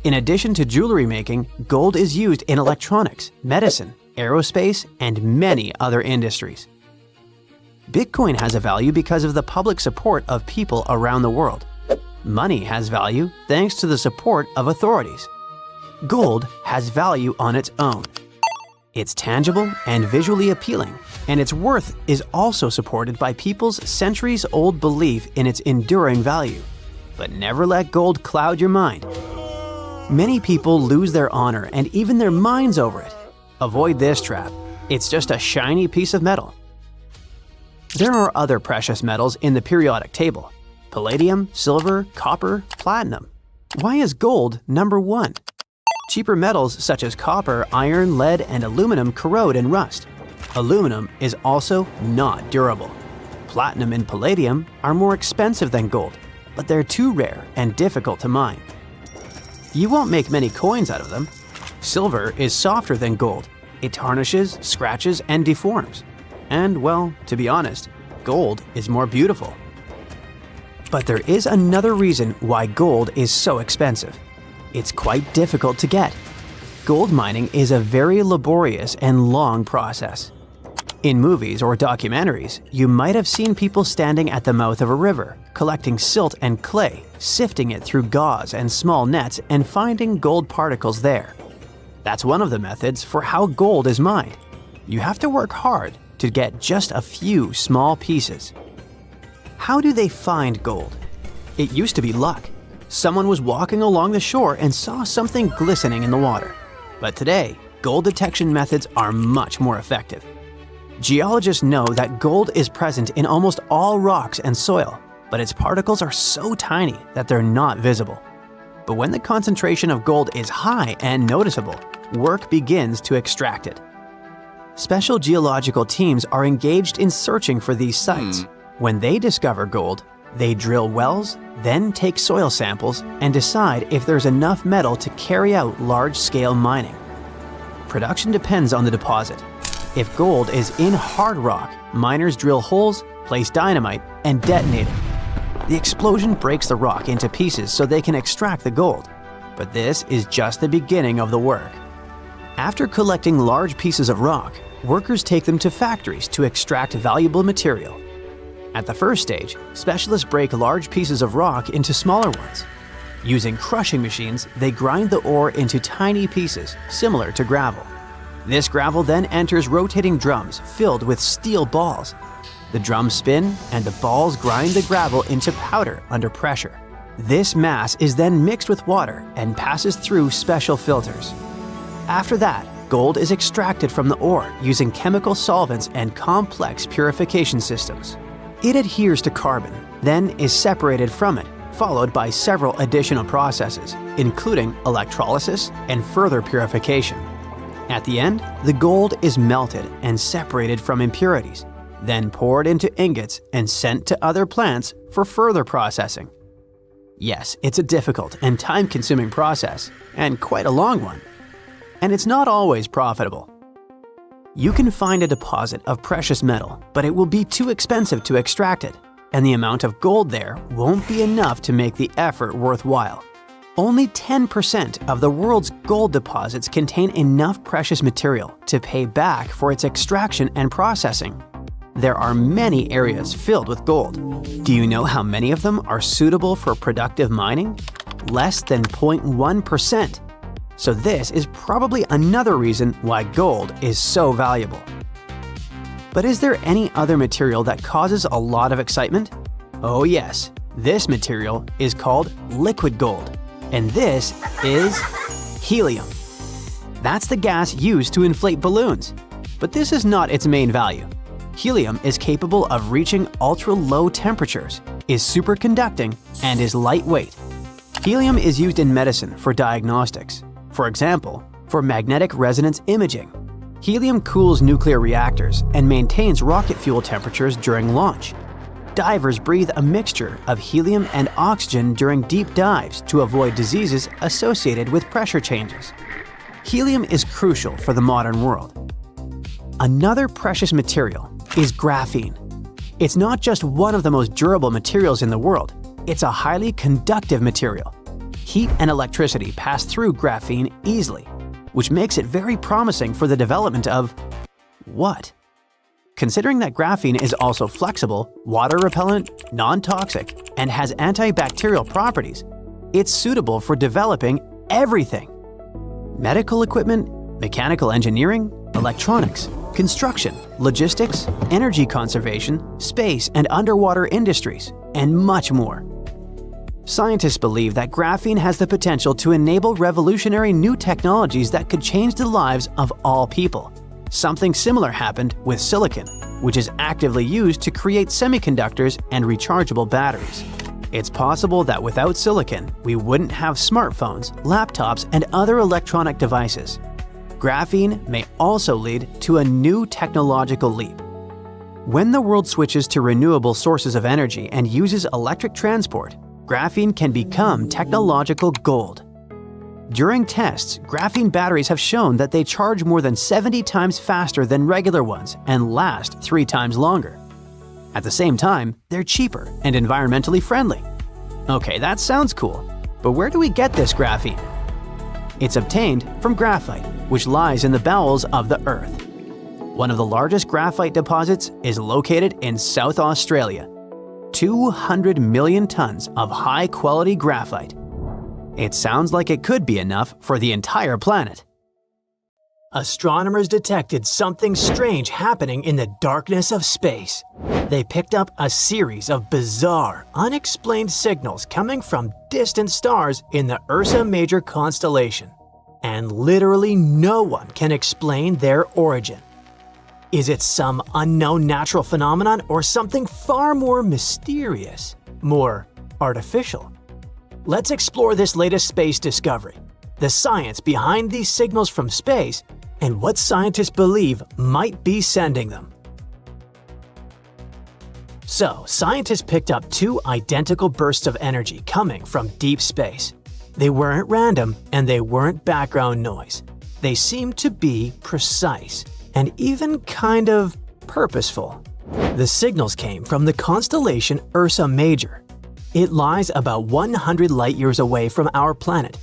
In addition to jewelry making, gold is used in electronics, medicine, aerospace, and many other industries. Bitcoin has a value because of the public support of people around the world. Money has value thanks to the support of authorities. Gold has value on its own. It's tangible and visually appealing, and its worth is also supported by people's centuries-old belief in its enduring value. But never let gold cloud your mind. Many people lose their honor and even their minds over it. Avoid this trap. It's just a shiny piece of metal. There are other precious metals in the periodic table: palladium, silver, copper, platinum. Why is gold number 1? Cheaper metals such as copper, iron, lead, and aluminum corrode and rust. Aluminum is also not durable. Platinum and palladium are more expensive than gold, but they're too rare and difficult to mine. You won't make many coins out of them. Silver is softer than gold. It tarnishes, scratches, and deforms. And, well, to be honest, gold is more beautiful. But there is another reason why gold is so expensive. It's quite difficult to get. Gold mining is a very laborious and long process. In movies or documentaries, you might have seen people standing at the mouth of a river, collecting silt and clay, sifting it through gauze and small nets, and finding gold particles there. That's one of the methods for how gold is mined. You have to work hard to get just a few small pieces. How do they find gold? It used to be luck. Someone was walking along the shore and saw something glistening in the water. But today, gold detection methods are much more effective. Geologists know that gold is present in almost all rocks and soil, but its particles are so tiny that they're not visible. But when the concentration of gold is high and noticeable, work begins to extract it. Special geological teams are engaged in searching for these sites. When they discover gold, they drill wells, then take soil samples and decide if there's enough metal to carry out large-scale mining. Production depends on the deposit. If gold is in hard rock, miners drill holes, place dynamite, and detonate it. The explosion breaks the rock into pieces so they can extract the gold. But this is just the beginning of the work. After collecting large pieces of rock, workers take them to factories to extract valuable material. At the first stage, specialists break large pieces of rock into smaller ones. Using crushing machines, they grind the ore into tiny pieces, similar to gravel. This gravel then enters rotating drums filled with steel balls. The drums spin, and the balls grind the gravel into powder under pressure. This mass is then mixed with water and passes through special filters. After that, gold is extracted from the ore using chemical solvents and complex purification systems. It adheres to carbon, then is separated from it, followed by several additional processes, including electrolysis and further purification. At the end, the gold is melted and separated from impurities. then poured into ingots and sent to other plants for further processing. Yes, it's a difficult and time-consuming process, and quite a long one. And it's not always profitable. You can find a deposit of precious metal, but it will be too expensive to extract it, and the amount of gold there won't be enough to make the effort worthwhile. Only 10% of the world's gold deposits contain enough precious material to pay back for its extraction and processing. There are many areas filled with gold. Do you know how many of them are suitable for productive mining? Less than 0.1%. So this is probably another reason why gold is so valuable. But is there any other material that causes a lot of excitement? Oh yes, this material is called liquid gold, and this is helium. That's the gas used to inflate balloons, but this is not its main value. Helium is capable of reaching ultra-low temperatures, is superconducting, and is lightweight. Helium is used in medicine for diagnostics. For example, for magnetic resonance imaging. Helium cools nuclear reactors and maintains rocket fuel temperatures during launch. Divers breathe a mixture of helium and oxygen during deep dives to avoid diseases associated with pressure changes. Helium is crucial for the modern world. Another precious material is graphene. It's not just one of the most durable materials in the world, it's a highly conductive material. Heat and electricity pass through graphene easily, which makes it very promising for the development of what? Considering that graphene is also flexible, water repellent, non-toxic, and has antibacterial properties, it's suitable for developing everything. Medical equipment, mechanical engineering, electronics, construction, logistics, energy conservation, space and underwater industries, and much more. Scientists believe that graphene has the potential to enable revolutionary new technologies that could change the lives of all people. Something similar happened with silicon, which is actively used to create semiconductors and rechargeable batteries. It's possible that without silicon, we wouldn't have smartphones, laptops, and other electronic devices. Graphene may also lead to a new technological leap. When the world switches to renewable sources of energy and uses electric transport, graphene can become technological gold. During tests, graphene batteries have shown that they charge more than 70 times faster than regular ones and last 3 times longer. At the same time, they're cheaper and environmentally friendly. Okay, that sounds cool, but where do we get this graphene? It's obtained from graphite, which lies in the bowels of the Earth. One of the largest graphite deposits is located in South Australia. 200 million tons of high-quality graphite. It sounds like it could be enough for the entire planet. Astronomers detected something strange happening in the darkness of space. They picked up a series of bizarre, unexplained signals coming from distant stars in the Ursa Major constellation. And literally no one can explain their origin. Is it some unknown natural phenomenon or something far more mysterious, more artificial? Let's explore this latest space discovery, the science behind these signals from space, and what scientists believe might be sending them. So, scientists picked up 2 identical bursts of energy coming from deep space. They weren't random and they weren't background noise. They seemed to be precise and even kind of purposeful. The signals came from the constellation Ursa Major. It lies about 100 light-years away from our planet.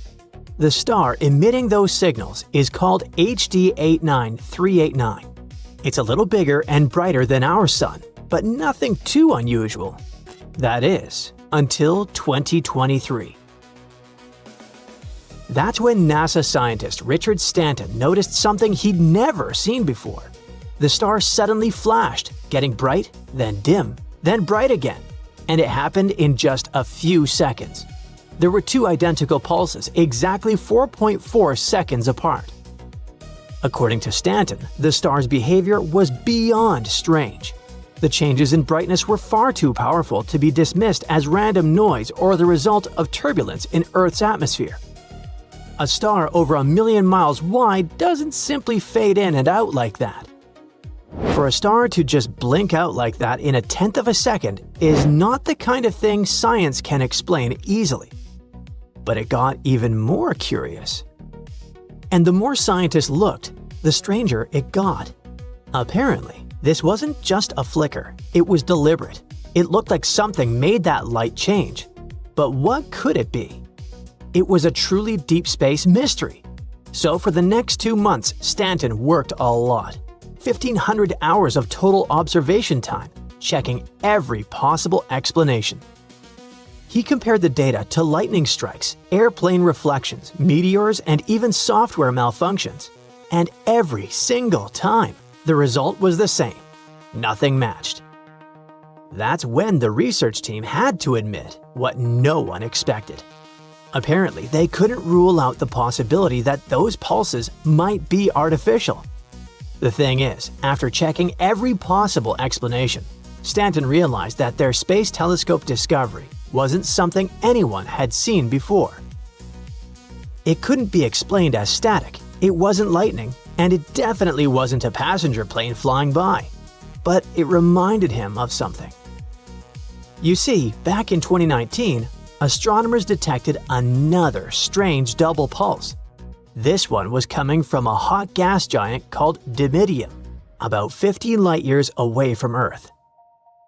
The star emitting those signals is called HD 89389. It's a little bigger and brighter than our Sun, but nothing too unusual. That is, until 2023. That's when NASA scientist Richard Stanton noticed something he'd never seen before. The star suddenly flashed, getting bright, then dim, then bright again, and it happened in just a few seconds. There were 2 identical pulses, exactly 4.4 seconds apart. According to Stanton, the star's behavior was beyond strange. The changes in brightness were far too powerful to be dismissed as random noise or the result of turbulence in Earth's atmosphere. A star over 1 million miles wide doesn't simply fade in and out like that. For a star to just blink out like that in a tenth of a second is not the kind of thing science can explain easily. But it got even more curious. And the more scientists looked, the stranger it got. Apparently, this wasn't just a flicker, it was deliberate. It looked like something made that light change. But what could it be? It was a truly deep space mystery. So for the next 2 months, Stanton worked a lot. 1,500 hours of total observation time, checking every possible explanation. He compared the data to lightning strikes, airplane reflections, meteors, and even software malfunctions. And every single time, the result was the same. Nothing matched. That's when the research team had to admit what no one expected. Apparently, they couldn't rule out the possibility that those pulses might be artificial. The thing is, after checking every possible explanation, Stanton realized that their space telescope discovery wasn't something anyone had seen before. It couldn't be explained as static, it wasn't lightning, and it definitely wasn't a passenger plane flying by. But it reminded him of something. You see, back in 2019, astronomers detected another strange double pulse. This one was coming from a hot gas giant called Dimidium, about 50 light-years away from Earth.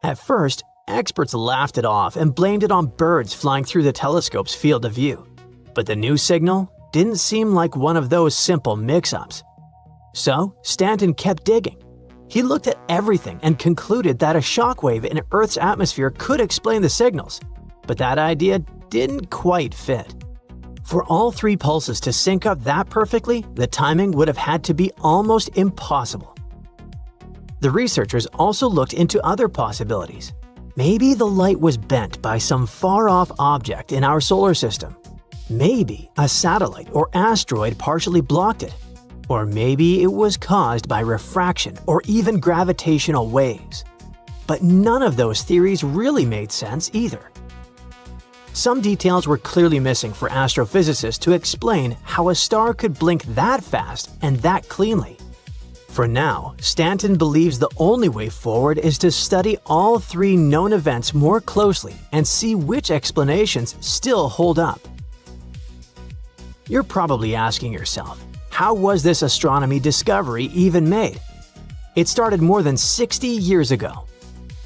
At first, experts laughed it off and blamed it on birds flying through the telescope's field of view. But the new signal didn't seem like one of those simple mix-ups. So, Stanton kept digging. He looked at everything and concluded that a shockwave in Earth's atmosphere could explain the signals. But that idea didn't quite fit. For all 3 pulses to sync up that perfectly, the timing would have had to be almost impossible. The researchers also looked into other possibilities. Maybe the light was bent by some far-off object in our solar system. Maybe a satellite or asteroid partially blocked it. Or maybe it was caused by refraction or even gravitational waves. But none of those theories really made sense either. Some details were clearly missing for astrophysicists to explain how a star could blink that fast and that cleanly. For now, Stanton believes the only way forward is to study all 3 known events more closely and see which explanations still hold up. You're probably asking yourself, how was this astronomy discovery even made? It started more than 60 years ago.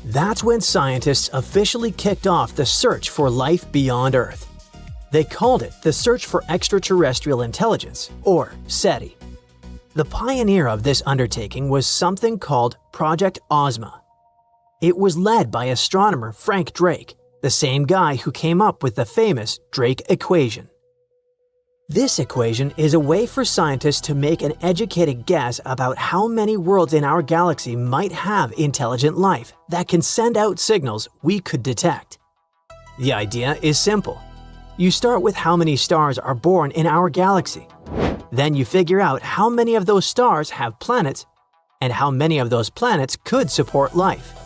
That's when scientists officially kicked off the search for life beyond Earth. They called it the Search for Extraterrestrial Intelligence, or SETI. The pioneer of this undertaking was something called Project Ozma. It was led by astronomer Frank Drake, the same guy who came up with the famous Drake equation. This equation is a way for scientists to make an educated guess about how many worlds in our galaxy might have intelligent life that can send out signals we could detect. The idea is simple. You start with how many stars are born in our galaxy. Then you figure out how many of those stars have planets and how many of those planets could support life.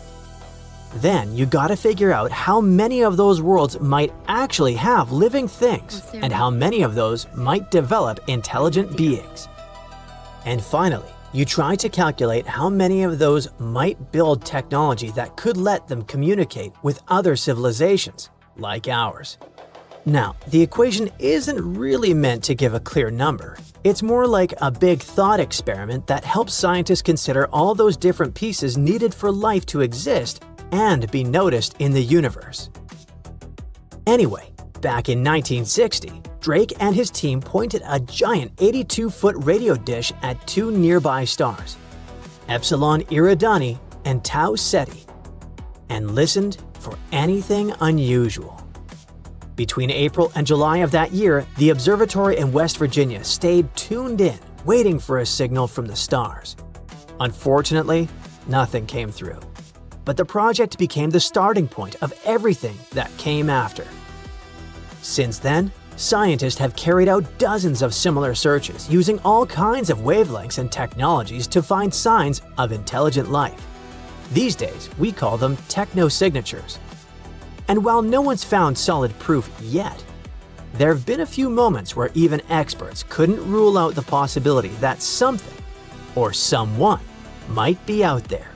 Then you gotta figure out how many of those worlds might actually have living things and how many of those might develop intelligent beings. And finally, you try to calculate how many of those might build technology that could let them communicate with other civilizations, like ours. Now, the equation isn't really meant to give a clear number. It's more like a big thought experiment that helps scientists consider all those different pieces needed for life to exist and be noticed in the universe. Anyway, back in 1960, Drake and his team pointed a giant 82-foot radio dish at 2 nearby stars, Epsilon Eridani and Tau Ceti, and listened for anything unusual. Between April and July of that year, the observatory in West Virginia stayed tuned in, waiting for a signal from the stars. Unfortunately, nothing came through. But the project became the starting point of everything that came after. Since then, scientists have carried out dozens of similar searches using all kinds of wavelengths and technologies to find signs of intelligent life. These days, we call them technosignatures. And while no one's found solid proof yet, there have been a few moments where even experts couldn't rule out the possibility that something, or someone, might be out there.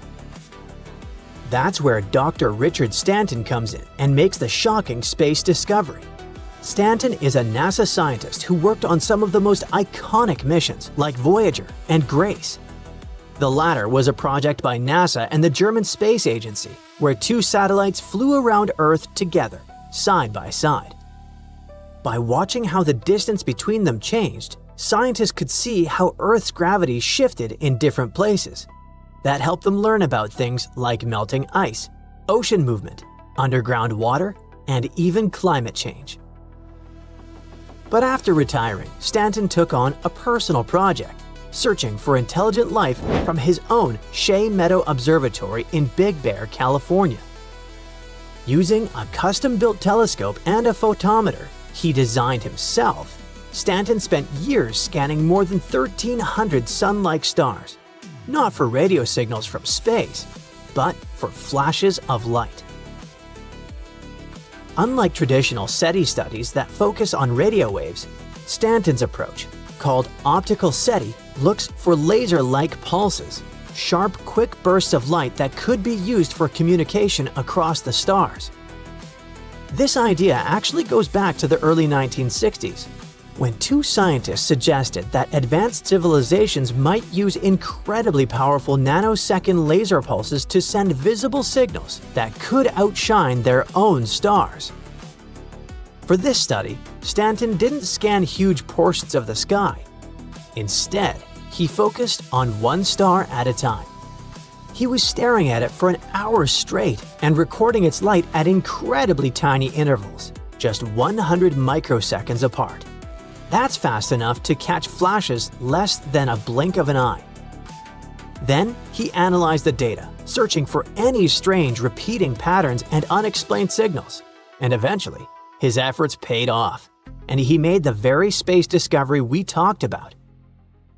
That's where Dr. Richard Stanton comes in and makes the shocking space discovery. Stanton is a NASA scientist who worked on some of the most iconic missions like Voyager and Grace. The latter was a project by NASA and the German Space Agency, where two satellites flew around Earth together, side by side. By watching how the distance between them changed, scientists could see how Earth's gravity shifted in different places. That helped them learn about things like melting ice, ocean movement, underground water, and even climate change. But after retiring, Stanton took on a personal project, searching for intelligent life from his own Shea Meadow Observatory in Big Bear, California. Using a custom-built telescope and a photometer he designed himself, Stanton spent years scanning more than 1,300 sun-like stars, not for radio signals from space, but for flashes of light. Unlike traditional SETI studies that focus on radio waves, Stanton's approach, called optical SETI, looks for laser-like pulses, sharp, quick bursts of light that could be used for communication across the stars. This idea actually goes back to the early 1960s, when two scientists suggested that advanced civilizations might use incredibly powerful nanosecond laser pulses to send visible signals that could outshine their own stars. For this study, Stanton didn't scan huge portions of the sky. Instead, he focused on one star at a time. He was staring at it for an hour straight and recording its light at incredibly tiny intervals, just 100 microseconds apart. That's fast enough to catch flashes less than a blink of an eye. Then he analyzed the data, searching for any strange repeating patterns and unexplained signals. And eventually, his efforts paid off, and he made the very space discovery we talked about.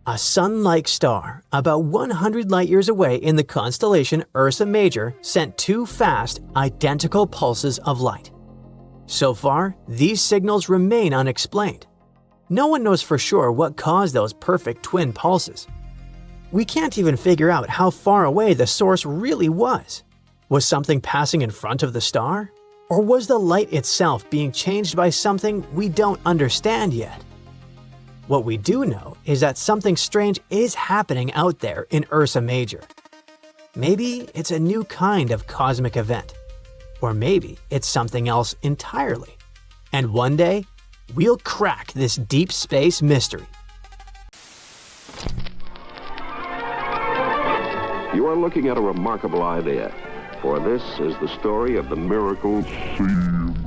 A sun-like star about 100 light-years away in the constellation Ursa Major sent two fast, identical pulses of light. So far, these signals remain unexplained. No one knows for sure what caused those perfect twin pulses. We can't even figure out how far away the source really was. Was something passing in front of the star? Or was the light itself being changed by something we don't understand yet? What we do know is that something strange is happening out there in Ursa Major. Maybe it's a new kind of cosmic event. Or maybe it's something else entirely. And one day, we'll crack this deep space mystery. You are looking at a remarkable idea, for this is the story of the miracle sea.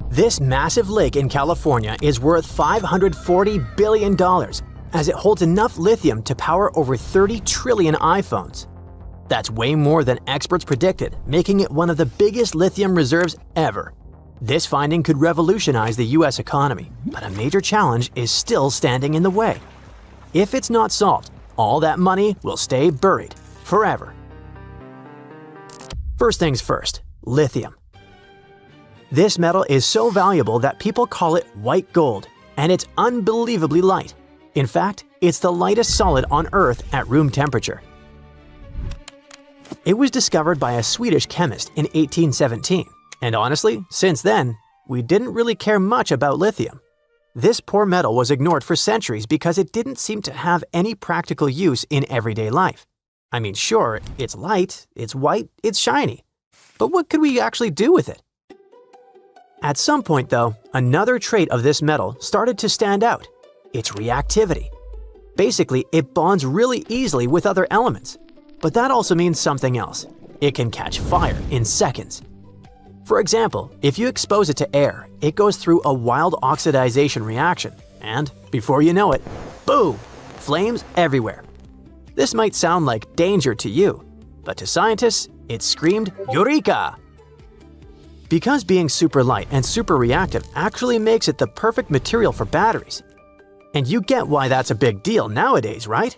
This massive lake in California is worth $540 billion, as it holds enough lithium to power over 30 trillion iPhones. That's way more than experts predicted, making it one of the biggest lithium reserves ever. This finding could revolutionize the US economy, but a major challenge is still standing in the way. If it's not solved, all that money will stay buried forever. First things first, lithium. This metal is so valuable that people call it white gold, and it's unbelievably light. In fact, it's the lightest solid on Earth at room temperature. It was discovered by a Swedish chemist in 1817, and honestly, since then, we didn't really care much about lithium. This poor metal was ignored for centuries because it didn't seem to have any practical use in everyday life. I mean, sure, it's light, it's white, it's shiny. But what could we actually do with it? At some point, though, another trait of this metal started to stand out: its reactivity. Basically, it bonds really easily with other elements. But that also means something else. It can catch fire in seconds. For example, if you expose it to air, it goes through a wild oxidization reaction, and before you know it, boom! Flames everywhere. This might sound like danger to you, but to scientists, it screamed Eureka! Because being super light and super reactive actually makes it the perfect material for batteries. And you get why that's a big deal nowadays, right?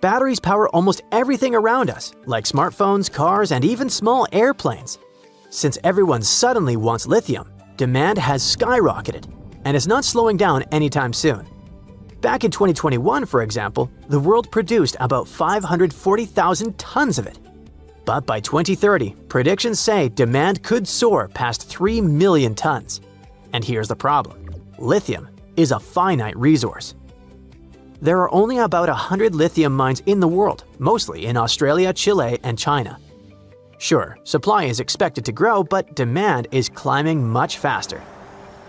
Batteries power almost everything around us, like smartphones, cars, and even small airplanes. Since everyone suddenly wants lithium, demand has skyrocketed, and it's not slowing down anytime soon. Back in 2021, for example, the world produced about 540,000 tons of it. But by 2030, predictions say demand could soar past 3 million tons. And here's the problem. Lithium is a finite resource. There are only about 100 lithium mines in the world, mostly in Australia, Chile, and China. Sure, supply is expected to grow, but demand is climbing much faster.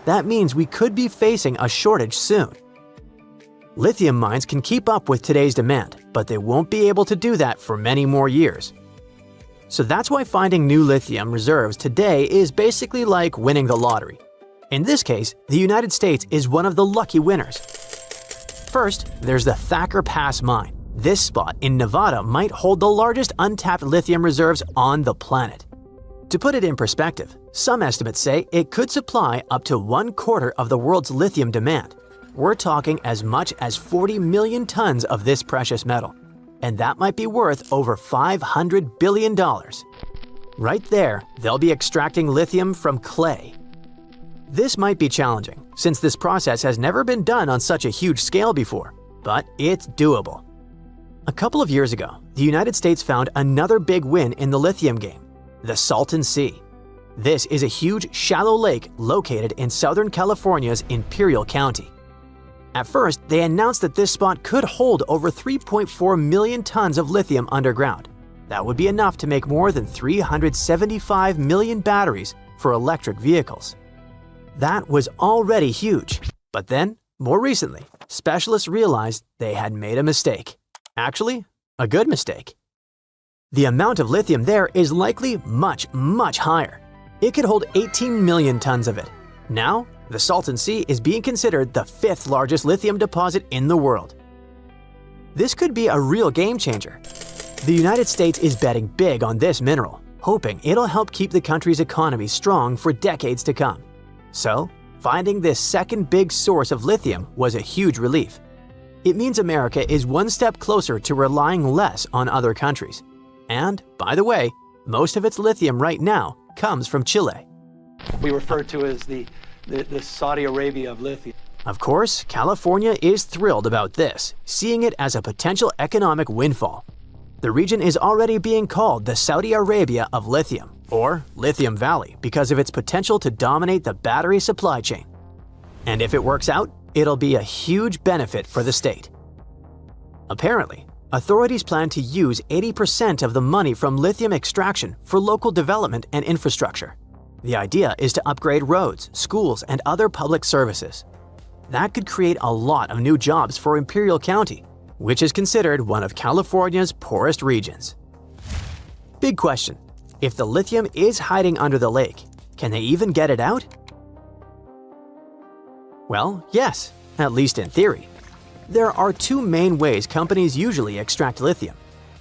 That means we could be facing a shortage soon. Lithium mines can keep up with today's demand, but they won't be able to do that for many more years. So that's why finding new lithium reserves today is basically like winning the lottery. In this case, the United States is one of the lucky winners. First, there's the Thacker Pass mine. This spot in Nevada might hold the largest untapped lithium reserves on the planet. To put it in perspective, some estimates say it could supply up to 1/4 of the world's lithium demand. We're talking as much as 40 million tons of this precious metal. And that might be worth over $500 billion. Right there, they'll be extracting lithium from clay. This might be challenging, since this process has never been done on such a huge scale before, but it's doable. A couple of years ago, the United States found another big win in the lithium game, the Salton Sea. This is a huge, shallow lake located in Southern California's Imperial County. At first, they announced that this spot could hold over 3.4 million tons of lithium underground. That would be enough to make more than 375 million batteries for electric vehicles. That was already huge. But then, more recently, specialists realized they had made a mistake. Actually, a good mistake. The amount of lithium there is likely much, much higher. It could hold 18 million tons of it. Now, the Salton Sea is being considered the 5th largest lithium deposit in the world. This could be a real game changer. The United States is betting big on this mineral, hoping it'll help keep the country's economy strong for decades to come. So, finding this second big source of lithium was a huge relief. It means America is one step closer to relying less on other countries. And, by the way, most of its lithium right now comes from Chile. We refer to as the Saudi Arabia of lithium. Of course, California is thrilled about this, seeing it as a potential economic windfall. The region is already being called the Saudi Arabia of lithium, or Lithium Valley, because of its potential to dominate the battery supply chain. And if it works out, it'll be a huge benefit for the state. Apparently, authorities plan to use 80% of the money from lithium extraction for local development and infrastructure. The idea is to upgrade roads, schools, and other public services. That could create a lot of new jobs for Imperial County, which is considered one of California's poorest regions. Big question: if the lithium is hiding under the lake, can they even get it out? Well, yes, at least in theory. There are two main ways companies usually extract lithium.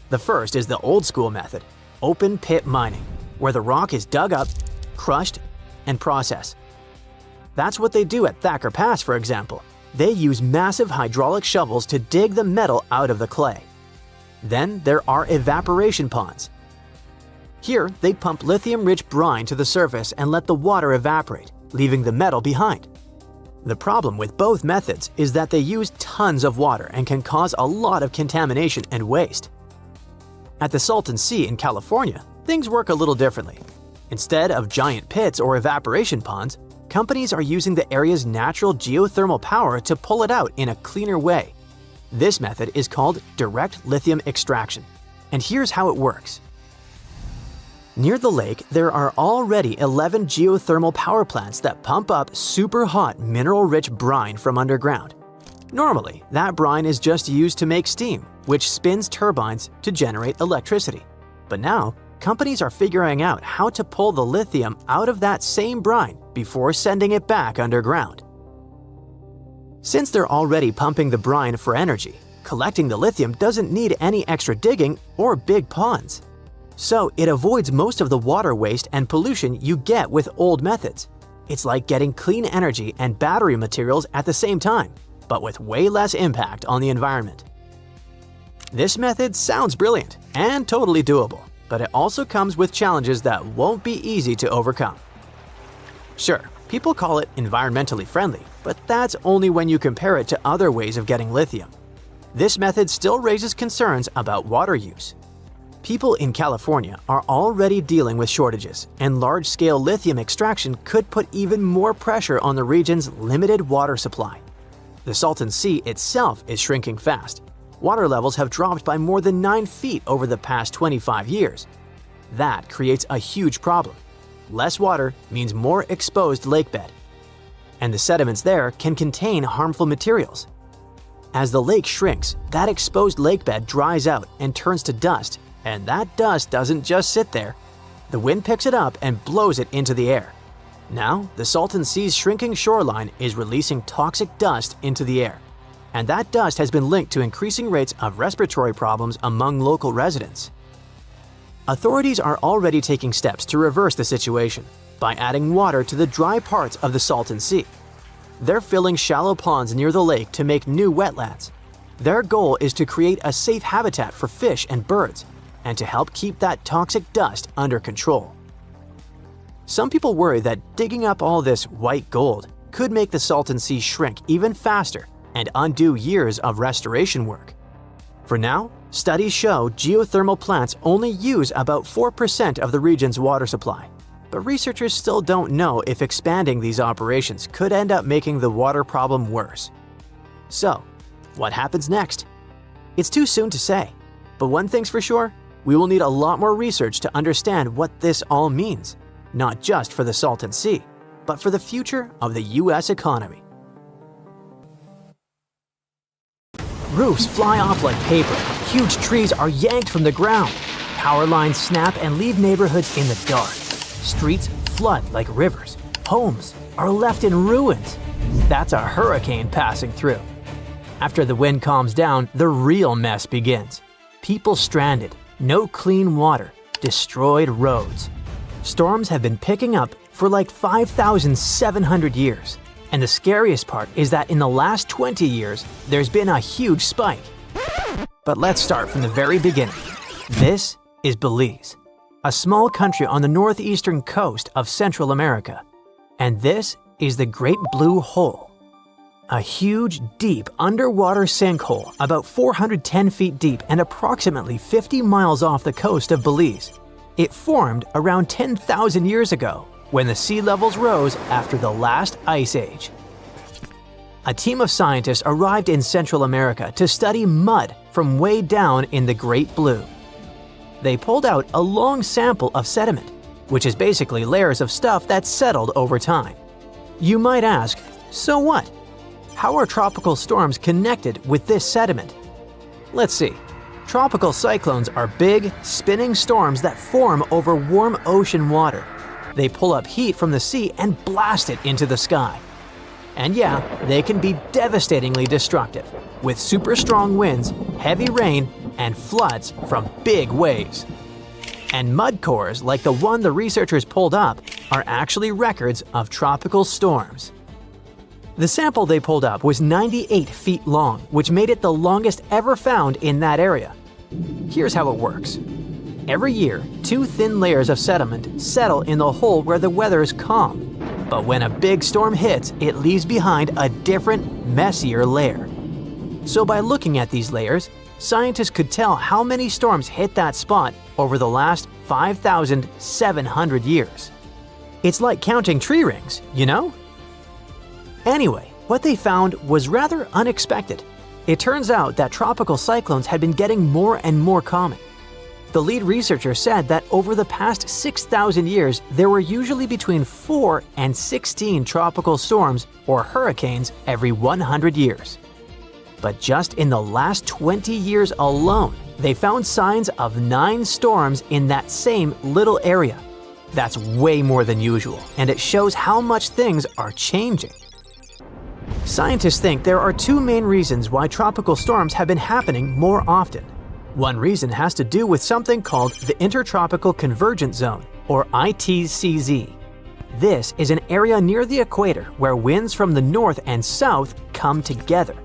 The first is the old-school method, open pit mining, where the rock is dug up, crushed, and processed. That's what they do at Thacker Pass, for example. They use massive hydraulic shovels to dig the metal out of the clay. Then there are evaporation ponds. Here, they pump lithium-rich brine to the surface and let the water evaporate, leaving the metal behind. The problem with both methods is that they use tons of water and can cause a lot of contamination and waste. At the Salton Sea in California, things work a little differently. Instead of giant pits or evaporation ponds, companies are using the area's natural geothermal power to pull it out in a cleaner way. This method is called direct lithium extraction. And here's how it works. Near the lake, there are already 11 geothermal power plants that pump up super hot mineral-rich brine from underground. Normally, that brine is just used to make steam, which spins turbines to generate electricity. But now, companies are figuring out how to pull the lithium out of that same brine before sending it back underground. Since they're already pumping the brine for energy, collecting the lithium doesn't need any extra digging or big ponds. So it avoids most of the water waste and pollution you get with old methods. It's like getting clean energy and battery materials at the same time, but with way less impact on the environment. This method sounds brilliant and totally doable, but it also comes with challenges that won't be easy to overcome. Sure, People call it environmentally friendly, but that's only when you compare it to other ways of getting lithium. This method still raises concerns about water use. People in California are already dealing with shortages, and large-scale lithium extraction could put even more pressure on the region's limited water supply. The Salton Sea itself is shrinking fast. Water levels have dropped by more than 9 feet over the past 25 years. That creates a huge problem. Less water means more exposed lakebed. And the sediments there can contain harmful materials. As the lake shrinks, that exposed lakebed dries out and turns to dust, and that dust doesn't just sit there. The wind picks it up and blows it into the air. Now, the Salton Sea's shrinking shoreline is releasing toxic dust into the air, and that dust has been linked to increasing rates of respiratory problems among local residents. Authorities are already taking steps to reverse the situation by adding water to the dry parts of the Salton Sea. They're filling shallow ponds near the lake to make new wetlands. Their goal is to create a safe habitat for fish and birds, and to help keep that toxic dust under control. Some people worry that digging up all this white gold could make the Salton Sea shrink even faster and undo years of restoration work. For now, studies show geothermal plants only use about 4% of the region's water supply, but researchers still don't know if expanding these operations could end up making the water problem worse. So, what happens next? It's too soon to say, but one thing's for sure, we will need a lot more research to understand what this all means, not just for the Salton Sea, but for the future of the US economy. Roofs fly off like paper, huge trees are yanked from the ground, power lines snap and leave neighborhoods in the dark, streets flood like rivers, homes are left in ruins. That's a hurricane passing through. After the wind calms down, the real mess begins. People stranded, no clean water, destroyed roads. Storms have been picking up for like 5,700 years. And the scariest part is that in the last 20 years, there's been a huge spike. But let's start from the very beginning. This is Belize, a small country on the northeastern coast of Central America. And this is the Great Blue Hole, a huge, deep underwater sinkhole about 410 feet deep and approximately 50 miles off the coast of Belize. It formed around 10,000 years ago, when the sea levels rose after the last ice age. A team of scientists arrived in Central America to study mud from way down in the Great Blue. They pulled out a long sample of sediment, which is basically layers of stuff that's settled over time. You might ask, so what? How are tropical storms connected with this sediment? Let's see. Tropical cyclones are big, spinning storms that form over warm ocean water. They pull up heat from the sea and blast it into the sky. And yeah, they can be devastatingly destructive, with super strong winds, heavy rain, and floods from big waves. And mud cores like the one the researchers pulled up are actually records of tropical storms. The sample they pulled up was 98 feet long, which made it the longest ever found in that area. Here's how it works. Every year, 2 thin layers of sediment settle in the hole where the weather is calm. But when a big storm hits, it leaves behind a different, messier layer. So by looking at these layers, scientists could tell how many storms hit that spot over the last 5,700 years. It's like counting tree rings, you know? Anyway, what they found was rather unexpected. It turns out that tropical cyclones had been getting more and more common. The lead researcher said that over the past 6,000 years, there were usually between 4 and 16 tropical storms or hurricanes every 100 years. But just in the last 20 years alone, they found signs of 9 storms in that same little area. That's way more than usual, and it shows how much things are changing. Scientists think there are 2 main reasons why tropical storms have been happening more often. One reason has to do with something called the Intertropical Convergence Zone, or ITCZ. This is an area near the equator where winds from the north and south come together.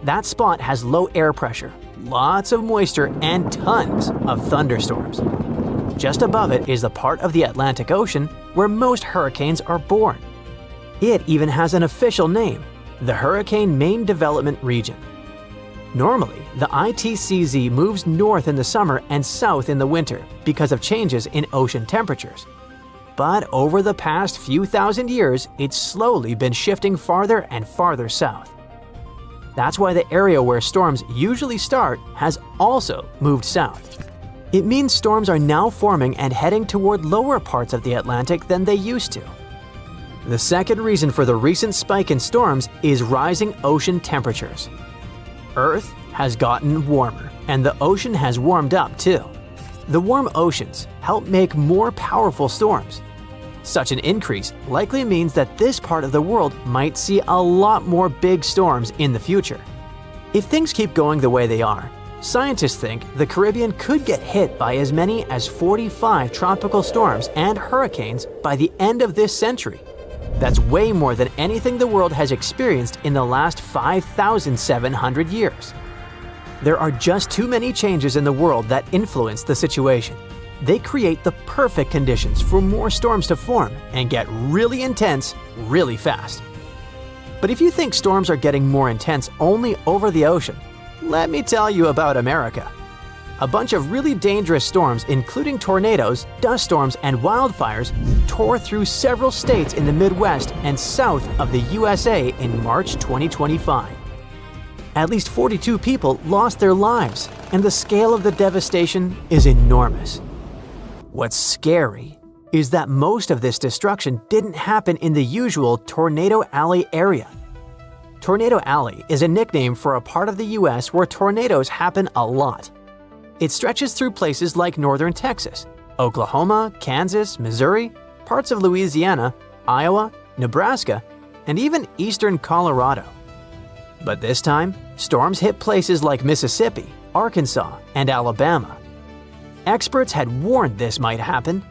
That spot has low air pressure, lots of moisture, and tons of thunderstorms. Just above it is the part of the Atlantic Ocean where most hurricanes are born. It even has an official name, the Hurricane Main Development Region. Normally, the ITCZ moves north in the summer and south in the winter because of changes in ocean temperatures. But over the past few thousand years, it's slowly been shifting farther and farther south. That's why the area where storms usually start has also moved south. It means storms are now forming and heading toward lower parts of the Atlantic than they used to. The second reason for the recent spike in storms is rising ocean temperatures. Earth has gotten warmer, and the ocean has warmed up too. The warm oceans help make more powerful storms. Such an increase likely means that this part of the world might see a lot more big storms in the future. If things keep going the way they are, scientists think the Caribbean could get hit by as many as 45 tropical storms and hurricanes by the end of this century. That's way more than anything the world has experienced in the last 5,700 years. There are just too many changes in the world that influence the situation. They create the perfect conditions for more storms to form and get really intense really fast. But if you think storms are getting more intense only over the ocean, let me tell you about America. A bunch of really dangerous storms, including tornadoes, dust storms, and wildfires, tore through several states in the Midwest and south of the USA in March 2025. At least 42 people lost their lives, and the scale of the devastation is enormous. What's scary is that most of this destruction didn't happen in the usual Tornado Alley area. Tornado Alley is a nickname for a part of the US where tornadoes happen a lot. It stretches through places like northern Texas, Oklahoma, Kansas, Missouri, parts of Louisiana, Iowa, Nebraska, and even eastern Colorado. But this time, storms hit places like Mississippi, Arkansas, and Alabama. Experts had warned this might happen.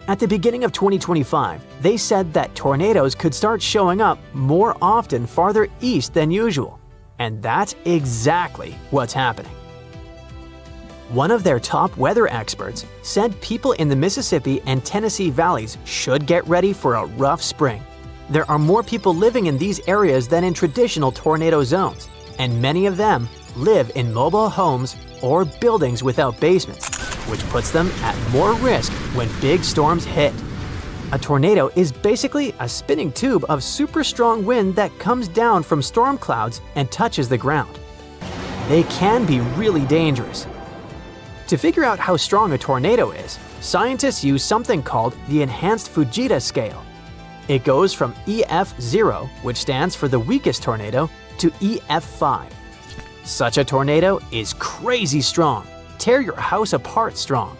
At the beginning of 2025, they said that tornadoes could start showing up more often farther east than usual, and that's exactly what's happening. One of their top weather experts said people in the Mississippi and Tennessee valleys should get ready for a rough spring. There are more people living in these areas than in traditional tornado zones, and many of them live in mobile homes or buildings without basements, which puts them at more risk when big storms hit. A tornado is basically a spinning tube of super strong wind that comes down from storm clouds and touches the ground. They can be really dangerous. To figure out how strong a tornado is, scientists use something called the Enhanced Fujita Scale. It goes from EF0, which stands for the weakest tornado, to EF5. Such a tornado is crazy strong, tear your house apart strong.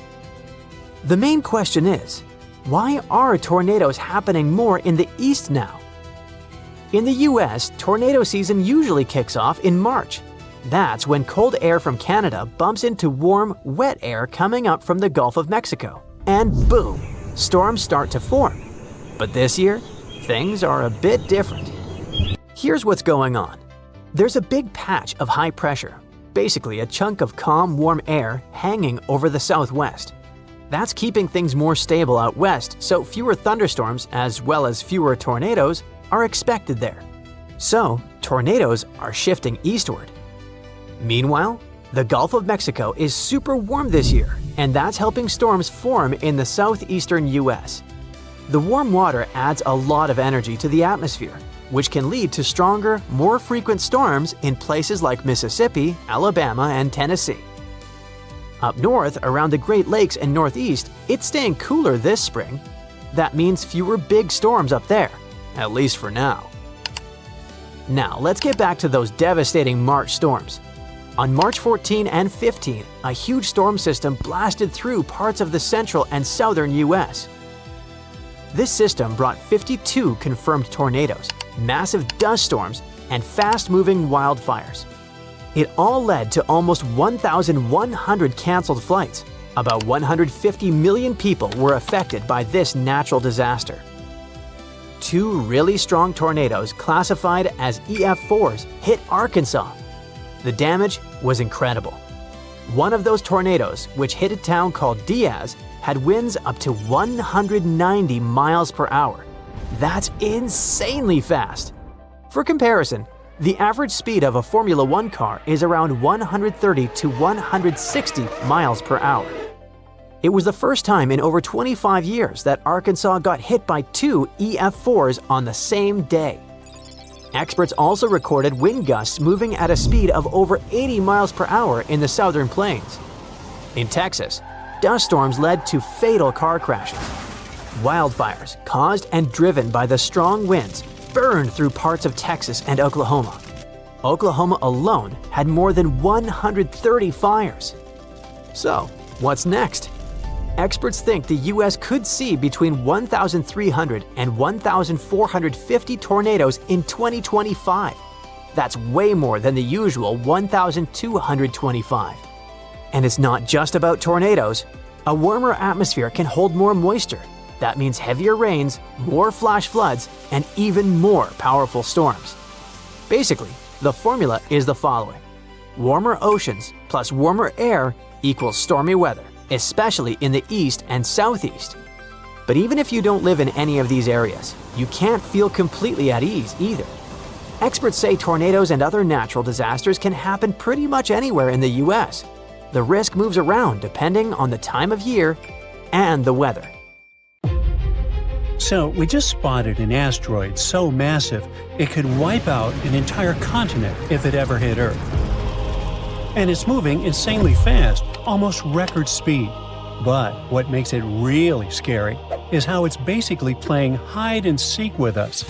The main question is, why are tornadoes happening more in the east now? In the US, tornado season usually kicks off in March. That's when cold air from Canada bumps into warm, wet air coming up from the Gulf of Mexico. And boom, storms start to form. But this year, things are a bit different. Here's what's going on. There's a big patch of high pressure, basically a chunk of calm, warm air hanging over the southwest. That's keeping things more stable out west, so fewer thunderstorms as well as fewer tornadoes are expected there. So, tornadoes are shifting eastward. Meanwhile, the Gulf of Mexico is super warm this year, and that's helping storms form in the southeastern US. The warm water adds a lot of energy to the atmosphere, which can lead to stronger, more frequent storms in places like Mississippi, Alabama, and Tennessee. Up north, around the Great Lakes and Northeast, it's staying cooler this spring. That means fewer big storms up there, at least for now. Now, let's get back to those devastating March storms. On March 14 and 15, a huge storm system blasted through parts of the central and southern US. This system brought 52 confirmed tornadoes, massive dust storms, and fast-moving wildfires. It all led to almost 1,100 canceled flights. About 150 million people were affected by this natural disaster. Two really strong tornadoes classified as EF4s hit Arkansas. The damage was incredible. One of those tornadoes, which hit a town called Diaz, had winds up to 190 miles per hour. That's insanely fast! For comparison, the average speed of a Formula One car is around 130 to 160 miles per hour. It was the first time in over 25 years that Arkansas got hit by 2 EF4s on the same day. Experts also recorded wind gusts moving at a speed of over 80 miles per hour in the southern plains. In Texas, dust storms led to fatal car crashes. Wildfires, caused and driven by the strong winds, burned through parts of Texas and Oklahoma. Oklahoma alone had more than 130 fires. So, what's next? Experts think the U.S. could see between 1,300 and 1,450 tornadoes in 2025. That's way more than the usual 1,225. And it's not just about tornadoes. A warmer atmosphere can hold more moisture. That means heavier rains, more flash floods, and even more powerful storms. Basically, the formula is the following. Warmer oceans plus warmer air equals stormy weather, especially in the east and southeast. But even if you don't live in any of these areas, you can't feel completely at ease either. Experts say tornadoes and other natural disasters can happen pretty much anywhere in the U.S. The risk moves around depending on the time of year and the weather. So, we just spotted an asteroid so massive it could wipe out an entire continent if it ever hit Earth. And it's moving insanely fast, almost record speed. But what makes it really scary is how it's basically playing hide and seek with us.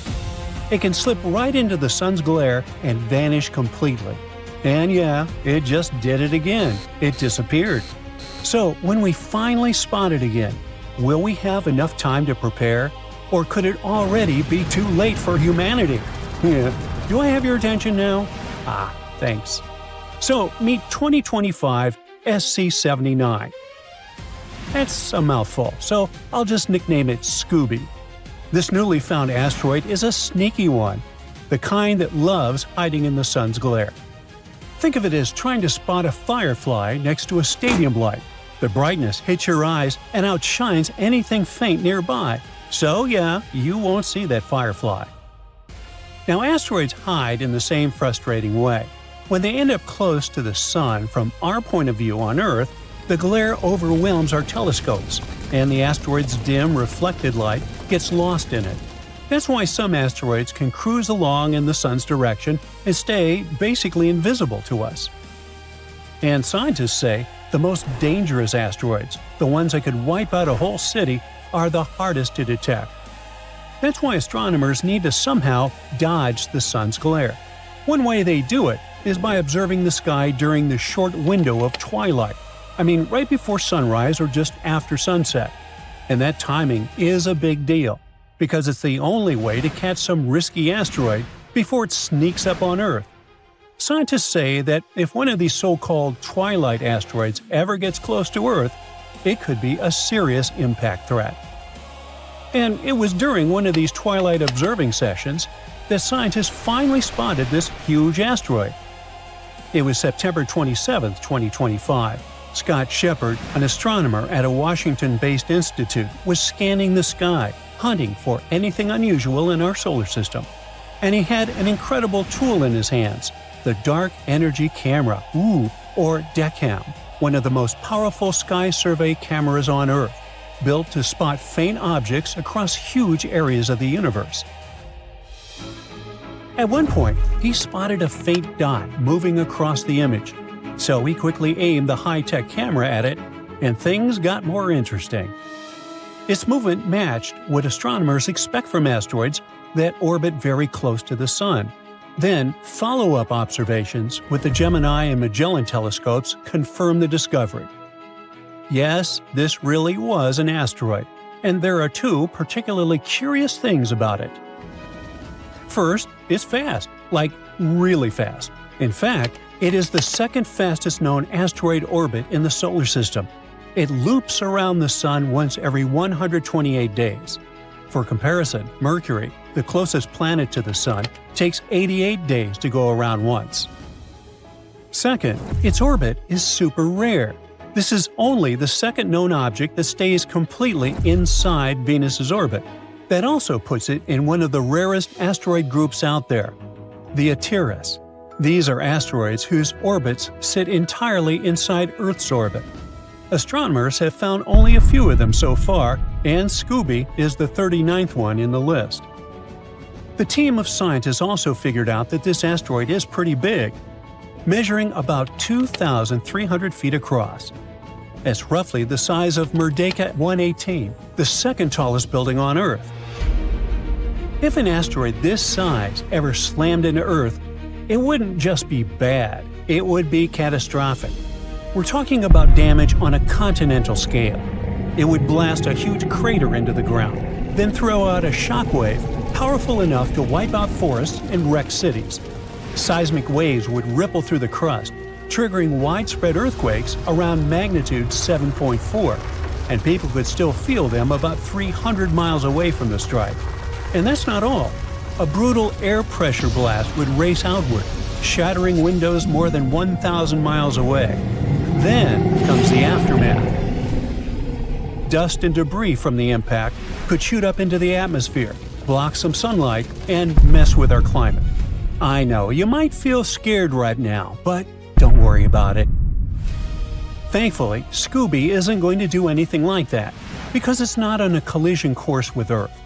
It can slip right into the sun's glare and vanish completely. And yeah, it just did it again. It disappeared. So, when we finally spot it again, will we have enough time to prepare? Or could it already be too late for humanity? Yeah. Do I have your attention now? Thanks. So, meet 2025 SC79. That's a mouthful, so I'll just nickname it Scooby. This newly found asteroid is a sneaky one, the kind that loves hiding in the sun's glare. Think of it as trying to spot a firefly next to a stadium light. The brightness hits your eyes and outshines anything faint nearby. So yeah, you won't see that firefly. Now asteroids hide in the same frustrating way. When they end up close to the sun from our point of view on Earth, the glare overwhelms our telescopes, and the asteroid's dim, reflected light gets lost in it. That's why some asteroids can cruise along in the sun's direction and stay basically invisible to us. And scientists say the most dangerous asteroids, the ones that could wipe out a whole city, are the hardest to detect. That's why astronomers need to somehow dodge the sun's glare. One way they do it is by observing the sky during the short window of twilight. I mean, right before sunrise or just after sunset. And that timing is a big deal, because it's the only way to catch some risky asteroid before it sneaks up on Earth. Scientists say that if one of these so-called Twilight asteroids ever gets close to Earth, it could be a serious impact threat. And it was during one of these Twilight observing sessions that scientists finally spotted this huge asteroid. It was September 27, 2025. Scott Shepard, an astronomer at a Washington-based institute, was scanning the sky, hunting for anything unusual in our solar system. And he had an incredible tool in his hands, the Dark Energy Camera, or DECAM, one of the most powerful sky survey cameras on Earth, built to spot faint objects across huge areas of the universe. At one point, he spotted a faint dot moving across the image, so he quickly aimed the high-tech camera at it, and things got more interesting. Its movement matched what astronomers expect from asteroids that orbit very close to the Sun. Then, follow-up observations with the Gemini and Magellan telescopes confirmed the discovery. Yes, this really was an asteroid, and there are two particularly curious things about it. First, it's fast, like really fast. In fact, it is the second fastest known asteroid orbit in the solar system. It loops around the Sun once every 128 days. For comparison, Mercury, the closest planet to the Sun, takes 88 days to go around once. Second, its orbit is super rare. This is only the second known object that stays completely inside Venus's orbit. That also puts it in one of the rarest asteroid groups out there, the Asteroids. These are asteroids whose orbits sit entirely inside Earth's orbit. Astronomers have found only a few of them so far, and Scooby is the 39th one in the list. The team of scientists also figured out that this asteroid is pretty big, measuring about 2,300 feet across. That's roughly the size of Merdeka 118, the second tallest building on Earth. If an asteroid this size ever slammed into Earth, it wouldn't just be bad, it would be catastrophic. We're talking about damage on a continental scale. It would blast a huge crater into the ground, then throw out a shockwave powerful enough to wipe out forests and wreck cities. Seismic waves would ripple through the crust, triggering widespread earthquakes around magnitude 7.4, and people could still feel them about 300 miles away from the strike. And that's not all. A brutal air pressure blast would race outward, shattering windows more than 1,000 miles away. Then comes the aftermath. Dust and debris from the impact could shoot up into the atmosphere, block some sunlight, and mess with our climate. I know, you might feel scared right now, but don't worry about it. Thankfully, Scooby isn't going to do anything like that, because it's not on a collision course with Earth.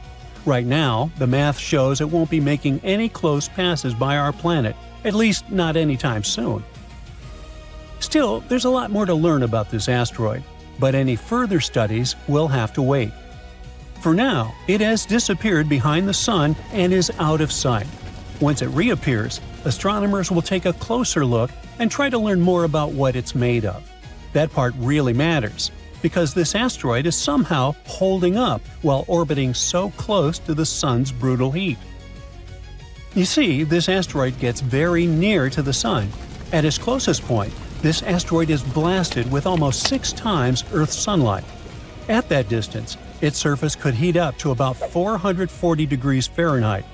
Right now, the math shows it won't be making any close passes by our planet, at least not anytime soon. Still, there's a lot more to learn about this asteroid, but any further studies will have to wait. For now, it has disappeared behind the Sun and is out of sight. Once it reappears, astronomers will take a closer look and try to learn more about what it's made of. That part really matters, because this asteroid is somehow holding up while orbiting so close to the Sun's brutal heat. You see, this asteroid gets very near to the Sun. At its closest point, this asteroid is blasted with almost 6 times Earth's sunlight. At that distance, its surface could heat up to about 440 degrees Fahrenheit.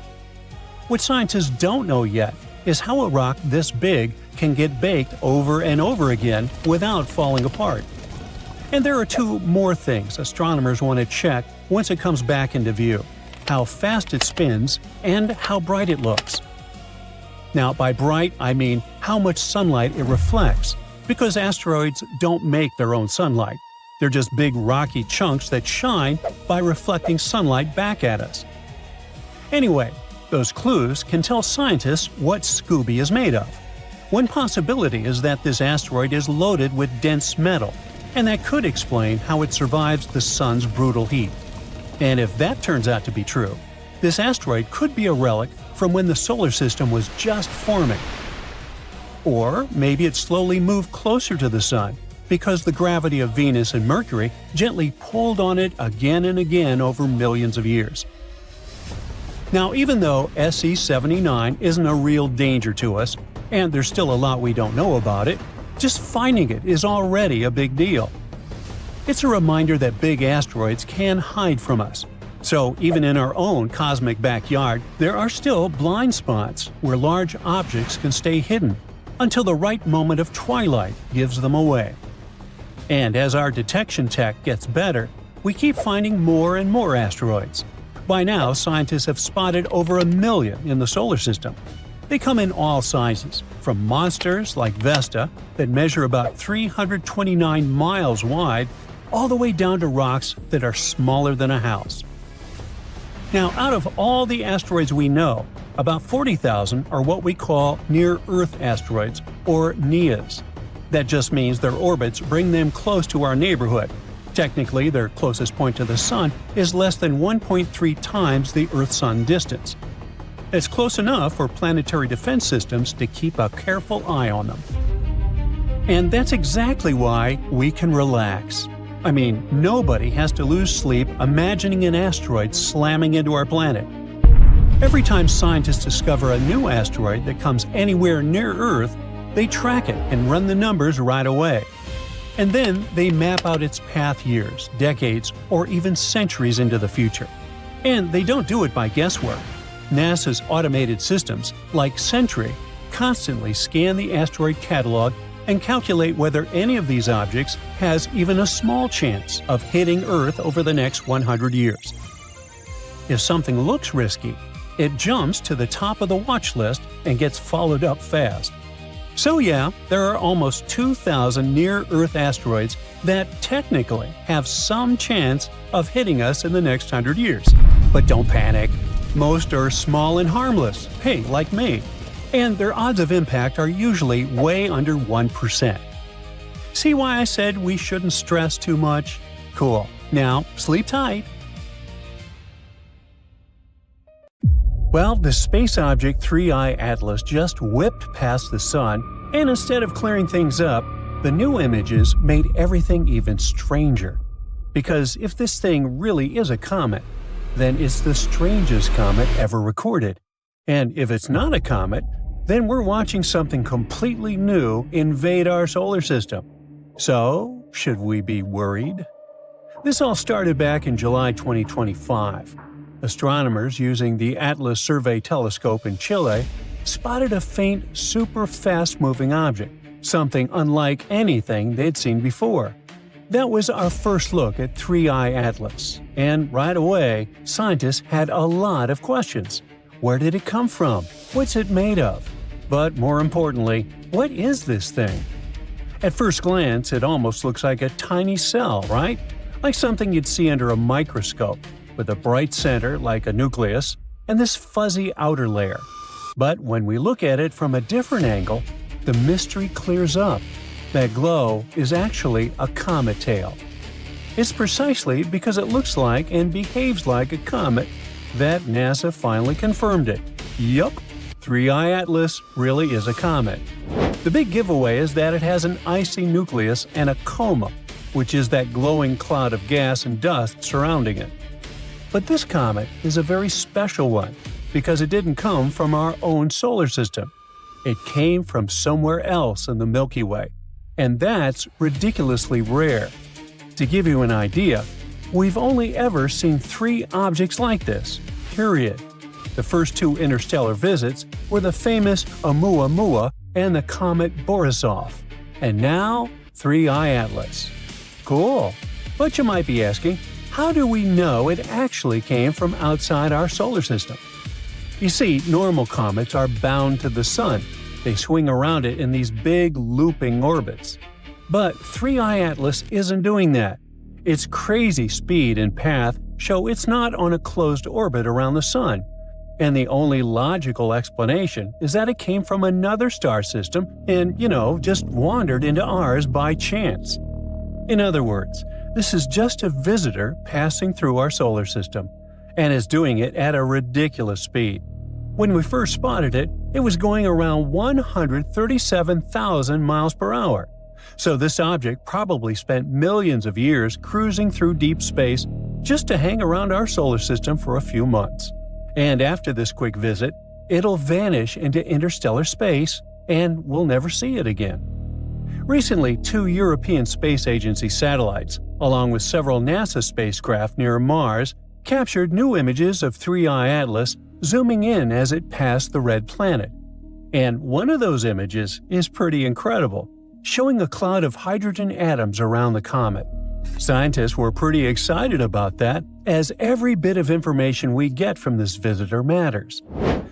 What scientists don't know yet is how a rock this big can get baked over and over again without falling apart. And there are 2 more things astronomers want to check once it comes back into view: how fast it spins and how bright it looks. Now, by bright, I mean how much sunlight it reflects, because asteroids don't make their own sunlight. They're just big rocky chunks that shine by reflecting sunlight back at us. Anyway, those clues can tell scientists what Scooby is made of. One possibility is that this asteroid is loaded with dense metal, and that could explain how it survives the Sun's brutal heat. And if that turns out to be true, this asteroid could be a relic from when the solar system was just forming. Or maybe it slowly moved closer to the Sun because the gravity of Venus and Mercury gently pulled on it again and again over millions of years. Now, even though SE79 isn't a real danger to us, and there's still a lot we don't know about it, just finding it is already a big deal. It's a reminder that big asteroids can hide from us. So even in our own cosmic backyard, there are still blind spots where large objects can stay hidden until the right moment of twilight gives them away. And as our detection tech gets better, we keep finding more and more asteroids. By now, scientists have spotted over 1 million in the solar system. They come in all sizes, from monsters like Vesta that measure about 329 miles wide, all the way down to rocks that are smaller than a house. Now, out of all the asteroids we know, about 40,000 are what we call near-Earth asteroids, or NEAs. That just means their orbits bring them close to our neighborhood. Technically, their closest point to the Sun is less than 1.3 times the Earth-Sun distance. It's close enough for planetary defense systems to keep a careful eye on them. And that's exactly why we can relax. I mean, nobody has to lose sleep imagining an asteroid slamming into our planet. Every time scientists discover a new asteroid that comes anywhere near Earth, they track it and run the numbers right away. And then they map out its path years, decades, or even centuries into the future. And they don't do it by guesswork. NASA's automated systems, like Sentry, constantly scan the asteroid catalog and calculate whether any of these objects has even a small chance of hitting Earth over the next 100 years. If something looks risky, it jumps to the top of the watch list and gets followed up fast. So yeah, there are almost 2,000 near-Earth asteroids that technically have some chance of hitting us in the next 100 years. But don't panic. Most are small and harmless, hey, like me. And their odds of impact are usually way under 1%. See why I said we shouldn't stress too much? Cool. Now, sleep tight. Well, the space object 3I Atlas just whipped past the Sun, and instead of clearing things up, the new images made everything even stranger. Because if this thing really is a comet, then it's the strangest comet ever recorded. And if it's not a comet, then we're watching something completely new invade our solar system. So, should we be worried? This all started back in July 2025. Astronomers using the Atlas Survey Telescope in Chile spotted a faint, super fast-moving object, something unlike anything they'd seen before. That was our first look at 3I Atlas, and right away, scientists had a lot of questions. Where did it come from? What's it made of? But more importantly, what is this thing? At first glance, it almost looks like a tiny cell, right? Like something you'd see under a microscope, with a bright center like a nucleus, and this fuzzy outer layer. But when we look at it from a different angle, the mystery clears up. That glow is actually a comet tail. It's precisely because it looks like and behaves like a comet that NASA finally confirmed it. Yup, 3I Atlas really is a comet. The big giveaway is that it has an icy nucleus and a coma, which is that glowing cloud of gas and dust surrounding it. But this comet is a very special one because it didn't come from our own solar system. It came from somewhere else in the Milky Way, and that's ridiculously rare. To give you an idea, we've only ever seen 3 objects like this, period. The first 2 interstellar visits were the famous Oumuamua and the comet Borisov, and now 3I Atlas. Cool. But you might be asking, how do we know it actually came from outside our solar system? You see, normal comets are bound to the Sun. They swing around it in these big looping orbits. But 3I Atlas isn't doing that. Its crazy speed and path show it's not on a closed orbit around the Sun. And the only logical explanation is that it came from another star system and, just wandered into ours by chance. In other words, this is just a visitor passing through our solar system, and is doing it at a ridiculous speed. When we first spotted it, it was going around 137,000 miles per hour. So this object probably spent millions of years cruising through deep space just to hang around our solar system for a few months. And after this quick visit, it'll vanish into interstellar space, and we'll never see it again. Recently, 2 European Space Agency satellites, along with several NASA spacecraft near Mars, captured new images of 3I Atlas zooming in as it passed the red planet. And one of those images is pretty incredible, showing a cloud of hydrogen atoms around the comet. Scientists were pretty excited about that, as every bit of information we get from this visitor matters.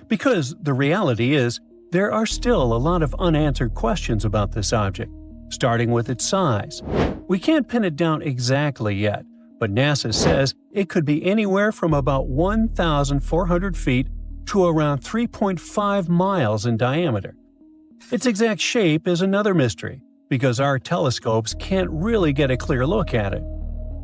Because the reality is, there are still a lot of unanswered questions about this object, starting with its size. We can't pin it down exactly yet, but NASA says it could be anywhere from about 1,400 feet to around 3.5 miles in diameter. Its exact shape is another mystery, because our telescopes can't really get a clear look at it.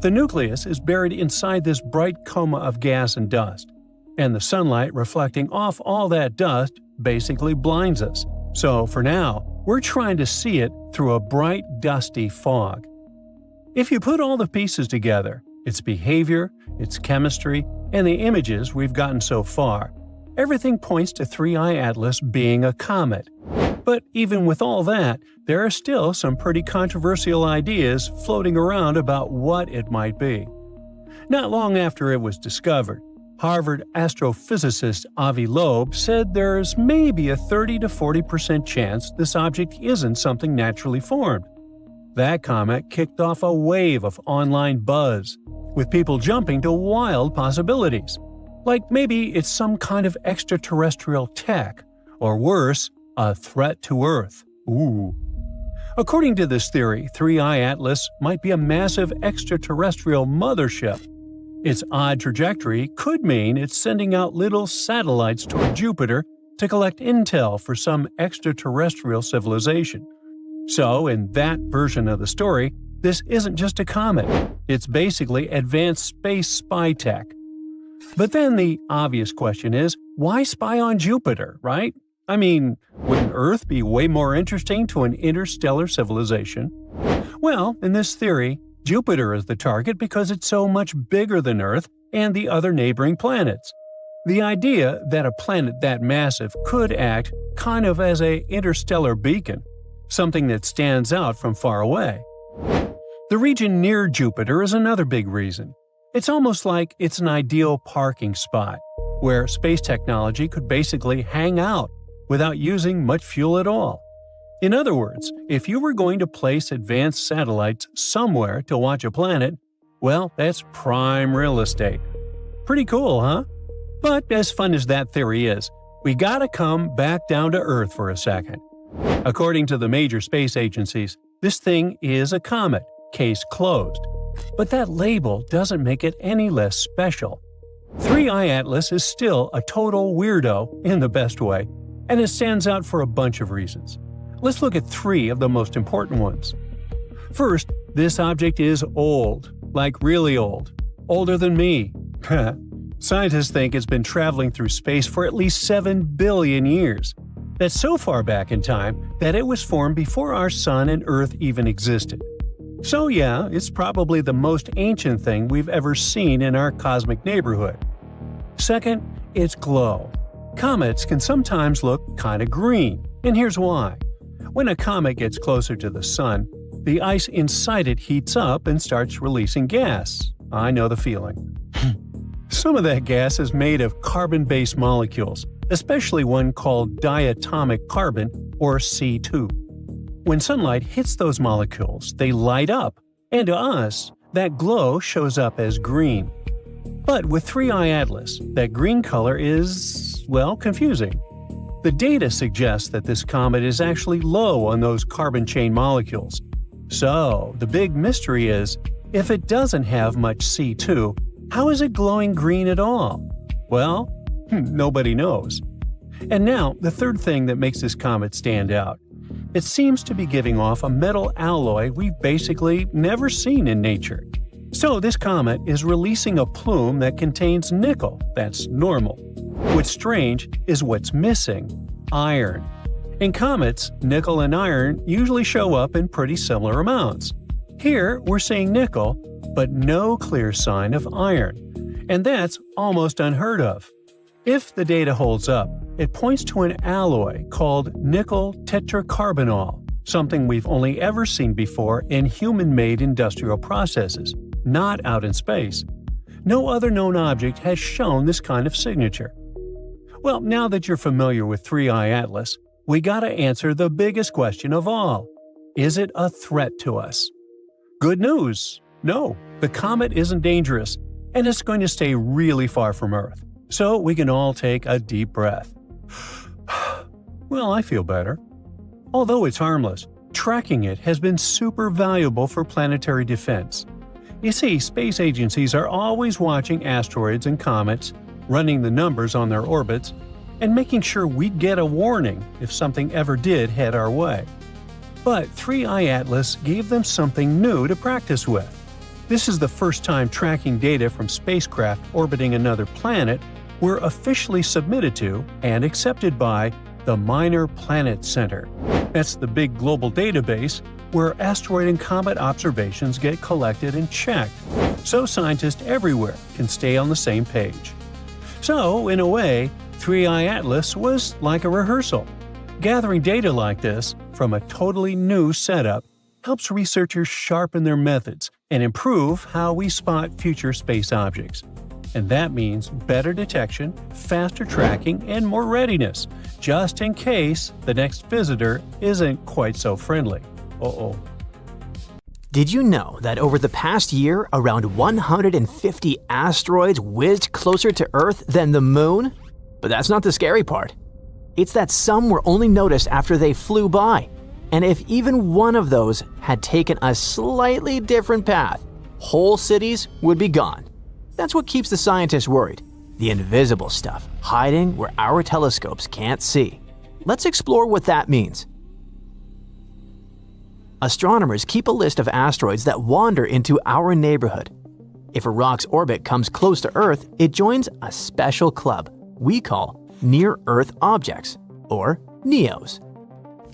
The nucleus is buried inside this bright coma of gas and dust, and the sunlight reflecting off all that dust basically blinds us. So for now, we're trying to see it through a bright, dusty fog. If you put all the pieces together, its behavior, its chemistry, and the images we've gotten so far, everything points to 3I Atlas being a comet. But even with all that, there are still some pretty controversial ideas floating around about what it might be. Not long after it was discovered, Harvard astrophysicist Avi Loeb said there's maybe a 30 to 40% chance this object isn't something naturally formed. That comment kicked off a wave of online buzz, with people jumping to wild possibilities. Like maybe it's some kind of extraterrestrial tech, or worse, a threat to Earth. Ooh. According to this theory, 3I Atlas might be a massive extraterrestrial mothership. Its odd trajectory could mean it's sending out little satellites toward Jupiter to collect intel for some extraterrestrial civilization. So, in that version of the story, this isn't just a comet. It's basically advanced space spy tech. But then the obvious question is, why spy on Jupiter, right? I mean, wouldn't Earth be way more interesting to an interstellar civilization? Well, in this theory, Jupiter is the target because it's so much bigger than Earth and the other neighboring planets. The idea that a planet that massive could act kind of as an interstellar beacon, something that stands out from far away. The region near Jupiter is another big reason. It's almost like it's an ideal parking spot, where space technology could basically hang out without using much fuel at all. In other words, if you were going to place advanced satellites somewhere to watch a planet, well, that's prime real estate. Pretty cool, huh? But as fun as that theory is, we gotta come back down to Earth for a second. According to the major space agencies, this thing is a comet, case closed. But that label doesn't make it any less special. 3I Atlas is still a total weirdo in the best way, and it stands out for a bunch of reasons. Let's look at 3 of the most important ones. First, this object is old, like really old. Older than me. Scientists think it's been traveling through space for at least 7 billion years. That's so far back in time that it was formed before our Sun and Earth even existed. So yeah, it's probably the most ancient thing we've ever seen in our cosmic neighborhood. Second, its glow. Comets can sometimes look kinda green, and here's why. When a comet gets closer to the Sun, the ice inside it heats up and starts releasing gas. I know the feeling. Some of that gas is made of carbon-based molecules, especially one called diatomic carbon, or C2. When sunlight hits those molecules, they light up, and to us, that glow shows up as green. But with 3I Atlas, that green color is, well, confusing. The data suggests that this comet is actually low on those carbon chain molecules. So, the big mystery is, if it doesn't have much C2, how is it glowing green at all? Well, nobody knows. And now, the third thing that makes this comet stand out. It seems to be giving off a metal alloy we've basically never seen in nature. So this comet is releasing a plume that contains nickel. That's normal. What's strange is what's missing: iron. In comets, nickel and iron usually show up in pretty similar amounts. Here, we're seeing nickel, but no clear sign of iron. And that's almost unheard of. If the data holds up, it points to an alloy called nickel tetracarbonol, something we've only ever seen before in human-made industrial processes, not out in space. No other known object has shown this kind of signature. Well, now that you're familiar with 3I Atlas, we gotta answer the biggest question of all. Is it a threat to us? Good news! No, the comet isn't dangerous, and it's going to stay really far from Earth. So we can all take a deep breath. Well, I feel better. Although it's harmless, tracking it has been super valuable for planetary defense. You see, space agencies are always watching asteroids and comets, running the numbers on their orbits, and making sure we'd get a warning if something ever did head our way. But 3I Atlas gave them something new to practice with. This is the first time tracking data from spacecraft orbiting another planet were officially submitted to and accepted by the Minor Planet Center. That's the big global database where asteroid and comet observations get collected and checked, so scientists everywhere can stay on the same page. So, in a way, 3I Atlas was like a rehearsal. Gathering data like this from a totally new setup helps researchers sharpen their methods and improve how we spot future space objects. And that means better detection, faster tracking, and more readiness, just in case the next visitor isn't quite so friendly. Uh-oh. Did you know that over the past year, around 150 asteroids whizzed closer to Earth than the Moon? But that's not the scary part. It's that some were only noticed after they flew by. And if even one of those had taken a slightly different path, whole cities would be gone. That's what keeps the scientists worried. The invisible stuff hiding where our telescopes can't see. Let's explore what that means. Astronomers keep a list of asteroids that wander into our neighborhood. If a rock's orbit comes close to Earth, it joins a special club we call Near-Earth Objects, or NEOs.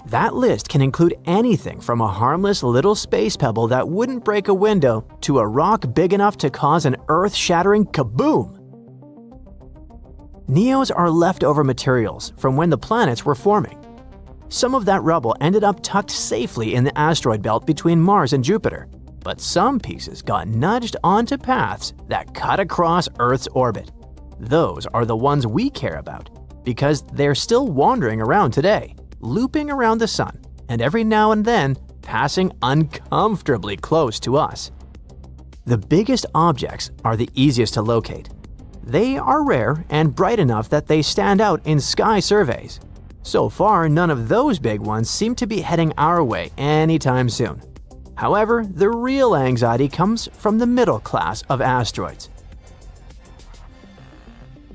That list can include anything from a harmless little space pebble that wouldn't break a window to a rock big enough to cause an earth-shattering kaboom. NEOs are leftover materials from when the planets were forming. Some of that rubble ended up tucked safely in the asteroid belt between Mars and Jupiter, but some pieces got nudged onto paths that cut across Earth's orbit. Those are the ones we care about, because they're still wandering around today, looping around the sun, and every now and then passing uncomfortably close to us. The biggest objects are the easiest to locate. They are rare and bright enough that they stand out in sky surveys. So far, none of those big ones seem to be heading our way anytime soon. However, the real anxiety comes from the middle class of asteroids.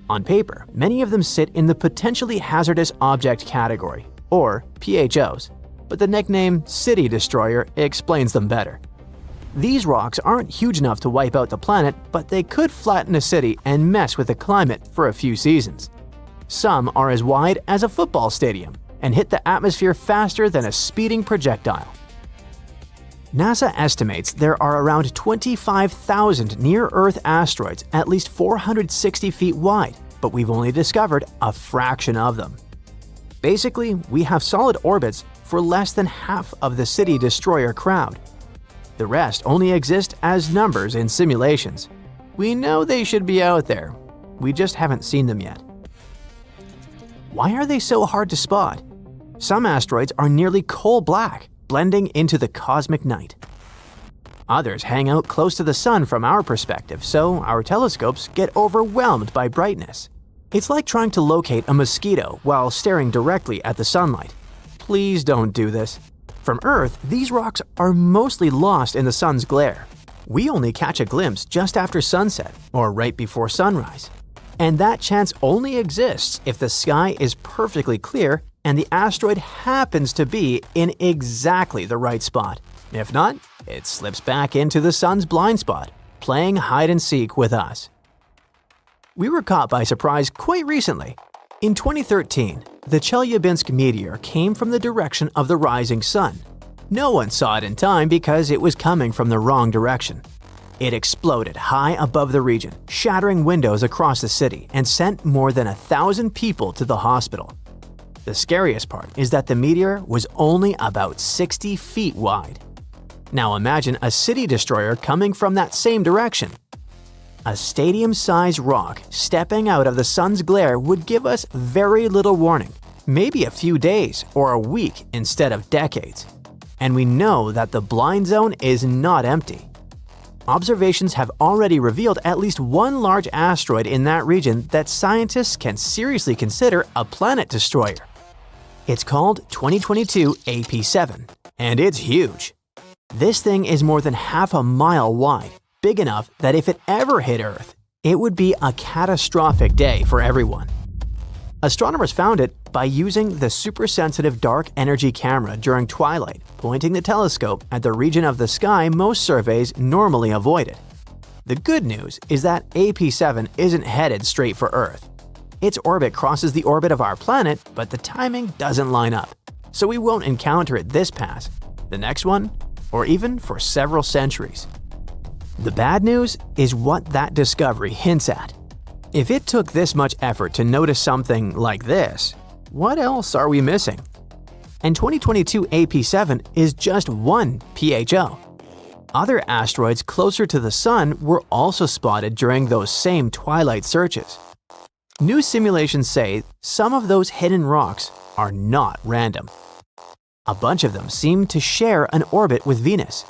On paper, many of them sit in the potentially hazardous object category, or PHOs, but the nickname City Destroyer explains them better. These rocks aren't huge enough to wipe out the planet, but they could flatten a city and mess with the climate for a few seasons. Some are as wide as a football stadium and hit the atmosphere faster than a speeding projectile. NASA estimates there are around 25,000 near-Earth asteroids at least 460 feet wide, but we've only discovered a fraction of them. Basically, we have solid orbits for less than half of the City Destroyer crowd. The rest only exist as numbers in simulations. We know they should be out there. We just haven't seen them yet. Why are they so hard to spot? Some asteroids are nearly coal black, blending into the cosmic night. Others hang out close to the sun from our perspective, so our telescopes get overwhelmed by brightness. It's like trying to locate a mosquito while staring directly at the sunlight. Please don't do this. From Earth, these rocks are mostly lost in the sun's glare. We only catch a glimpse just after sunset or right before sunrise. And that chance only exists if the sky is perfectly clear and the asteroid happens to be in exactly the right spot. If not, it slips back into the sun's blind spot, playing hide and seek with us. We were caught by surprise quite recently. In 2013, the Chelyabinsk meteor came from the direction of the rising sun. No one saw it in time because it was coming from the wrong direction. It exploded high above the region, shattering windows across the city and sent more than 1,000 people to the hospital. The scariest part is that the meteor was only about 60 feet wide. Now imagine a city destroyer coming from that same direction. A stadium-sized rock stepping out of the sun's glare would give us very little warning, maybe a few days or a week instead of decades. And we know that the blind zone is not empty. Observations have already revealed at least one large asteroid in that region that scientists can seriously consider a planet destroyer. It's called 2022 AP7, and it's huge. This thing is more than half a mile wide, big enough that if it ever hit Earth, it would be a catastrophic day for everyone. Astronomers found it by using the super-sensitive dark energy camera during Twilight, pointing the telescope at the region of the sky most surveys normally avoided. The good news is that AP7 isn't headed straight for Earth. Its orbit crosses the orbit of our planet, but the timing doesn't line up, so we won't encounter it this pass, the next one, or even for several centuries. The bad news is what that discovery hints at. If it took this much effort to notice something like this, what else are we missing? And 2022 AP7 is just one PHO. Other asteroids closer to the Sun were also spotted during those same Twilight searches. New simulations say some of those hidden rocks are not random. A bunch of them seem to share an orbit with Venus.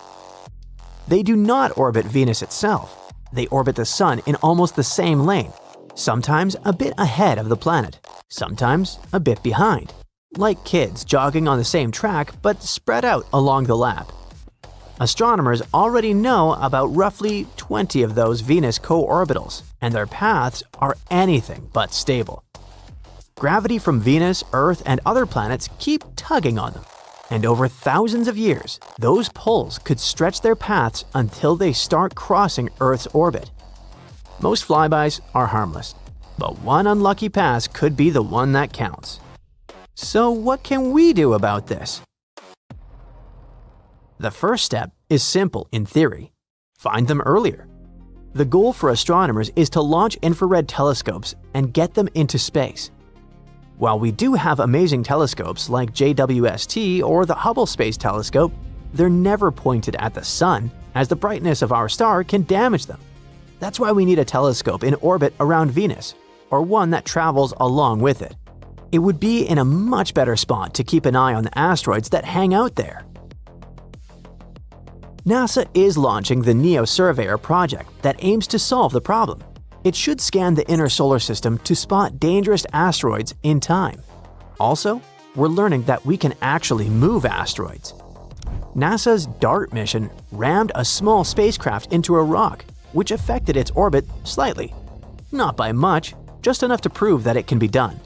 They do not orbit Venus itself. They orbit the Sun in almost the same lane, sometimes a bit ahead of the planet, sometimes a bit behind, like kids jogging on the same track but spread out along the lap. Astronomers already know about roughly 20 of those Venus co-orbitals, and their paths are anything but stable. Gravity from Venus, Earth, and other planets keep tugging on them, and over thousands of years, those poles could stretch their paths until they start crossing Earth's orbit. Most flybys are harmless, but one unlucky pass could be the one that counts. So what can we do about this? The first step is simple in theory. Find them earlier. The goal for astronomers is to launch infrared telescopes and get them into space. While we do have amazing telescopes like JWST or the Hubble Space Telescope, they're never pointed at the Sun, as the brightness of our star can damage them. That's why we need a telescope in orbit around Venus, or one that travels along with it. It would be in a much better spot to keep an eye on the asteroids that hang out there. NASA is launching the NEO Surveyor project that aims to solve the problem. It should scan the inner solar system to spot dangerous asteroids in time. Also, we're learning that we can actually move asteroids. NASA's DART mission rammed a small spacecraft into a rock, which affected its orbit slightly. Not by much, just enough to prove that it can be done.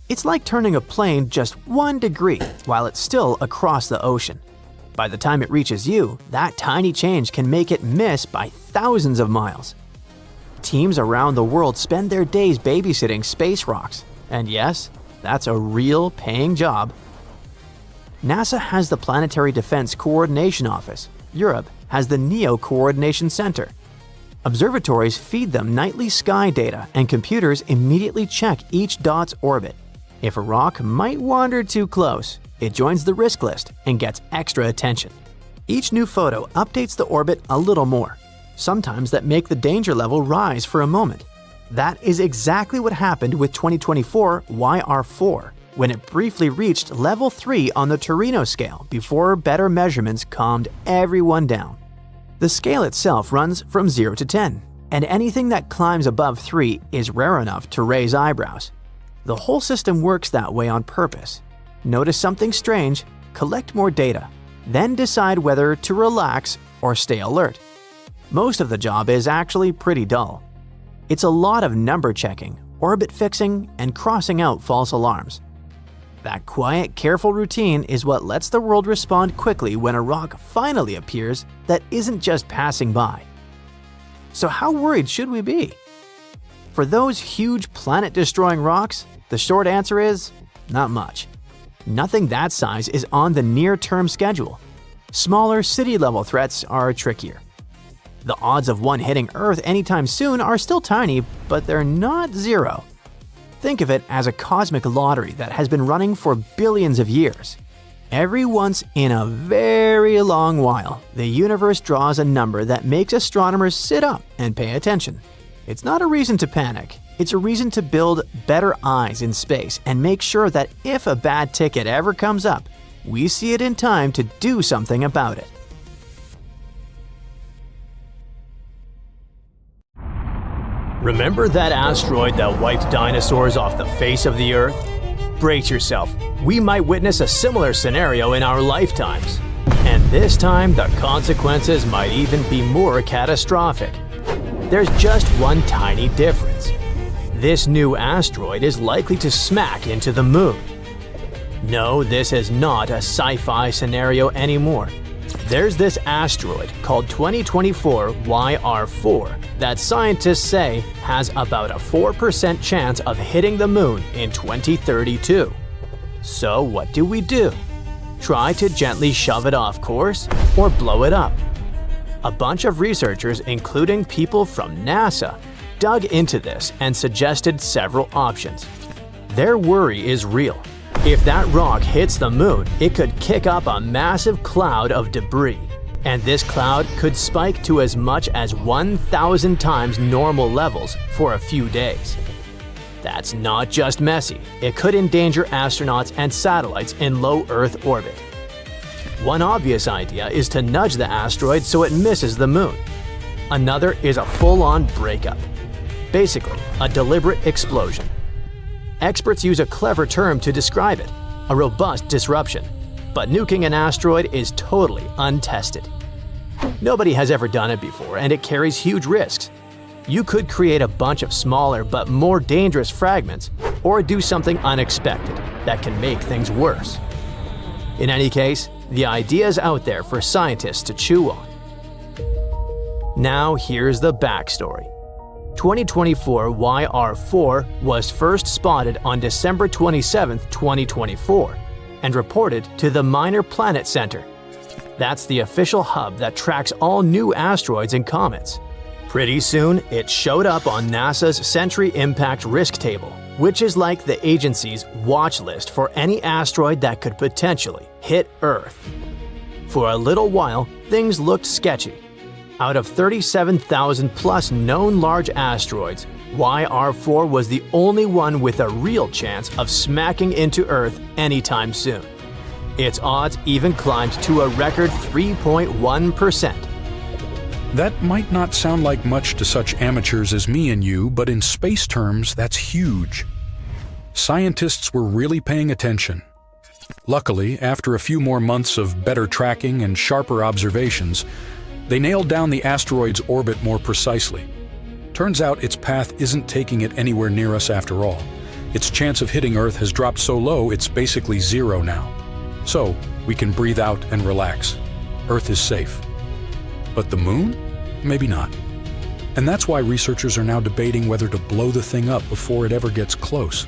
It's like turning a plane just 1 degree while it's still across the ocean. By the time it reaches you, that tiny change can make it miss by thousands of miles. Teams around the world spend their days babysitting space rocks, and yes, that's a real paying job. NASA has the Planetary Defense Coordination Office. Europe has the NEO Coordination Center. Observatories feed them nightly sky data, and computers immediately check each dot's orbit. If a rock might wander too close, it joins the risk list and gets extra attention. Each new photo updates the orbit a little more. Sometimes that make the danger level rise for a moment. That is exactly what happened with 2024 YR4, when it briefly reached level 3 on the Torino scale before better measurements calmed everyone down. The scale itself runs from 0 to 10, and anything that climbs above 3 is rare enough to raise eyebrows. The whole system works that way on purpose. Notice something strange, collect more data, then decide whether to relax or stay alert. Most of the job is actually pretty dull. It's a lot of number checking, orbit fixing, and crossing out false alarms. That quiet, careful routine is what lets the world respond quickly when a rock finally appears that isn't just passing by. So how worried should we be? For those huge planet-destroying rocks, the short answer is not much. Nothing that size is on the near-term schedule. Smaller city-level threats are trickier. The odds of one hitting Earth anytime soon are still tiny, but they're not zero. Think of it as a cosmic lottery that has been running for billions of years. Every once in a very long while, the universe draws a number that makes astronomers sit up and pay attention. It's not a reason to panic. It's a reason to build better eyes in space and make sure that if a bad ticket ever comes up, we see it in time to do something about it. Remember that asteroid that wiped dinosaurs off the face of the Earth? Brace yourself, we might witness a similar scenario in our lifetimes. And this time, the consequences might even be more catastrophic. There's just one tiny difference. This new asteroid is likely to smack into the Moon. No, this is not a sci-fi scenario anymore. There's this asteroid called 2024 YR4 that scientists say has about a 4% chance of hitting the Moon in 2032. So what do we do? Try to gently shove it off course or blow it up? A bunch of researchers, including people from NASA, dug into this and suggested several options. Their worry is real. If that rock hits the Moon, it could kick up a massive cloud of debris, and this cloud could spike to as much as 1,000 times normal levels for a few days. That's not just messy, it could endanger astronauts and satellites in low Earth orbit. One obvious idea is to nudge the asteroid so it misses the moon. Another is a full-on breakup. Basically, a deliberate explosion. Experts use a clever term to describe it, a robust disruption. But nuking an asteroid is totally untested. Nobody has ever done it before, and it carries huge risks. You could create a bunch of smaller but more dangerous fragments, or do something unexpected that can make things worse. In any case, the idea is out there for scientists to chew on. Now here's the backstory. 2024 YR4 was first spotted on December 27, 2024, and reported to the Minor Planet Center. That's the official hub that tracks all new asteroids and comets. Pretty soon, it showed up on NASA's Century Impact Risk Table, which is like the agency's watch list for any asteroid that could potentially hit Earth. For a little while, things looked sketchy. Out of 37,000 plus known large asteroids, YR4 was the only one with a real chance of smacking into Earth anytime soon. Its odds even climbed to a record 3.1%. That might not sound like much to such amateurs as me and you, but in space terms, that's huge. Scientists were really paying attention. Luckily, after a few more months of better tracking and sharper observations, they nailed down the asteroid's orbit more precisely. Turns out its path isn't taking it anywhere near us after all. Its chance of hitting Earth has dropped so low it's basically zero now. So, we can breathe out and relax. Earth is safe. But the moon? Maybe not. And that's why researchers are now debating whether to blow the thing up before it ever gets close.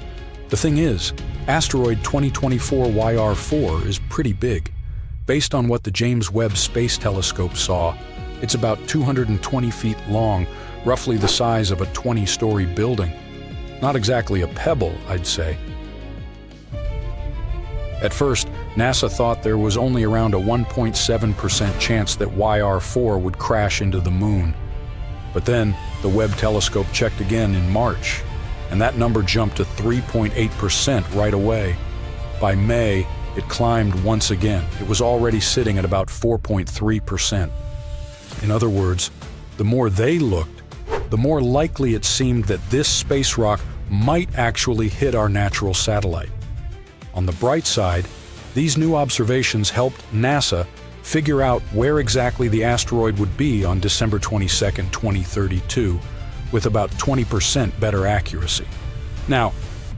The thing is, asteroid 2024 YR4 is pretty big. Based on what the James Webb Space Telescope saw, it's about 220 feet long, roughly the size of a 20-story building. Not exactly a pebble, I'd say. At first, NASA thought there was only around a 1.7% chance that YR4 would crash into the moon. But then, the Webb telescope checked again in March, and that number jumped to 3.8% right away. By May, it climbed once again. It was already sitting at about 4.3%. In other words, the more they looked, the more likely it seemed that this space rock might actually hit our natural satellite. On the bright side, these new observations helped NASA figure out where exactly the asteroid would be on December 22, 2032, with about 20% better accuracy. Now,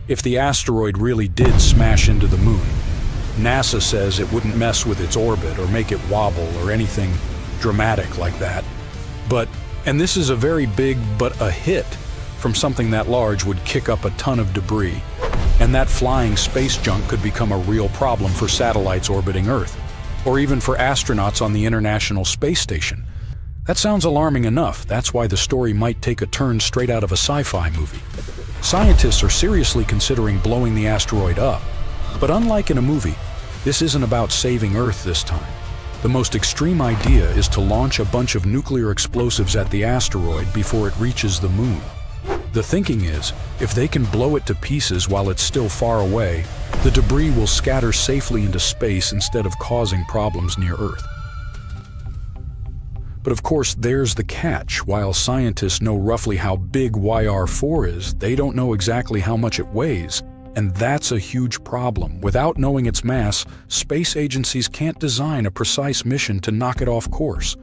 if the asteroid really did smash into the moon, NASA says it wouldn't mess with its orbit or make it wobble or anything dramatic like that. But, and this is a very big but a hit from something that large would kick up a ton of debris. And that flying space junk could become a real problem for satellites orbiting Earth, or even for astronauts on the International Space Station. That sounds alarming enough. That's why the story might take a turn straight out of a sci-fi movie. Scientists are seriously considering blowing the asteroid up. But unlike in a movie, this isn't about saving Earth this time. The most extreme idea is to launch a bunch of nuclear explosives at the asteroid before it reaches the moon. The thinking is, if they can blow it to pieces while it's still far away, the debris will scatter safely into space instead of causing problems near Earth. But of course, there's the catch. While scientists know roughly how big YR4 is, they don't know exactly how much it weighs. And that's a huge problem. Without knowing its mass, space agencies can't design a precise mission to knock it off course.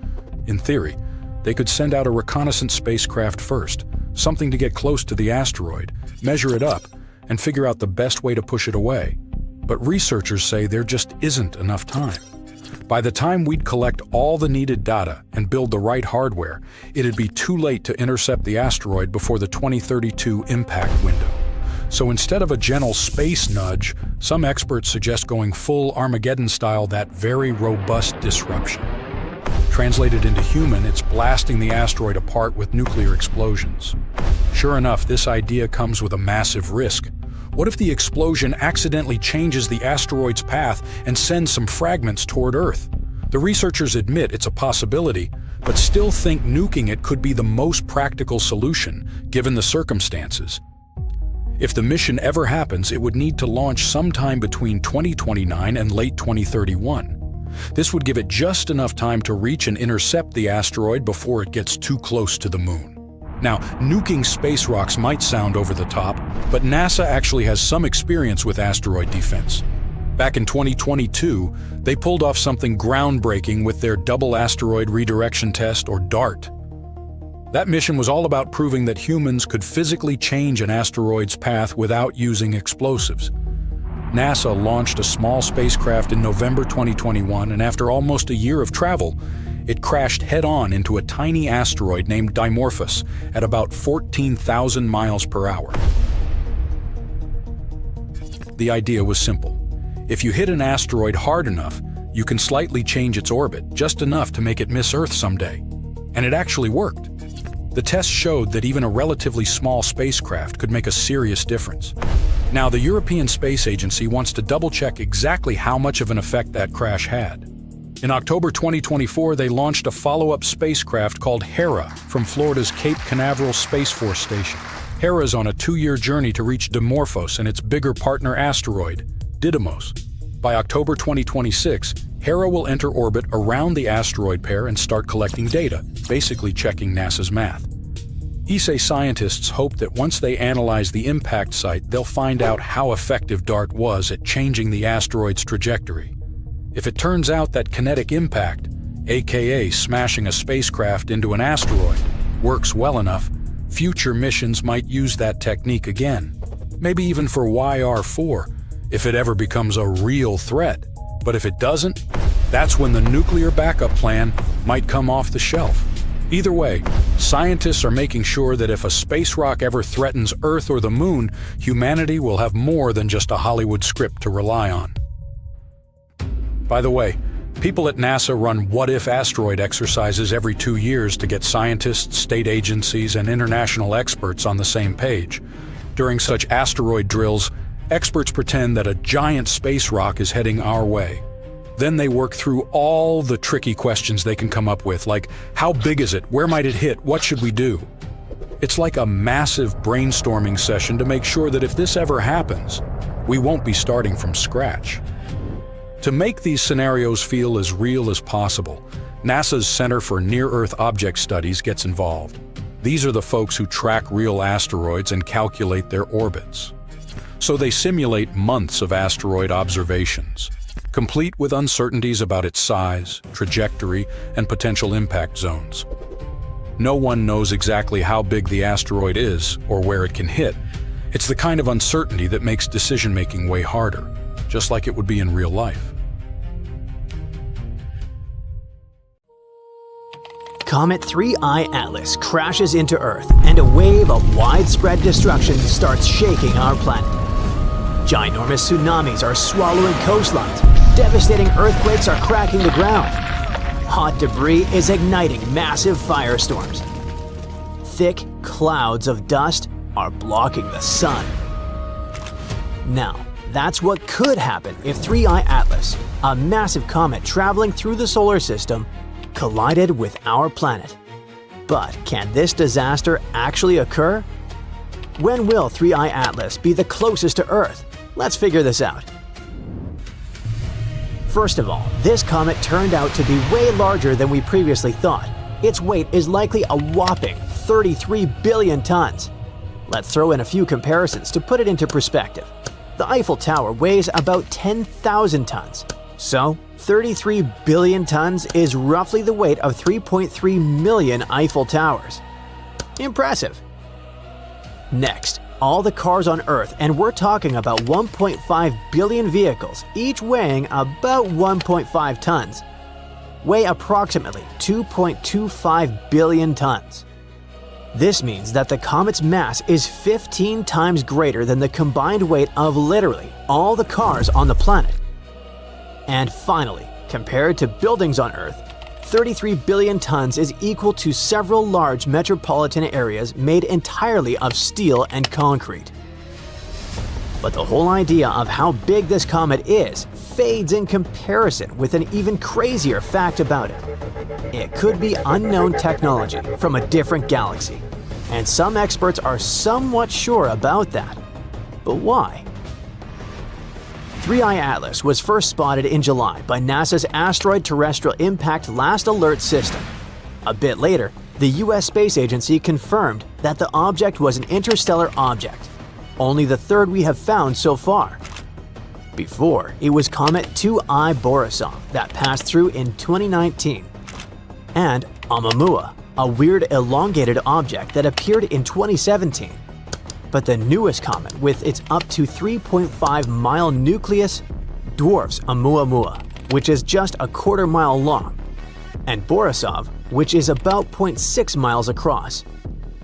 In theory, they could send out a reconnaissance spacecraft first, something to get close to the asteroid, measure it up, and figure out the best way to push it away. But researchers say there just isn't enough time. By the time we'd collect all the needed data and build the right hardware, it'd be too late to intercept the asteroid before the 2032 impact window. So instead of a gentle space nudge, some experts suggest going full Armageddon-style, that very robust disruption. Translated into human, it's blasting the asteroid apart with nuclear explosions. Sure enough, this idea comes with a massive risk. What if the explosion accidentally changes the asteroid's path and sends some fragments toward Earth? The researchers admit it's a possibility, but still think nuking it could be the most practical solution, given the circumstances. If the mission ever happens, it would need to launch sometime between 2029 and late 2031. This would give it just enough time to reach and intercept the asteroid before it gets too close to the Moon. Now, nuking space rocks might sound over the top, but NASA actually has some experience with asteroid defense. Back in 2022, they pulled off something groundbreaking with their Double Asteroid Redirection Test, or DART. That mission was all about proving that humans could physically change an asteroid's path without using explosives. NASA launched a small spacecraft in November 2021, and after almost a year of travel, it crashed head-on into a tiny asteroid named Dimorphos at about 14,000 miles per hour. The idea was simple. If you hit an asteroid hard enough, you can slightly change its orbit, just enough to make it miss Earth someday. And it actually worked. The test showed that even a relatively small spacecraft could make a serious difference. Now, the European Space Agency wants to double-check exactly how much of an effect that crash had. In October 2024, they launched a follow-up spacecraft called Hera from Florida's Cape Canaveral Space Force Station. Hera's on a 2-year journey to reach Dimorphos and its bigger partner asteroid, Didymos. By October 2026, Hera will enter orbit around the asteroid pair and start collecting data, basically checking NASA's math. ESA scientists hope that once they analyze the impact site, they'll find out how effective DART was at changing the asteroid's trajectory. If it turns out that kinetic impact, aka smashing a spacecraft into an asteroid, works well enough, future missions might use that technique again. Maybe even for YR4, if it ever becomes a real threat. But if it doesn't, that's when the nuclear backup plan might come off the shelf. Either way, scientists are making sure that if a space rock ever threatens Earth or the Moon, humanity will have more than just a Hollywood script to rely on. By the way, people at NASA run what-if asteroid exercises every 2 years to get scientists, state agencies, and international experts on the same page. During such asteroid drills, experts pretend that a giant space rock is heading our way. Then they work through all the tricky questions they can come up with, like how big is it, where might it hit, what should we do? It's like a massive brainstorming session to make sure that if this ever happens, we won't be starting from scratch. To make these scenarios feel as real as possible, NASA's Center for Near-Earth Object Studies gets involved. These are the folks who track real asteroids and calculate their orbits. So they simulate months of asteroid observations, complete with uncertainties about its size, trajectory, and potential impact zones. No one knows exactly how big the asteroid is or where it can hit. It's the kind of uncertainty that makes decision-making way harder, just like it would be in real life. Comet 3I Atlas crashes into Earth, and a wave of widespread destruction starts shaking our planet. Ginormous tsunamis are swallowing coastlines, devastating earthquakes are cracking the ground. Hot debris is igniting massive firestorms. Thick clouds of dust are blocking the sun. Now, that's what could happen if 3I Atlas, a massive comet traveling through the solar system, collided with our planet. But can this disaster actually occur? When will 3I Atlas be the closest to Earth? Let's figure this out. First of all, this comet turned out to be way larger than we previously thought. Its weight is likely a whopping 33 billion tons. Let's throw in a few comparisons to put it into perspective. The Eiffel Tower weighs about 10,000 tons. So, 33 billion tons is roughly the weight of 3.3 million Eiffel Towers. Impressive. Next, all the cars on Earth, and we're talking about 1.5 billion vehicles, each weighing about 1.5 tons, weigh approximately 2.25 billion tons. This means that the comet's mass is 15 times greater than the combined weight of literally all the cars on the planet. And finally, compared to buildings on Earth, 33 billion tons is equal to several large metropolitan areas made entirely of steel and concrete. But the whole idea of how big this comet is fades in comparison with an even crazier fact about it. It could be unknown technology from a different galaxy, and some experts are somewhat sure about that. But why? 3I Atlas was first spotted in July by NASA's Asteroid Terrestrial Impact Last Alert System. A bit later, the US Space Agency confirmed that the object was an interstellar object, only the third we have found so far. Before, it was comet 2I Borisov that passed through in 2019, and Oumuamua, a weird elongated object that appeared in 2017. But the newest comet, with its up to 3.5-mile nucleus, dwarfs Oumuamua, which is just a quarter-mile long, and Borisov, which is about 0.6 miles across.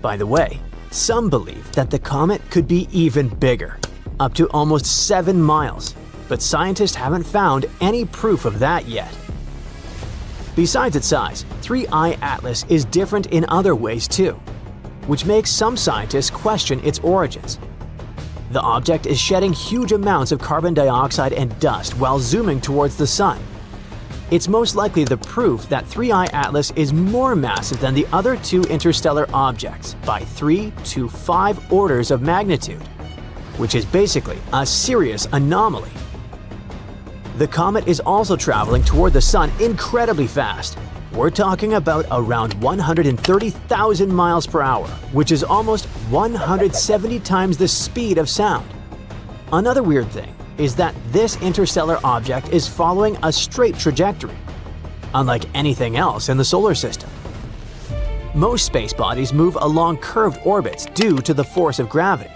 By the way, some believe that the comet could be even bigger, up to almost 7 miles, but scientists haven't found any proof of that yet. Besides its size, 3I Atlas is different in other ways too, which makes some scientists question its origins. The object is shedding huge amounts of carbon dioxide and dust while zooming towards the sun. It's most likely the proof that 3I Atlas is more massive than the other two interstellar objects by 3 to 5 orders of magnitude, which is basically a serious anomaly. The comet is also traveling toward the sun incredibly fast. We're talking about around 130,000 miles per hour, which is almost 170 times the speed of sound. Another weird thing is that this interstellar object is following a straight trajectory, unlike anything else in the solar system. Most space bodies move along curved orbits due to the force of gravity.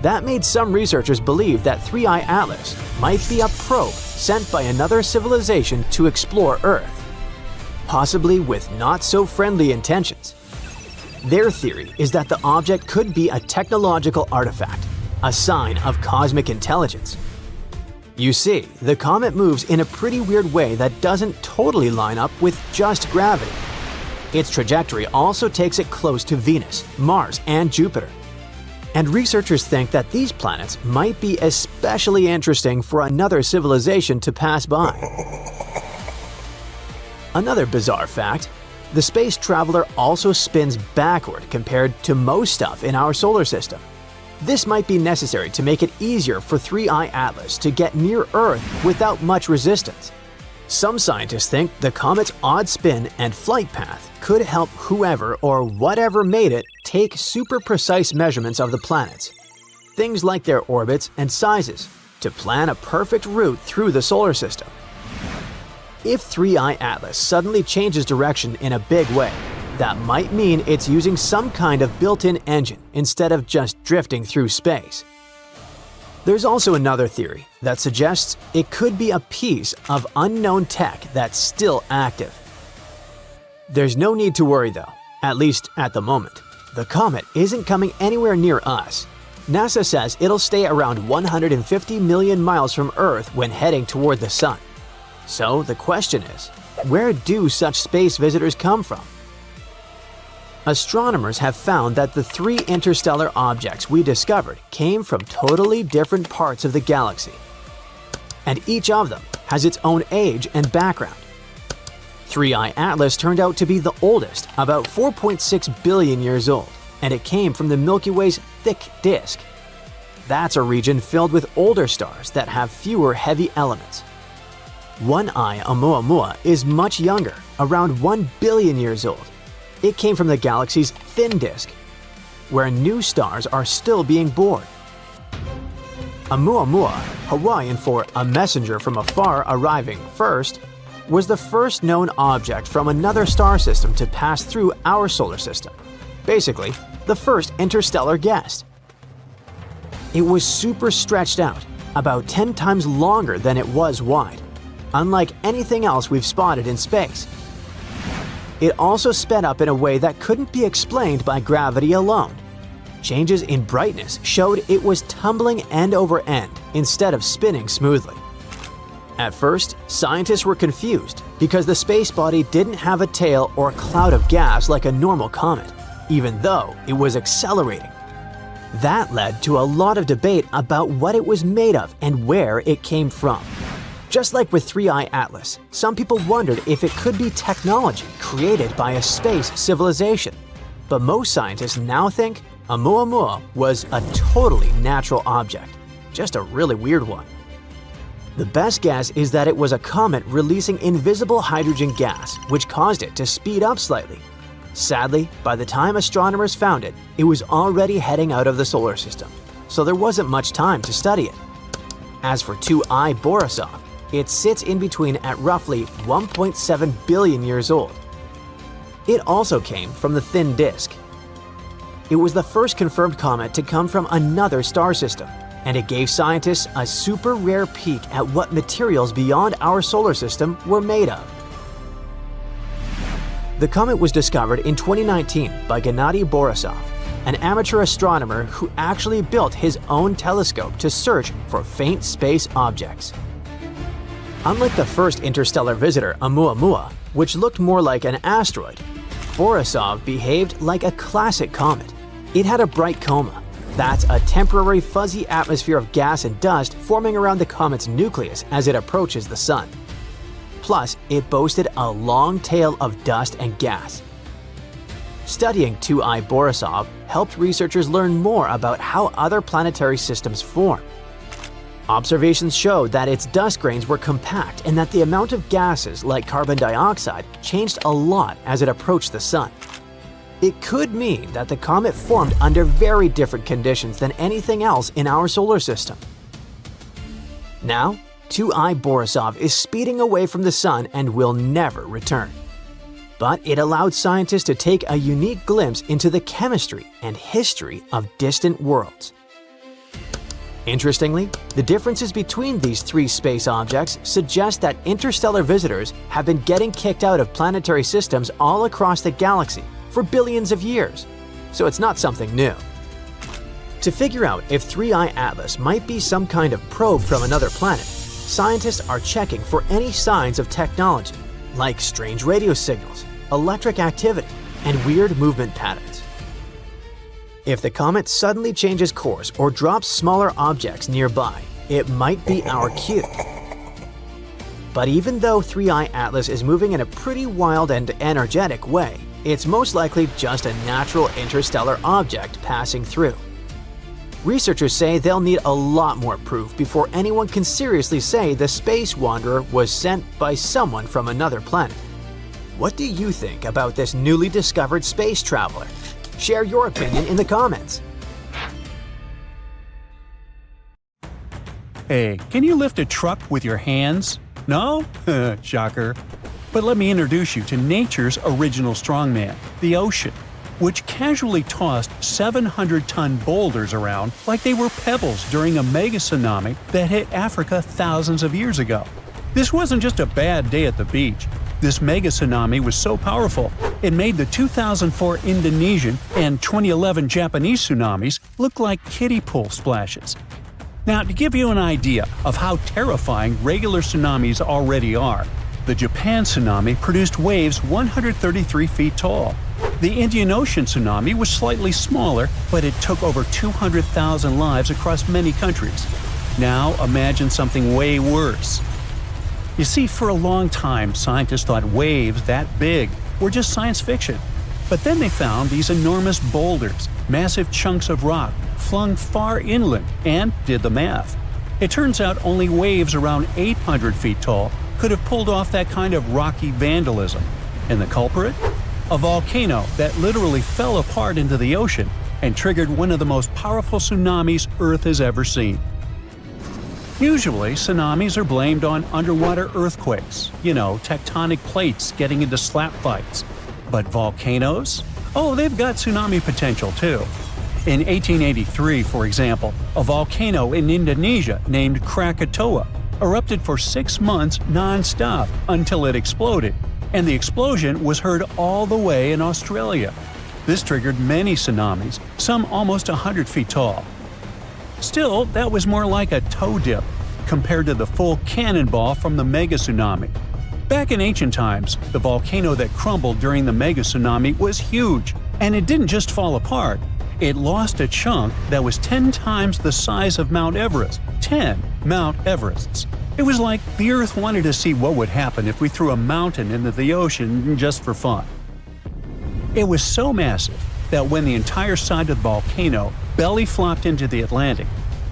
That made some researchers believe that 3I Atlas might be a probe sent by another civilization to explore Earth, possibly with not-so-friendly intentions. Their theory is that the object could be a technological artifact, a sign of cosmic intelligence. You see, the comet moves in a pretty weird way that doesn't totally line up with just gravity. Its trajectory also takes it close to Venus, Mars, and Jupiter. And researchers think that these planets might be especially interesting for another civilization to pass by. Another bizarre fact, the space traveler also spins backward compared to most stuff in our solar system. This might be necessary to make it easier for 3I Atlas to get near Earth without much resistance. Some scientists think the comet's odd spin and flight path could help whoever or whatever made it take super precise measurements of the planets, things like their orbits and sizes, to plan a perfect route through the solar system. If 3I Atlas suddenly changes direction in a big way, that might mean it's using some kind of built-in engine instead of just drifting through space. There's also another theory that suggests it could be a piece of unknown tech that's still active. There's no need to worry though, at least at the moment. The comet isn't coming anywhere near us. NASA says it'll stay around 150 million miles from Earth when heading toward the sun. So the question is, where do such space visitors come from? Astronomers have found that the 3 interstellar objects we discovered came from totally different parts of the galaxy. And each of them has its own age and background. 3I Atlas turned out to be the oldest, about 4.6 billion years old, and it came from the Milky Way's thick disk. That's a region filled with older stars that have fewer heavy elements. 1I Oumuamua is much younger, around 1 billion years old. It came from the galaxy's thin disk, where new stars are still being born. Oumuamua, Hawaiian for a messenger from afar arriving first, was the first known object from another star system to pass through our solar system. Basically, the first interstellar guest. It was super stretched out, about 10 times longer than it was wide, unlike anything else we've spotted in space. It also sped up in a way that couldn't be explained by gravity alone. Changes in brightness showed it was tumbling end over end instead of spinning smoothly. At first, scientists were confused because the space body didn't have a tail or cloud of gas like a normal comet, even though it was accelerating. That led to a lot of debate about what it was made of and where it came from. Just like with 3I Atlas, some people wondered if it could be technology created by a space civilization. But most scientists now think Oumuamua was a totally natural object, just a really weird one. The best guess is that it was a comet releasing invisible hydrogen gas, which caused it to speed up slightly. Sadly, by the time astronomers found it, it was already heading out of the solar system, so there wasn't much time to study it. As for 2I Borisov, it sits in between at roughly 1.7 billion years old. It also came from the thin disk. It was the first confirmed comet to come from another star system, and it gave scientists a super rare peek at what materials beyond our solar system were made of. The comet was discovered in 2019 by Gennady Borisov, an amateur astronomer who actually built his own telescope to search for faint space objects. Unlike the first interstellar visitor, Oumuamua, which looked more like an asteroid, Borisov behaved like a classic comet. It had a bright coma. That's a temporary fuzzy atmosphere of gas and dust forming around the comet's nucleus as it approaches the sun. Plus, it boasted a long tail of dust and gas. Studying 2I Borisov helped researchers learn more about how other planetary systems form. Observations showed that its dust grains were compact and that the amount of gases like carbon dioxide changed a lot as it approached the sun. It could mean that the comet formed under very different conditions than anything else in our solar system. Now, 2I Borisov is speeding away from the sun and will never return. But it allowed scientists to take a unique glimpse into the chemistry and history of distant worlds. Interestingly, the differences between these three space objects suggest that interstellar visitors have been getting kicked out of planetary systems all across the galaxy for billions of years, so it's not something new. To figure out if 3I Atlas might be some kind of probe from another planet, scientists are checking for any signs of technology, like strange radio signals, electric activity, and weird movement patterns. If the comet suddenly changes course or drops smaller objects nearby, it might be our cue. But even though 3I Atlas is moving in a pretty wild and energetic way, it's most likely just a natural interstellar object passing through. Researchers say they'll need a lot more proof before anyone can seriously say the space wanderer was sent by someone from another planet. What do you think about this newly discovered space traveler? Share your opinion in the comments. Hey, can you lift a truck with your hands? No? Shocker. But let me introduce you to nature's original strongman, the ocean, which casually tossed 700-ton boulders around like they were pebbles during a mega tsunami that hit Africa thousands of years ago. This wasn't just a bad day at the beach. This mega tsunami was so powerful, it made the 2004 Indonesian and 2011 Japanese tsunamis look like kiddie pool splashes. Now, to give you an idea of how terrifying regular tsunamis already are, the Japan tsunami produced waves 133 feet tall. The Indian Ocean tsunami was slightly smaller, but it took over 200,000 lives across many countries. Now imagine something way worse. You see, for a long time, scientists thought waves that big were just science fiction. But then they found these enormous boulders, massive chunks of rock, flung far inland, and did the math. It turns out only waves around 800 feet tall could have pulled off that kind of rocky vandalism. And the culprit? A volcano that literally fell apart into the ocean and triggered one of the most powerful tsunamis Earth has ever seen. Usually, tsunamis are blamed on underwater earthquakes, tectonic plates getting into slap fights. But volcanoes? Oh, they've got tsunami potential too. In 1883, for example, a volcano in Indonesia named Krakatoa erupted for 6 months non-stop until it exploded, and the explosion was heard all the way in Australia. This triggered many tsunamis, some almost 100 feet tall. Still, that was more like a toe dip compared to the full cannonball from the mega tsunami. Back in ancient times, the volcano that crumbled during the mega tsunami was huge, and it didn't just fall apart. It lost a chunk that was 10 times the size of Mount Everest. 10 Mount Everests. It was like the Earth wanted to see what would happen if we threw a mountain into the ocean just for fun. It was so massive that when the entire side of the volcano belly flopped into the Atlantic,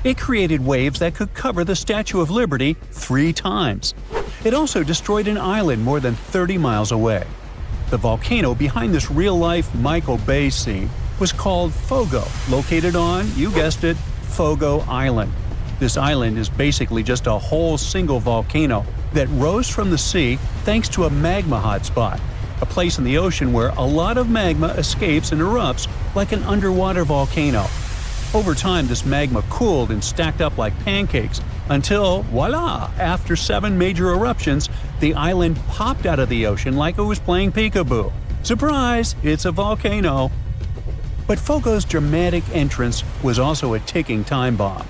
It created waves that could cover the Statue of Liberty 3 times. It also destroyed an island more than 30 miles away. The volcano behind this real-life Michael Bay scene was called Fogo, located on, you guessed it, Fogo Island. This island is basically just a whole single volcano that rose from the sea thanks to a magma hotspot, a place in the ocean where a lot of magma escapes and erupts like an underwater volcano. Over time, this magma cooled and stacked up like pancakes until, voila, after 7 major eruptions, the island popped out of the ocean like it was playing peekaboo. Surprise, it's a volcano. But Fogo's dramatic entrance was also a ticking time bomb.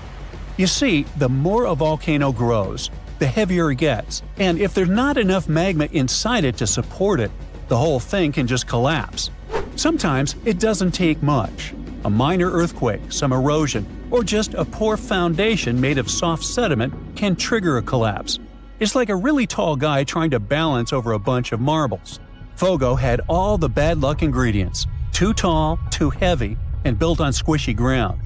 You see, the more a volcano grows, the heavier it gets, and if there's not enough magma inside it to support it, the whole thing can just collapse. Sometimes it doesn't take much. A minor earthquake, some erosion, or just a poor foundation made of soft sediment can trigger a collapse. It's like a really tall guy trying to balance over a bunch of marbles. Fogo had all the bad luck ingredients: too tall, too heavy, and built on squishy ground.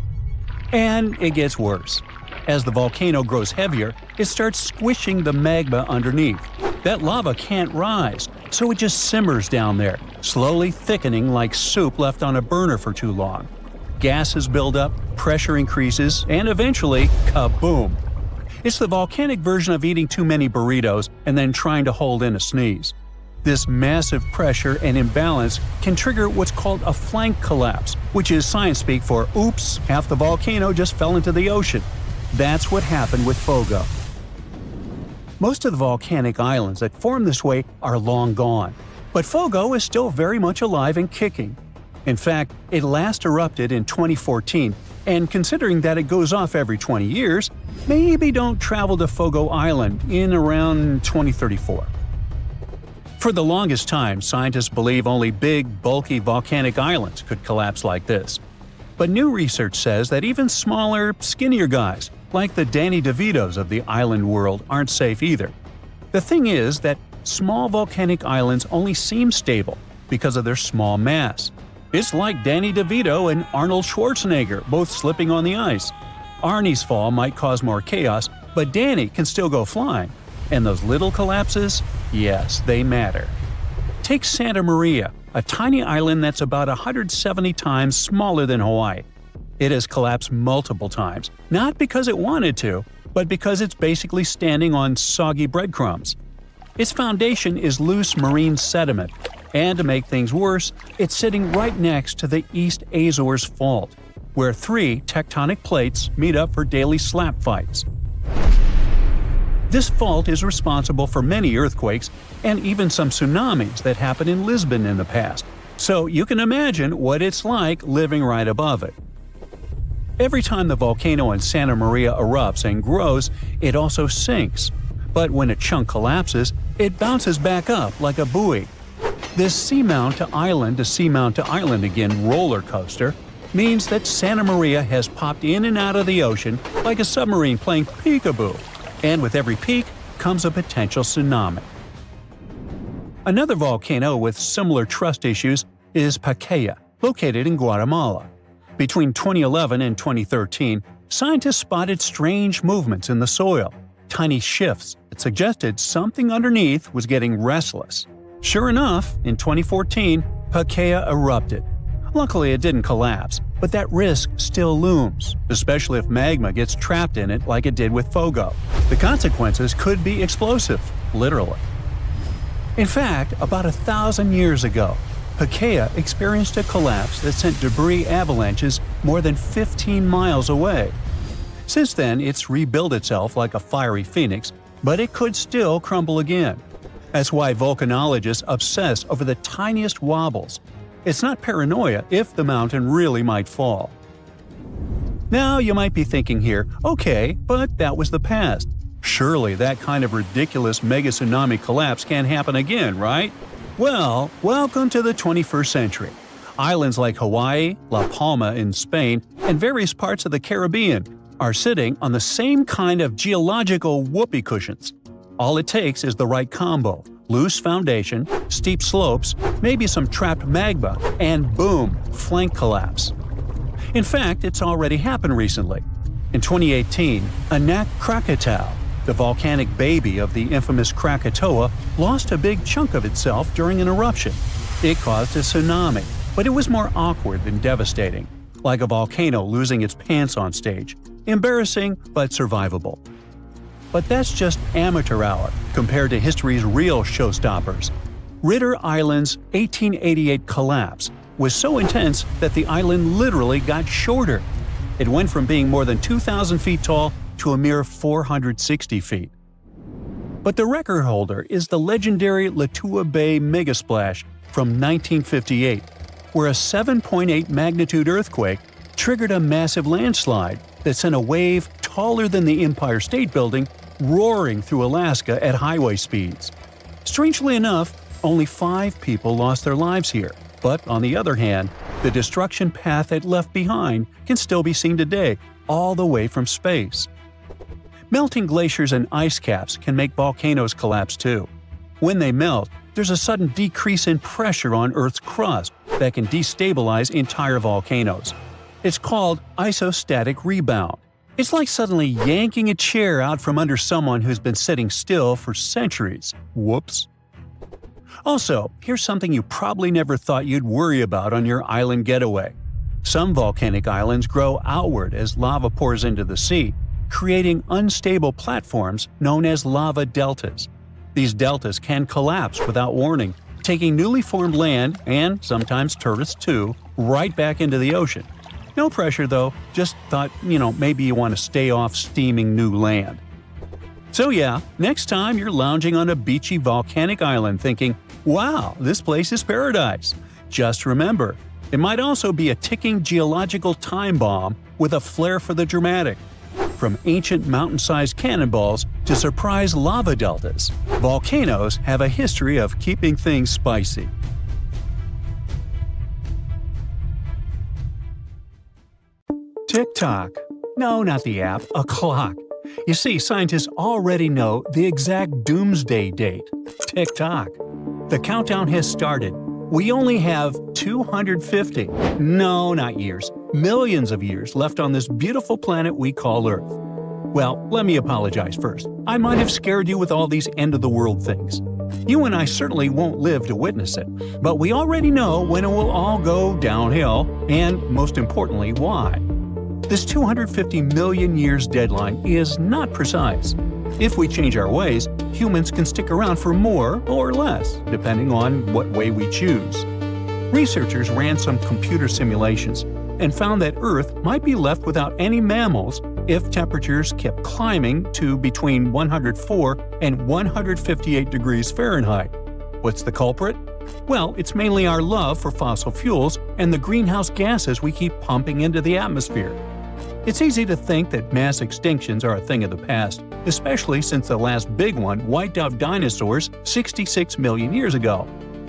And it gets worse. As the volcano grows heavier, it starts squishing the magma underneath. That lava can't rise, so it just simmers down there, slowly thickening like soup left on a burner for too long. Gases build up, pressure increases, and eventually, kaboom! It's the volcanic version of eating too many burritos and then trying to hold in a sneeze. This massive pressure and imbalance can trigger what's called a flank collapse, which is science speak for oops, half the volcano just fell into the ocean. That's what happened with Fogo. Most of the volcanic islands that form this way are long gone, but Fogo is still very much alive and kicking. In fact, it last erupted in 2014, and considering that it goes off every 20 years, maybe don't travel to Fogo Island in around 2034. For the longest time, scientists believe only big, bulky volcanic islands could collapse like this. But new research says that even smaller, skinnier guys, like the Danny DeVitos of the island world, aren't safe either. The thing is that small volcanic islands only seem stable because of their small mass. It's like Danny DeVito and Arnold Schwarzenegger both slipping on the ice. Arnie's fall might cause more chaos, but Danny can still go flying. And those little collapses? Yes, they matter. Take Santa Maria, a tiny island that's about 170 times smaller than Hawaii. It has collapsed multiple times, not because it wanted to, but because it's basically standing on soggy breadcrumbs. Its foundation is loose marine sediment, and to make things worse, it's sitting right next to the East Azores Fault, where 3 tectonic plates meet up for daily slap fights. This fault is responsible for many earthquakes and even some tsunamis that happened in Lisbon in the past, so you can imagine what it's like living right above it. Every time the volcano in Santa Maria erupts and grows, it also sinks. But when a chunk collapses, it bounces back up like a buoy. This seamount to island again roller coaster means that Santa Maria has popped in and out of the ocean like a submarine playing peekaboo, and with every peak comes a potential tsunami. Another volcano with similar trust issues is Pacaya, located in Guatemala. Between 2011 and 2013, scientists spotted strange movements in the soil, tiny shifts that suggested something underneath was getting restless. Sure enough, in 2014, Pacaya erupted. Luckily, it didn't collapse, but that risk still looms, especially if magma gets trapped in it like it did with Fogo. The consequences could be explosive, literally. In fact, about 1,000 years ago, Pacaya experienced a collapse that sent debris avalanches more than 15 miles away. Since then, it's rebuilt itself like a fiery phoenix, but it could still crumble again. That's why volcanologists obsess over the tiniest wobbles. It's not paranoia if the mountain really might fall. Now you might be thinking here, okay, but that was the past. Surely that kind of ridiculous mega tsunami collapse can't happen again, right? Well, welcome to the 21st century. Islands like Hawaii, La Palma in Spain, and various parts of the Caribbean are sitting on the same kind of geological whoopee cushions. All it takes is the right combo: loose foundation, steep slopes, maybe some trapped magma, and boom, flank collapse. In fact, it's already happened recently. In 2018, Anak Krakatau, the volcanic baby of the infamous Krakatoa, lost a big chunk of itself during an eruption. It caused a tsunami, but it was more awkward than devastating, like a volcano losing its pants on stage. Embarrassing, but survivable. But that's just amateur hour compared to history's real showstoppers. Ritter Island's 1888 collapse was so intense that the island literally got shorter. It went from being more than 2,000 feet tall to a mere 460 feet. But the record holder is the legendary Latua Bay megasplash from 1958, where a 7.8 magnitude earthquake triggered a massive landslide that sent a wave taller than the Empire State Building roaring through Alaska at highway speeds. Strangely enough, only 5 people lost their lives here, but on the other hand, the destruction path it left behind can still be seen today, all the way from space. Melting glaciers and ice caps can make volcanoes collapse too. When they melt, there's a sudden decrease in pressure on Earth's crust that can destabilize entire volcanoes. It's called isostatic rebound. It's like suddenly yanking a chair out from under someone who's been sitting still for centuries. Whoops. Also, here's something you probably never thought you'd worry about on your island getaway. Some volcanic islands grow outward as lava pours into the sea, creating unstable platforms known as lava deltas. These deltas can collapse without warning, taking newly formed land, and sometimes tourists too, right back into the ocean. No pressure though, just thought, maybe you want to stay off steaming new land. So yeah, next time you're lounging on a beachy volcanic island thinking, wow, this place is paradise, just remember, it might also be a ticking geological time bomb with a flair for the dramatic. From ancient mountain-sized cannonballs to surprise lava deltas, volcanoes have a history of keeping things spicy. Tick-tock. No, not the app, a clock. You see, scientists already know the exact doomsday date. Tick-tock. The countdown has started. We only have 250, no, not years, millions of years left on this beautiful planet we call Earth. Well, let me apologize first. I might have scared you with all these end-of-the-world things. You and I certainly won't live to witness it, but we already know when it will all go downhill, and most importantly, why. This 250 million years deadline is not precise. If we change our ways, humans can stick around for more or less, depending on what way we choose. Researchers ran some computer simulations and found that Earth might be left without any mammals if temperatures kept climbing to between 104 and 158 degrees Fahrenheit. What's the culprit? Well, it's mainly our love for fossil fuels and the greenhouse gases we keep pumping into the atmosphere. It's easy to think that mass extinctions are a thing of the past, especially since the last big one wiped out dinosaurs 66 million years ago.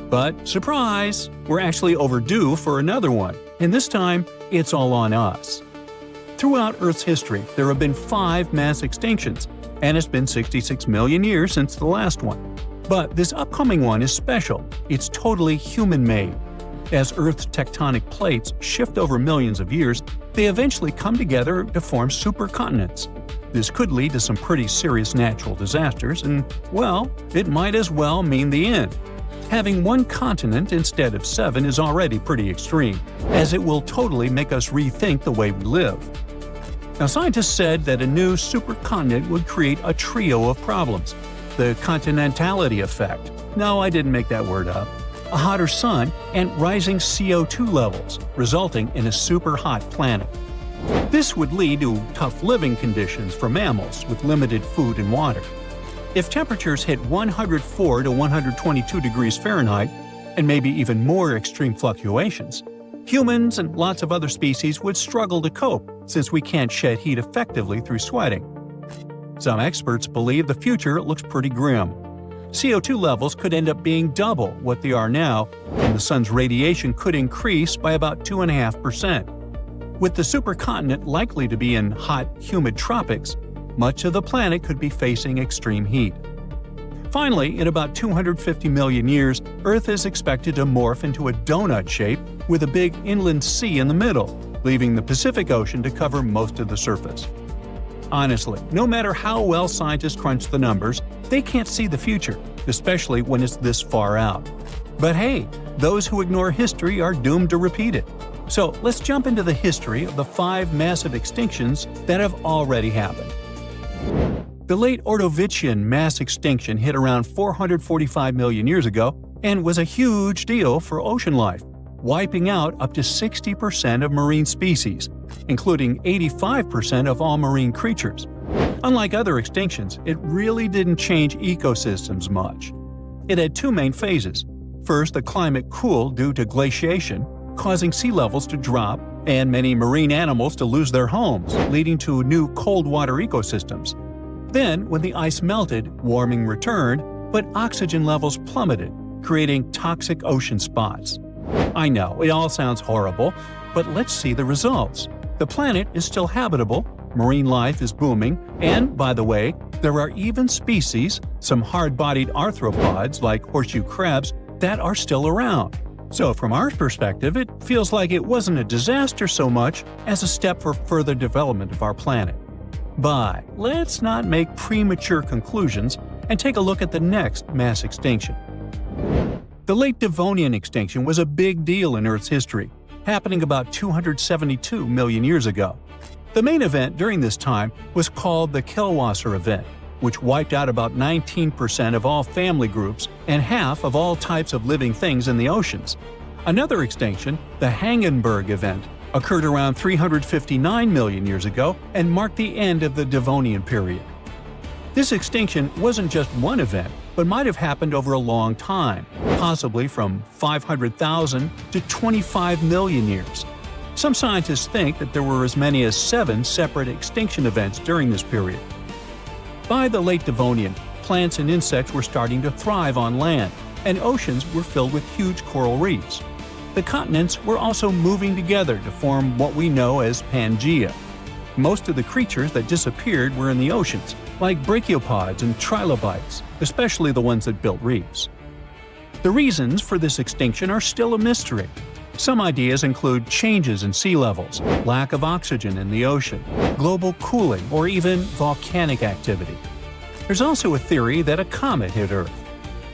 But surprise, we're actually overdue for another one, and this time, it's all on us. Throughout Earth's history, there have been 5 mass extinctions, and it's been 66 million years since the last one. But this upcoming one is special. It's totally human-made. As Earth's tectonic plates shift over millions of years, they eventually come together to form supercontinents. This could lead to some pretty serious natural disasters, and, well, it might as well mean the end. Having one continent instead of 7 is already pretty extreme, as it will totally make us rethink the way we live. Now, scientists said that a new supercontinent would create a trio of problems. The continentality effect. No, I didn't make that word up. A hotter sun and rising CO2 levels, resulting in a super hot planet. This would lead to tough living conditions for mammals with limited food and water. If temperatures hit 104 to 122 degrees Fahrenheit, and maybe even more extreme fluctuations, humans and lots of other species would struggle to cope since we can't shed heat effectively through sweating. Some experts believe the future looks pretty grim. CO2 levels could end up being double what they are now, and the sun's radiation could increase by about 2.5%. With the supercontinent likely to be in hot, humid tropics, much of the planet could be facing extreme heat. Finally, in about 250 million years, Earth is expected to morph into a donut shape with a big inland sea in the middle, leaving the Pacific Ocean to cover most of the surface. Honestly, no matter how well scientists crunch the numbers, they can't see the future, especially when it's this far out. But hey, those who ignore history are doomed to repeat it. So let's jump into the history of the 5 massive extinctions that have already happened. The late Ordovician mass extinction hit around 445 million years ago and was a huge deal for ocean life, wiping out up to 60% of marine species, including 85% of all marine creatures. Unlike other extinctions, it really didn't change ecosystems much. It had 2 main phases. First, the climate cooled due to glaciation, causing sea levels to drop and many marine animals to lose their homes, leading to new cold water ecosystems. Then, when the ice melted, warming returned, but oxygen levels plummeted, creating toxic ocean spots. I know, it all sounds horrible, but let's see the results. The planet is still habitable, marine life is booming, and, by the way, there are even species, some hard-bodied arthropods like horseshoe crabs, that are still around. So from our perspective, it feels like it wasn't a disaster so much as a step for further development of our planet. But let's not make premature conclusions and take a look at the next mass extinction. The late Devonian extinction was a big deal in Earth's history, happening about 272 million years ago. The main event during this time was called the Kielwasser event, which wiped out about 19% of all family groups and half of all types of living things in the oceans. Another extinction, the Hangenberg event, occurred around 359 million years ago and marked the end of the Devonian period. This extinction wasn't just one event, but might have happened over a long time, possibly from 500,000 to 25 million years. Some scientists think that there were as many as 7 separate extinction events during this period. By the late Devonian, plants and insects were starting to thrive on land, and oceans were filled with huge coral reefs. The continents were also moving together to form what we know as Pangaea. Most of the creatures that disappeared were in the oceans, like brachiopods and trilobites, especially the ones that built reefs. The reasons for this extinction are still a mystery. Some ideas include changes in sea levels, lack of oxygen in the ocean, global cooling, or even volcanic activity. There's also a theory that a comet hit Earth.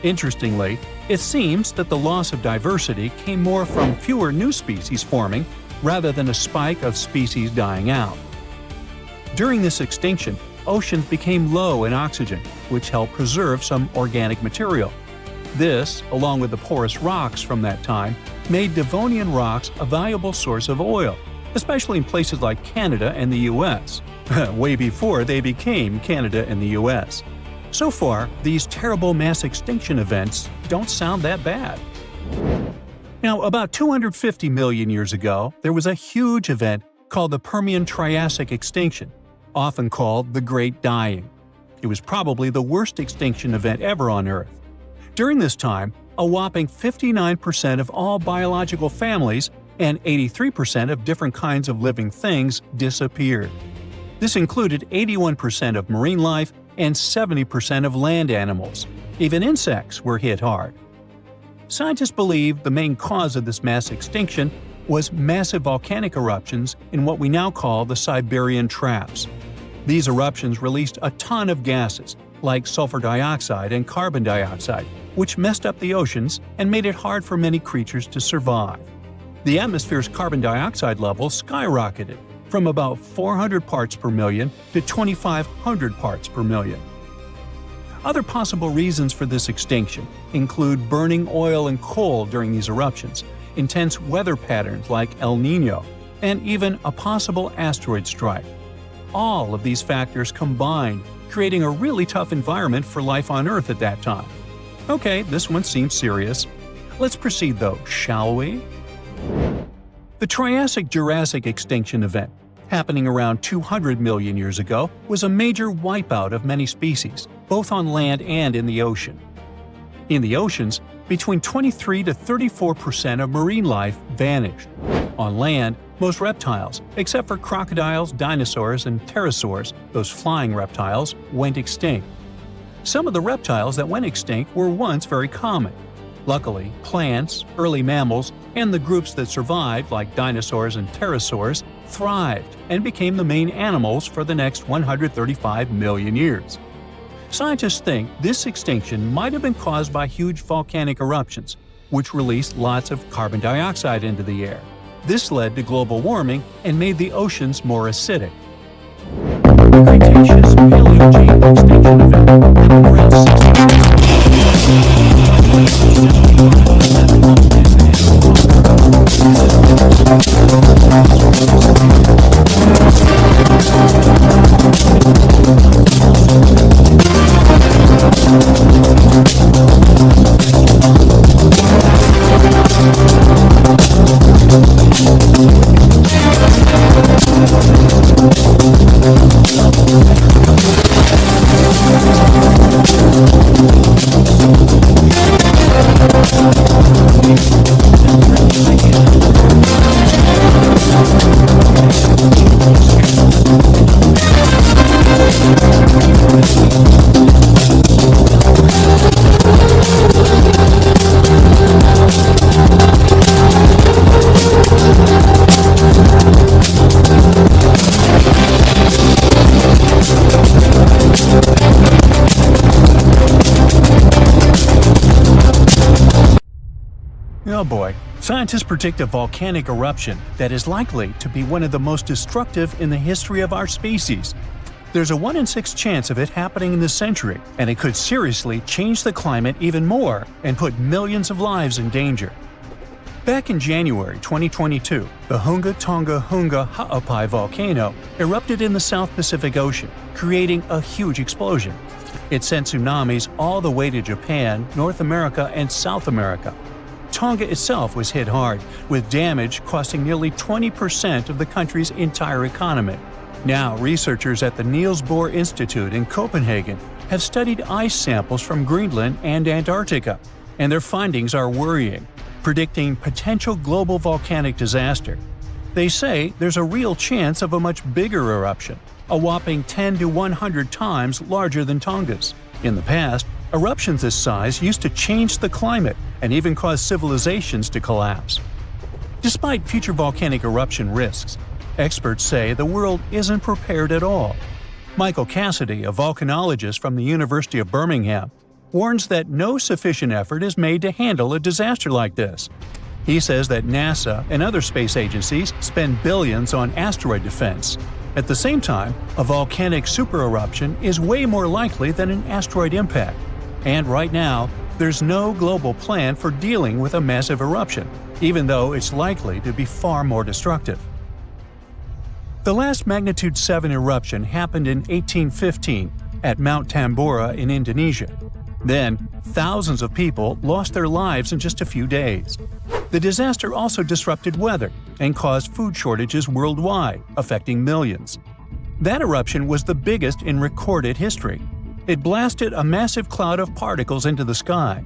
Interestingly, it seems that the loss of diversity came more from fewer new species forming rather than a spike of species dying out. During this extinction, oceans became low in oxygen, which helped preserve some organic material. This, along with the porous rocks from that time, made Devonian rocks a valuable source of oil, especially in places like Canada and the US, way before they became Canada and the US. So far, these terrible mass extinction events don't sound that bad. Now, about 250 million years ago, there was a huge event called the Permian-Triassic extinction, often called the Great Dying. It was probably the worst extinction event ever on Earth. During this time, a whopping 59% of all biological families and 83% of different kinds of living things disappeared. This included 81% of marine life and 70% of land animals. Even insects were hit hard. Scientists believe the main cause of this mass extinction was massive volcanic eruptions in what we now call the Siberian Traps. These eruptions released a ton of gases, like sulfur dioxide and carbon dioxide, which messed up the oceans and made it hard for many creatures to survive. The atmosphere's carbon dioxide levels skyrocketed from about 400 parts per million to 2,500 parts per million. Other possible reasons for this extinction include burning oil and coal during these eruptions, intense weather patterns like El Niño, and even a possible asteroid strike. All of these factors combined, creating a really tough environment for life on Earth at that time. Okay, this one seems serious. Let's proceed though, shall we? The Triassic-Jurassic extinction event, happening around 200 million years ago, was a major wipeout of many species, both on land and in the ocean. In the oceans, between 23 to 34% of marine life vanished. On land, most reptiles, except for crocodiles, dinosaurs, and pterosaurs, those flying reptiles, went extinct. Some of the reptiles that went extinct were once very common. Luckily, plants, early mammals, and the groups that survived, like dinosaurs and pterosaurs, thrived, and became the main animals for the next 135 million years. Scientists think this extinction might have been caused by huge volcanic eruptions, which released lots of carbon dioxide into the air. This led to global warming and made the oceans more acidic. The Cretaceous Paleogene extinction event happened around 1600. Oh boy. Scientists predict a volcanic eruption that is likely to be one of the most destructive in the history of our species. There's a 1 in 6 chance of it happening in this century, and it could seriously change the climate even more and put millions of lives in danger. Back in January 2022, the Hunga Tonga Hunga Ha'apai volcano erupted in the South Pacific Ocean, creating a huge explosion. It sent tsunamis all the way to Japan, North America, and South America. Tonga itself was hit hard, with damage costing nearly 20% of the country's entire economy. Now, researchers at the Niels Bohr Institute in Copenhagen have studied ice samples from Greenland and Antarctica, and their findings are worrying, predicting potential global volcanic disaster. They say there's a real chance of a much bigger eruption, a whopping 10 to 100 times larger than Tonga's. In the past, eruptions this size used to change the climate and even cause civilizations to collapse. Despite future volcanic eruption risks, experts say the world isn't prepared at all. Michael Cassidy, a volcanologist from the University of Birmingham, warns that no sufficient effort is made to handle a disaster like this. He says that NASA and other space agencies spend billions on asteroid defense. At the same time, a volcanic super-eruption is way more likely than an asteroid impact. And right now, there's no global plan for dealing with a massive eruption, even though it's likely to be far more destructive. The last magnitude 7 eruption happened in 1815 at Mount Tambora in Indonesia. Then, thousands of people lost their lives in just a few days. The disaster also disrupted weather and caused food shortages worldwide, affecting millions. That eruption was the biggest in recorded history. It blasted a massive cloud of particles into the sky.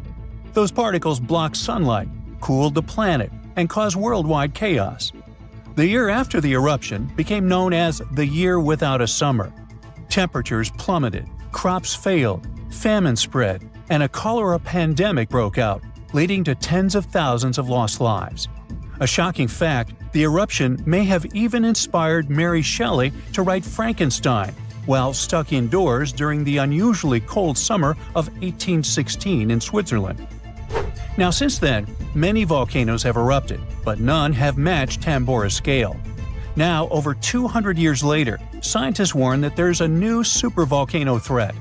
Those particles blocked sunlight, cooled the planet, and caused worldwide chaos. The year after the eruption became known as the Year Without a Summer. Temperatures plummeted, crops failed, famine spread, and a cholera pandemic broke out, leading to tens of thousands of lost lives. A shocking fact, the eruption may have even inspired Mary Shelley to write Frankenstein while stuck indoors during the unusually cold summer of 1816 in Switzerland. Now, since then, many volcanoes have erupted, but none have matched Tambora's scale. Now, over 200 years later, scientists warn that there's a new supervolcano threat.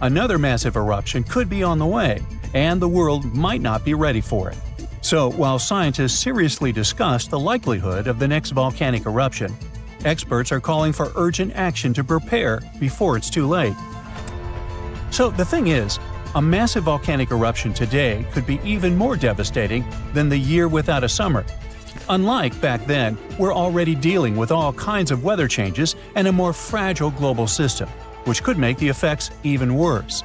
Another massive eruption could be on the way, and the world might not be ready for it. So, while scientists seriously discuss the likelihood of the next volcanic eruption, experts are calling for urgent action to prepare before it's too late. So the thing is, a massive volcanic eruption today could be even more devastating than the Year Without a Summer. Unlike back then, we're already dealing with all kinds of weather changes and a more fragile global system, which could make the effects even worse.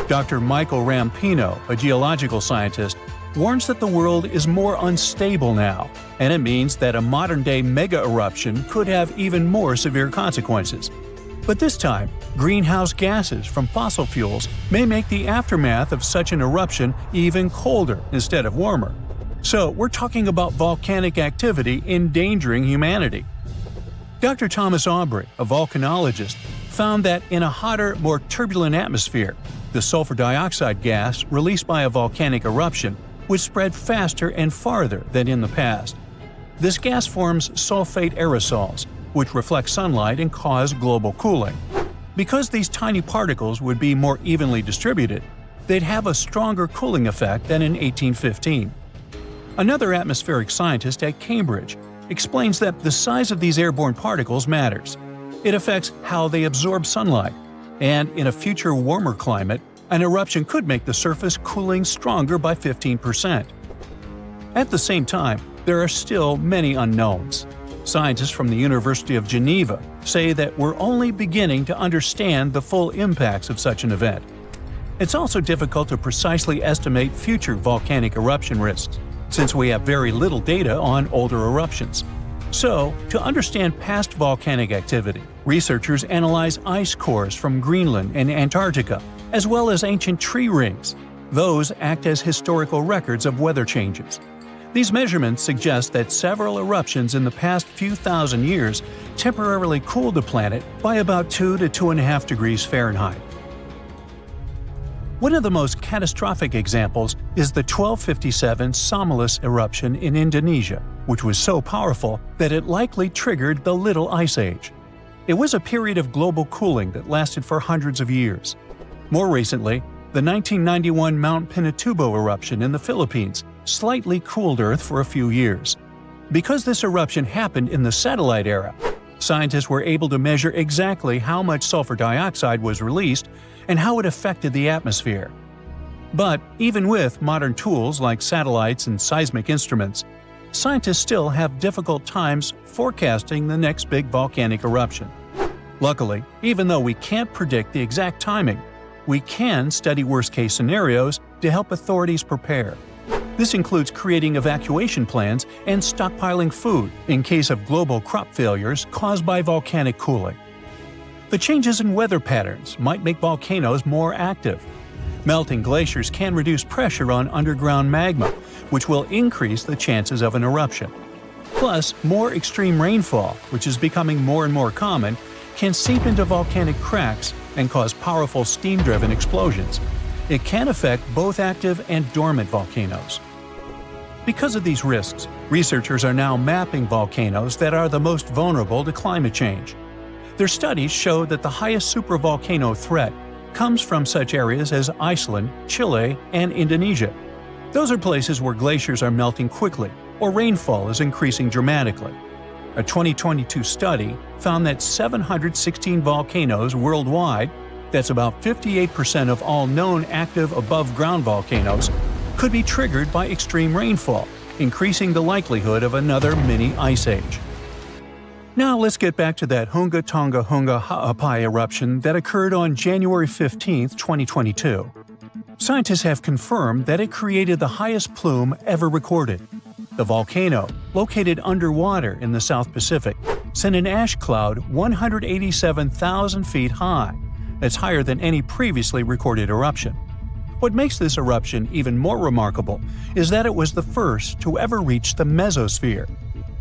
Dr. Michael Rampino, a geological scientist, warns that the world is more unstable now, and it means that a modern-day mega-eruption could have even more severe consequences. But this time, greenhouse gases from fossil fuels may make the aftermath of such an eruption even colder instead of warmer. So we're talking about volcanic activity endangering humanity. Dr. Thomas Aubrey, a volcanologist, found that in a hotter, more turbulent atmosphere, the sulfur dioxide gas released by a volcanic eruption would spread faster and farther than in the past. This gas forms sulfate aerosols, which reflect sunlight and cause global cooling. Because these tiny particles would be more evenly distributed, they'd have a stronger cooling effect than in 1815. Another atmospheric scientist at Cambridge explains that the size of these airborne particles matters. It affects how they absorb sunlight, and in a future warmer climate, an eruption could make the surface cooling stronger by 15%. At the same time, there are still many unknowns. Scientists from the University of Geneva say that we're only beginning to understand the full impacts of such an event. It's also difficult to precisely estimate future volcanic eruption risks, since we have very little data on older eruptions. So, to understand past volcanic activity, researchers analyze ice cores from Greenland and Antarctica, as well as ancient tree rings. Those act as historical records of weather changes. These measurements suggest that several eruptions in the past few thousand years temporarily cooled the planet by about 2 to 2.5 degrees Fahrenheit. One of the most catastrophic examples is the 1257 Somalis eruption in Indonesia, which was so powerful that it likely triggered the Little Ice Age. It was a period of global cooling that lasted for hundreds of years. More recently, the 1991 Mount Pinatubo eruption in the Philippines slightly cooled Earth for a few years. Because this eruption happened in the satellite era, scientists were able to measure exactly how much sulfur dioxide was released and how it affected the atmosphere. But even with modern tools like satellites and seismic instruments, scientists still have difficult times forecasting the next big volcanic eruption. Luckily, even though we can't predict the exact timing, we can study worst-case scenarios to help authorities prepare. This includes creating evacuation plans and stockpiling food in case of global crop failures caused by volcanic cooling. The changes in weather patterns might make volcanoes more active. Melting glaciers can reduce pressure on underground magma, which will increase the chances of an eruption. Plus, more extreme rainfall, which is becoming more and more common, can seep into volcanic cracks and cause powerful steam-driven explosions. It can affect both active and dormant volcanoes. Because of these risks, researchers are now mapping volcanoes that are the most vulnerable to climate change. Their studies show that the highest supervolcano threat comes from such areas as Iceland, Chile, and Indonesia. Those are places where glaciers are melting quickly or rainfall is increasing dramatically. A 2022 study found that 716 volcanoes worldwide, that's about 58% of all known active above-ground volcanoes, could be triggered by extreme rainfall, increasing the likelihood of another mini ice age. Now let's get back to that Hunga Tonga Hunga Ha'apai eruption that occurred on January 15, 2022. Scientists have confirmed that it created the highest plume ever recorded. The volcano, located underwater in the South Pacific, sent an ash cloud 187,000 feet high. That's higher than any previously recorded eruption. What makes this eruption even more remarkable is that it was the first to ever reach the mesosphere.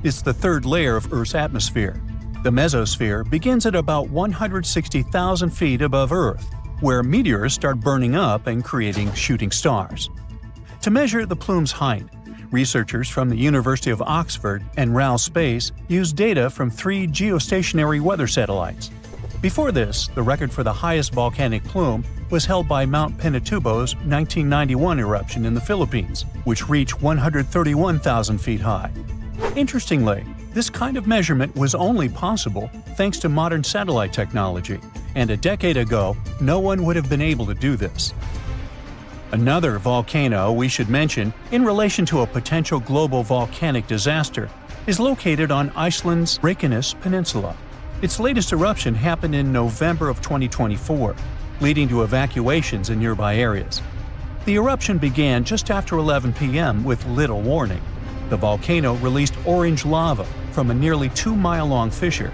It's the third layer of Earth's atmosphere. The mesosphere begins at about 160,000 feet above Earth, where meteors start burning up and creating shooting stars. To measure the plume's height, researchers from the University of Oxford and RAL Space used data from 3 geostationary weather satellites. Before this, the record for the highest volcanic plume was held by Mount Pinatubo's 1991 eruption in the Philippines, which reached 131,000 feet high. Interestingly, this kind of measurement was only possible thanks to modern satellite technology, and a decade ago, no one would have been able to do this. Another volcano we should mention in relation to a potential global volcanic disaster is located on Iceland's Reykjanes Peninsula. Its latest eruption happened in November of 2024, leading to evacuations in nearby areas. The eruption began just after 11 p.m. with little warning. The volcano released orange lava from a nearly 2-mile-long fissure.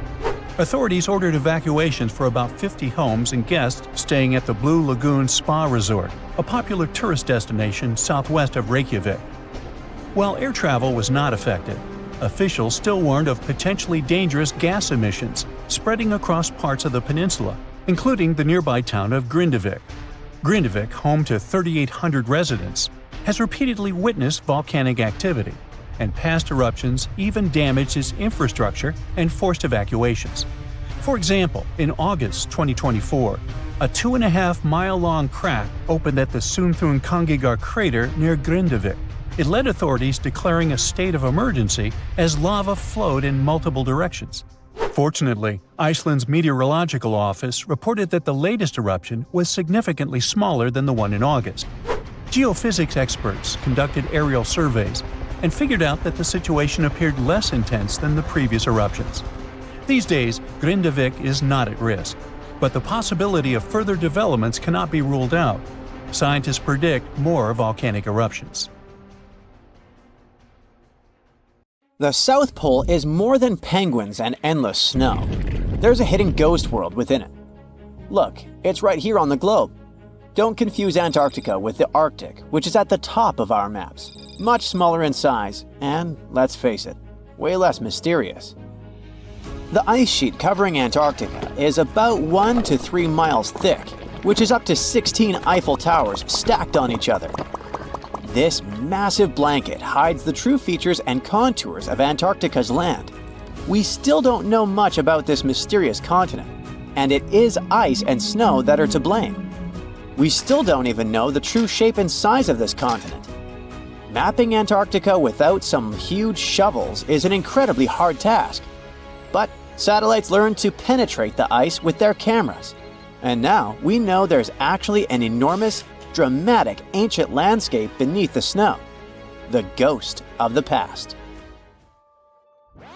Authorities ordered evacuations for about 50 homes and guests staying at the Blue Lagoon Spa Resort, a popular tourist destination southwest of Reykjavik. While air travel was not affected, Officials still warned of potentially dangerous gas emissions spreading across parts of the peninsula, including the nearby town of Grindavik. Grindavik, home to 3,800 residents, has repeatedly witnessed volcanic activity, and past eruptions even damaged its infrastructure and forced evacuations. For example, in August 2024, a 2.5-mile-long crack opened at the Sunthunkangigar crater near Grindavik. It led authorities declaring a state of emergency as lava flowed in multiple directions. Fortunately, Iceland's Meteorological office reported that the latest eruption was significantly smaller than the one in August. Geophysics experts conducted aerial surveys and figured out that the situation appeared less intense than the previous eruptions. These days, Grindavik is not at risk, but the possibility of further developments cannot be ruled out. Scientists predict more volcanic eruptions. The South Pole is more than penguins and endless snow. There's a hidden ghost world within it. Look, it's right here on the globe. Don't confuse Antarctica with the Arctic, which is at the top of our maps. Much smaller in size, and, let's face it, way less mysterious. The ice sheet covering Antarctica is about 1 to 3 miles thick, which is up to 16 Eiffel Towers stacked on each other. This massive blanket hides the true features and contours of Antarctica's land. We still don't know much about this mysterious continent, and it is ice and snow that are to blame. We still don't even know the true shape and size of this continent. Mapping Antarctica without some huge shovels is an incredibly hard task. But satellites learned to penetrate the ice with their cameras. And now we know there's actually an enormous, dramatic ancient landscape beneath the snow. The ghost of the past.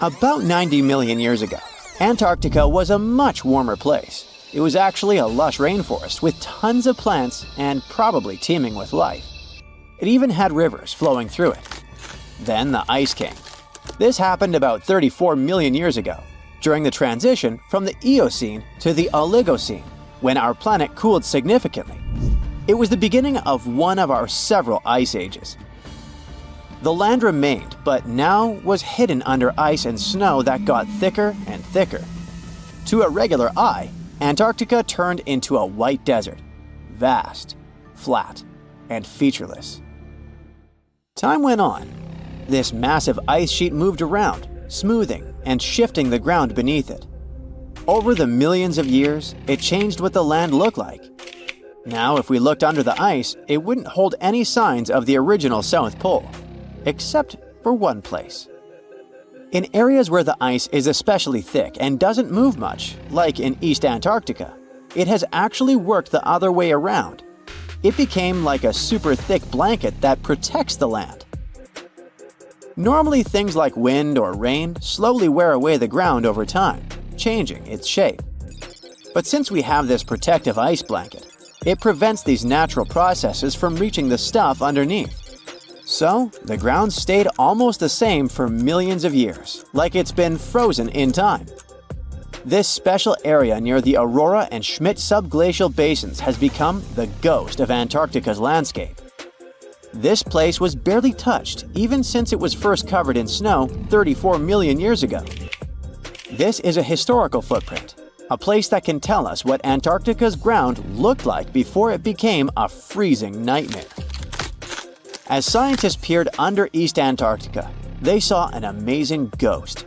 About 90 million years ago, Antarctica was a much warmer place. It was actually a lush rainforest with tons of plants and probably teeming with life. It even had rivers flowing through it. Then the ice came. This happened about 34 million years ago, during the transition from the Eocene to the Oligocene, when our planet cooled significantly. It was the beginning of one of our several ice ages. The land remained, but now was hidden under ice and snow that got thicker and thicker. To a regular eye, Antarctica turned into a white desert, vast, flat, and featureless. Time went on. This massive ice sheet moved around, smoothing and shifting the ground beneath it. Over the millions of years, it changed what the land looked like. Now, if we looked under the ice, it wouldn't hold any signs of the original South Pole, except for one place. In areas where the ice is especially thick and doesn't move much, like in East Antarctica, it has actually worked the other way around. It became like a super thick blanket that protects the land. Normally, things like wind or rain slowly wear away the ground over time, changing its shape. But since we have this protective ice blanket, it prevents these natural processes from reaching the stuff underneath. So, the ground stayed almost the same for millions of years, like it's been frozen in time. This special area near the Aurora and Schmidt subglacial basins has become the ghost of Antarctica's landscape. This place was barely touched even since it was first covered in snow 34 million years ago. This is a historical footprint, a place that can tell us what Antarctica's ground looked like before it became a freezing nightmare. As scientists peered under East Antarctica, they saw an amazing ghost.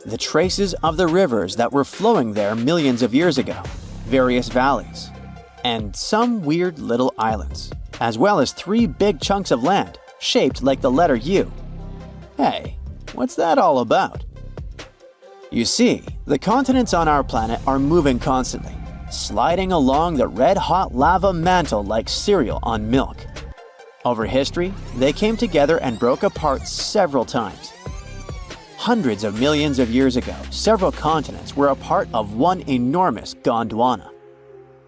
The traces of the rivers that were flowing there millions of years ago, various valleys, and some weird little islands, as well as 3 big chunks of land shaped like the letter U. Hey, what's that all about? You see, the continents on our planet are moving constantly, sliding along the red-hot lava mantle like cereal on milk. Over history, they came together and broke apart several times. Hundreds of millions of years ago, several continents were a part of one enormous Gondwana.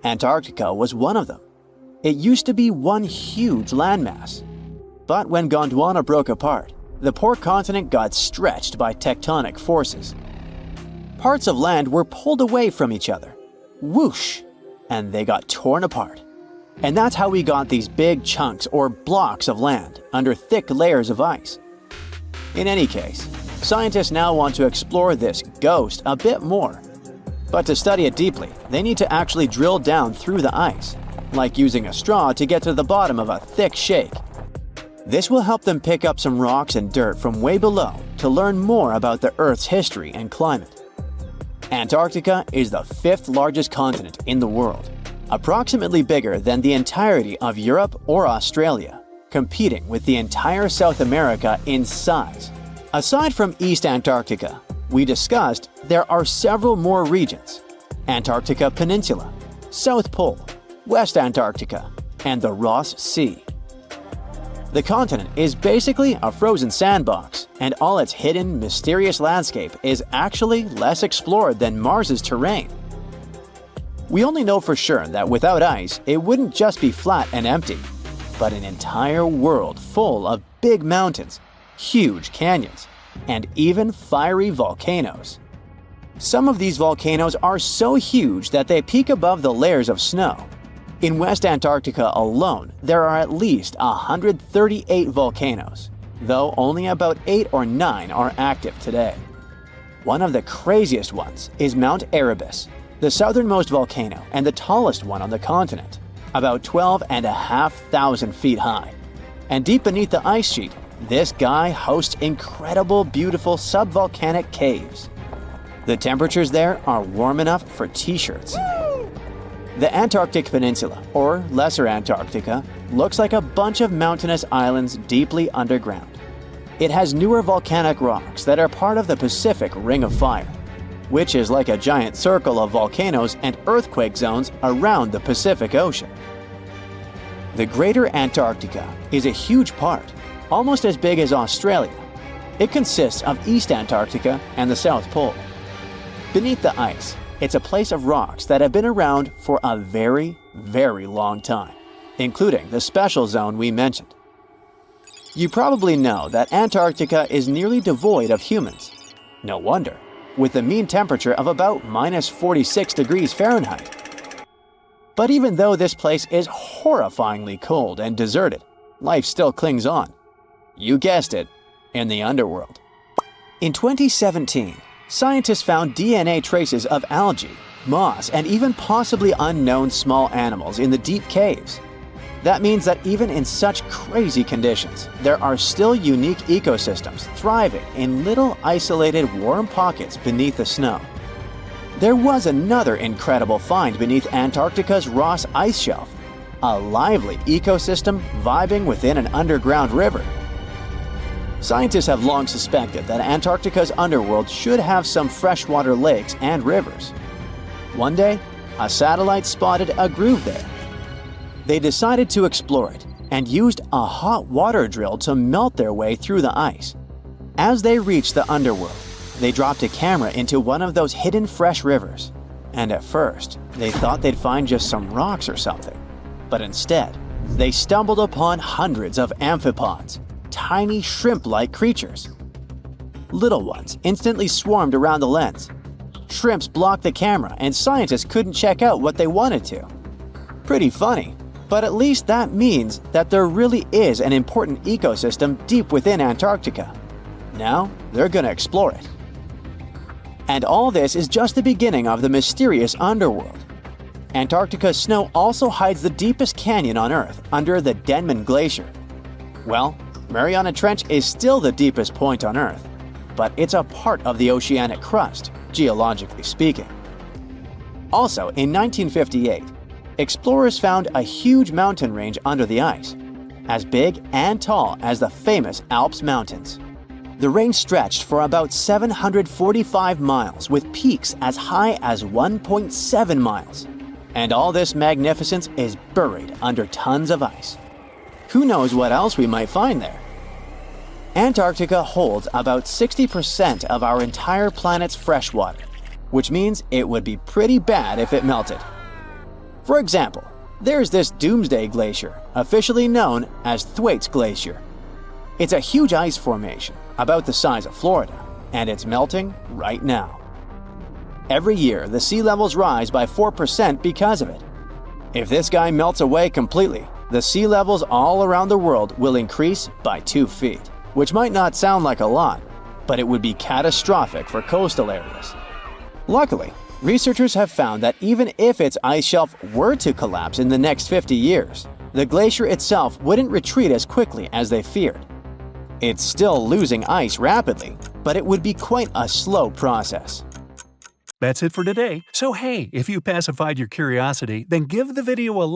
Antarctica was one of them. It used to be one huge landmass. But when Gondwana broke apart, the poor continent got stretched by tectonic forces. Parts of land were pulled away from each other. Whoosh! And they got torn apart. And that's how we got these big chunks or blocks of land under thick layers of ice. In any case, Scientists now want to explore this ghost a bit more. But to study it deeply, they need to actually drill down through the ice, like using a straw to get to the bottom of a thick shake. This will help them pick up some rocks and dirt from way below to learn more about the Earth's history and climate. Antarctica is the 5th largest continent in the world, approximately bigger than the entirety of Europe or Australia, competing with the entire South America in size. Aside from East Antarctica, we discussed there are several more regions: Antarctica Peninsula, South Pole, West Antarctica, and the Ross Sea. The continent is basically a frozen sandbox, and all its hidden, mysterious landscape is actually less explored than Mars's terrain. We only know for sure that without ice, it wouldn't just be flat and empty, but an entire world full of big mountains, huge canyons, and even fiery volcanoes. Some of these volcanoes are so huge that they peak above the layers of snow. In West Antarctica alone, there are at least 138 volcanoes, though only about 8 or 9 are active today. One of the craziest ones is Mount Erebus, the southernmost volcano and the tallest one on the continent, about 12,500 feet high. And deep beneath the ice sheet, this guy hosts incredible, beautiful subvolcanic caves. The temperatures there are warm enough for t-shirts. The Antarctic Peninsula, or Lesser Antarctica, looks like a bunch of mountainous islands deeply underground. It has newer volcanic rocks that are part of the Pacific Ring of Fire, which is like a giant circle of volcanoes and earthquake zones around the Pacific Ocean. The Greater Antarctica is a huge part, almost as big as Australia. It consists of East Antarctica and the South Pole. Beneath the ice, it's a place of rocks that have been around for a very, very long time, including the special zone we mentioned. You probably know that Antarctica is nearly devoid of humans. No wonder, with a mean temperature of about minus 46 degrees Fahrenheit. But even though this place is horrifyingly cold and deserted, life still clings on. You guessed it, in the underworld. In 2017, scientists found DNA traces of algae, moss, and even possibly unknown small animals in the deep caves. That means that even in such crazy conditions, there are still unique ecosystems thriving in little isolated warm pockets beneath the snow. There was another incredible find beneath Antarctica's Ross Ice Shelf, a lively ecosystem vibing within an underground river. Scientists have long suspected that Antarctica's underworld should have some freshwater lakes and rivers. One day, a satellite spotted a groove there. They decided to explore it and used a hot water drill to melt their way through the ice. As they reached the underworld, they dropped a camera into one of those hidden fresh rivers. And at first, they thought they'd find just some rocks or something. But instead, they stumbled upon hundreds of amphipods, tiny shrimp-like creatures. Little ones instantly swarmed around the lens. Shrimps blocked the camera and scientists couldn't check out what they wanted to. Pretty funny, but at least that means that there really is an important ecosystem deep within Antarctica. Now, they're gonna explore it. And all this is just the beginning of the mysterious underworld. Antarctica's snow also hides the deepest canyon on Earth under the Denman Glacier. Well, Mariana Trench is still the deepest point on Earth, but it's a part of the oceanic crust, geologically speaking. Also, in 1958, explorers found a huge mountain range under the ice, as big and tall as the famous Alps Mountains. The range stretched for about 745 miles with peaks as high as 1.7 miles. And all this magnificence is buried under tons of ice. Who knows what else we might find there? Antarctica holds about 60% of our entire planet's freshwater, which means it would be pretty bad if it melted. For example, there's this Doomsday Glacier, officially known as Thwaites Glacier. It's a huge ice formation, about the size of Florida, and it's melting right now. Every year, the sea levels rise by 4% because of it. If this guy melts away completely, the sea levels all around the world will increase by 2 feet, which might not sound like a lot, but it would be catastrophic for coastal areas. Luckily, researchers have found that even if its ice shelf were to collapse in the next 50 years, the glacier itself wouldn't retreat as quickly as they feared. It's still losing ice rapidly, but it would be quite a slow process. That's it for today. So hey, if you pacified your curiosity, then give the video a like.